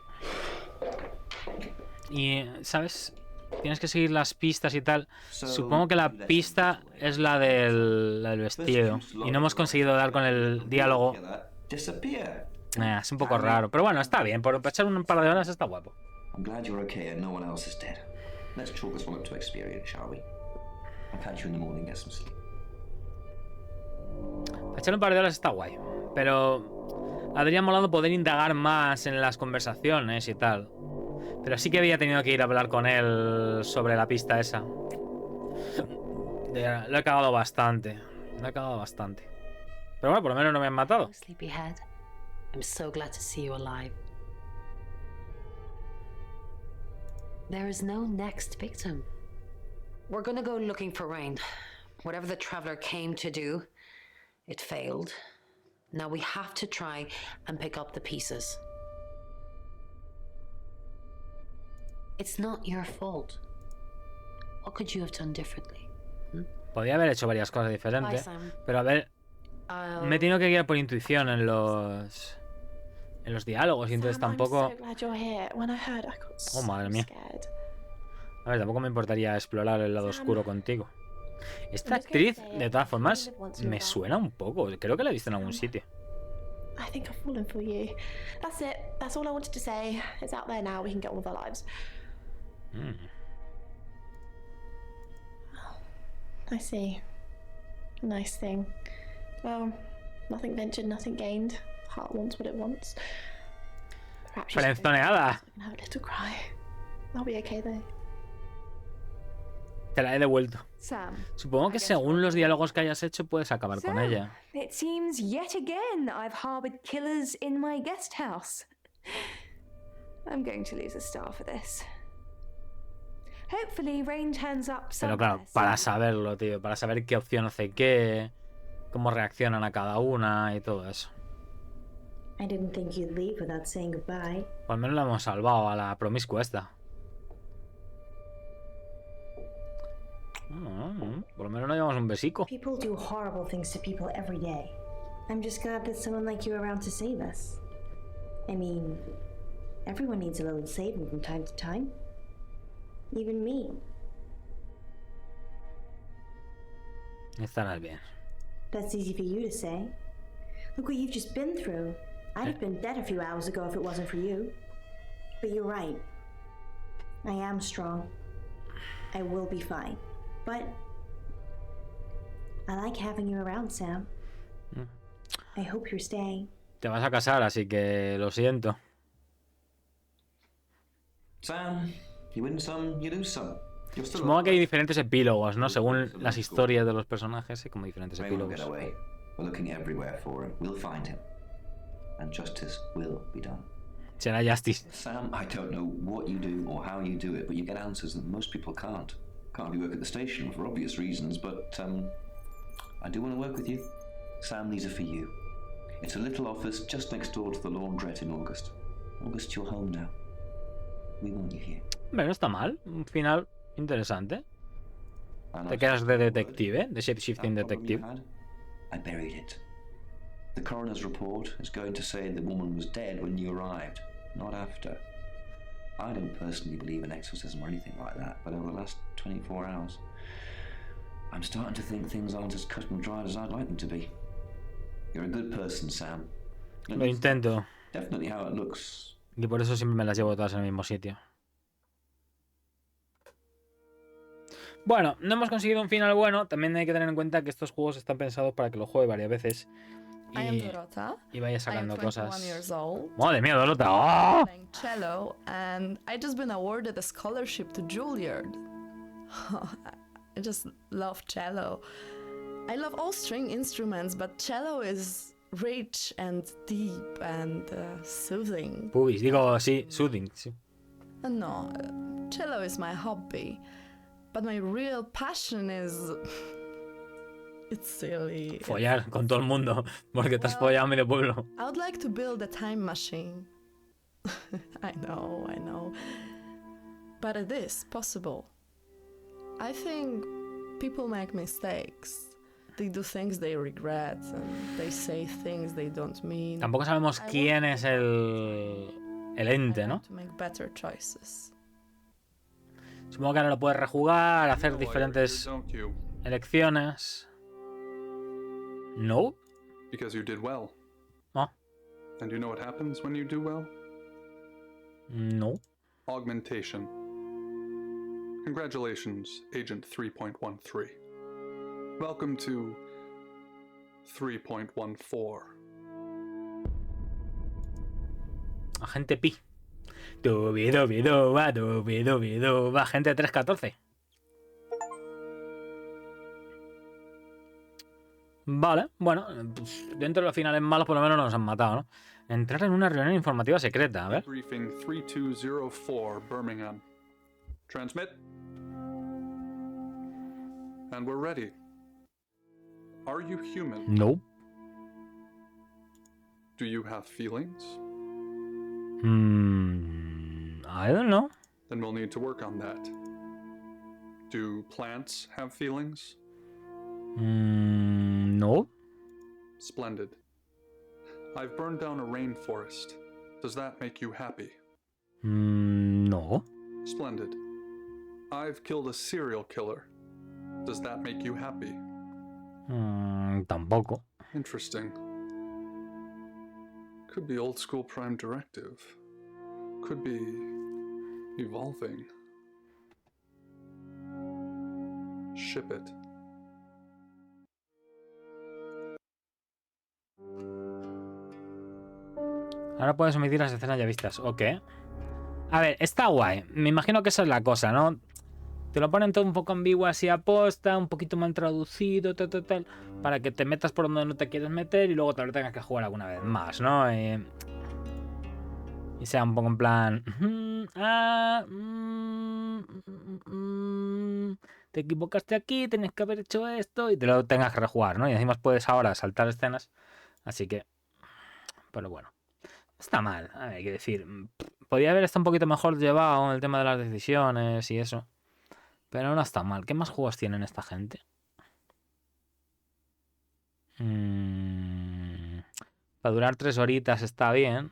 y, ¿sabes? Tienes que seguir las pistas y tal. Supongo que la pista es la del vestido y no hemos conseguido dar con el diálogo. Es un poco raro, pero bueno, está bien, por echar un par de horas está guapo. I'm glad you're okay and no one else is dead. Let's chalk this one up to experience, shall we? I'll catch you in the morning, get some sleep. Echar un par de horas está guay, pero habría molado poder indagar más en las conversaciones y tal. Pero sí que había tenido que ir a hablar con él sobre la pista esa. Lo he cagado bastante. Lo he cagado bastante. Pero bueno, por lo menos no me han matado. Sleepyhead, I'm so glad to see you alive. There is no next victim. We're gonna go looking for Rain. Whatever the traveler came to do, it failed. Now we have to try and pick up the pieces. It's not your fault. What could you have done differently? Podía haber hecho varias cosas diferentes, pero a ver, me he tenido que guiar por intuición en los diálogos y entonces tampoco... Oh, madre mía. A ver, tampoco me importaría explorar el lado oscuro contigo. Esta actriz, de todas formas, me suena un poco. Creo que la he visto en algún sitio. I think I've fallen for you. That's it. That's all I wanted to say. It's out there now. We can get on with our lives. I see. Nice thing. Well, nothing ventured, nothing gained. Heart wants what it wants. Frenzoneada. I can have a little cry. I'll be okay though. Te la he devuelto. Sam, Supongo que según los diálogos que hayas hecho puedes acabar con ella. It seems yet again I've harbored killers in my guest house. I'm going to lose a star for this. Hopefully Rain turns up Pero claro, para saberlo, tío, para saber qué opción hace qué, cómo reaccionan a cada una y todo eso. I didn't think you'd leave without saying goodbye. O al menos la hemos salvado a la promiscua esta. Por lo menos nos llevamos un besico. People do horrible things to people every day. I'm just glad that someone like you around to save us. I mean, everyone needs a little saving from time to time. Even me. Estarás bien. That's easy for you to say. Look what you've just been through. I'd have been dead a few hours ago if it wasn't for you. But you're right. I am strong. I will be fine. But I like having you around, Sam. I hope you're staying. Te vas a casar, así que lo siento. Sam, you win some, you lose some. Supongo que hay diferentes epílogos, ¿no? Según las historias de los personajes, hay como diferentes epílogos. We're looking everywhere for him. We'll find him. And justice will be done. Será Justice. Sam, I don't know what you do or how you do it, but you get answers that most people can't. Can't have you work at the station for obvious reasons, but I do want to work with you. Sam, these are for you. It's a little office just next door to the laundrette in August. August, you're home now. We want you here. Bueno, no está mal. Un final interesante. Te quedas de detective, de shape-shifting detective. I buried it. The coroner's report is going to say the woman was dead when you arrived, not after. I don't personally believe in exorcism or anything like that, but over the last 24 hours, I'm starting to think things aren't as cut and dried as I'd like them to be. You're a good person, Sam. Lo intento. Definitely how it looks. Y por eso siempre me las llevo todas en el mismo sitio. Bueno, no hemos conseguido un final bueno. También hay que tener en cuenta que estos juegos están pensados para que lo juegue varias veces. Y vaya sacando cosas. Madre mía, Dorota. ¡Oh! Cello, and I just been awarded a scholarship to Juilliard. I just love cello. I love all string instruments, but cello is rich and deep and soothing. Pubis, digo, sí, soothing, sí. No, cello is my hobby, but my real passion is It's silly. Follar con todo el mundo, porque te has follado a medio pueblo. I would like to build a time machine. I know. But it is possible. I think people make mistakes. They do things they regret and they say things they don't mean. Tampoco sabemos quién es el ente, ¿no? To make better choices. Supongo que ahora lo puedes rejugar, hacer diferentes elecciones. No. Because you did well. Oh. And you know what happens when you do well? No. Augmentation. Congratulations, Agent 3.13. Welcome to 3.14. Agente Pi. Va, agente 314. Vale, bueno, pues dentro de los finales malos por lo menos nos han matado, ¿no? Entrar en una reunión informativa secreta, a ver. Briefing 3204, Birmingham. Transmit. And we're ready. Are you human? No. Do you have feelings? I don't know. Then we'll need to work on that. Do plants have feelings? No. Splendid. I've burned down a rainforest. Does that make you happy? No. Splendid. I've killed a serial killer. Does that make you happy? Tampoco. Interesting. Could be old school Prime Directive. Could be evolving. Ship it. Ahora puedes omitir las escenas ya vistas. Ok. A ver, está guay. Me imagino que esa es la cosa, ¿no? Te lo ponen todo un poco ambiguo así a posta, un poquito mal traducido, tal, para que te metas por donde no te quieres meter y luego te lo tengas que jugar alguna vez más, ¿no? Y sea un poco en plan... te equivocaste aquí, tenías que haber hecho esto y te lo tengas que rejugar, ¿no? Y encima puedes ahora saltar escenas, así que... Pero bueno. Está mal, hay que decir. Podría haber estado un poquito mejor llevado el tema de las decisiones y eso. Pero no está mal. ¿Qué más juegos tienen esta gente? Para durar 3 horitas está bien.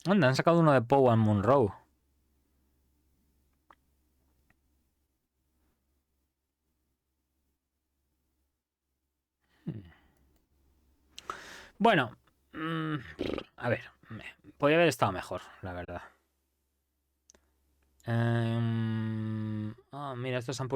Anda, han sacado uno de Poe and Monroe. Bueno, a ver, podría haber estado mejor, la verdad. Mira, estos han publicado.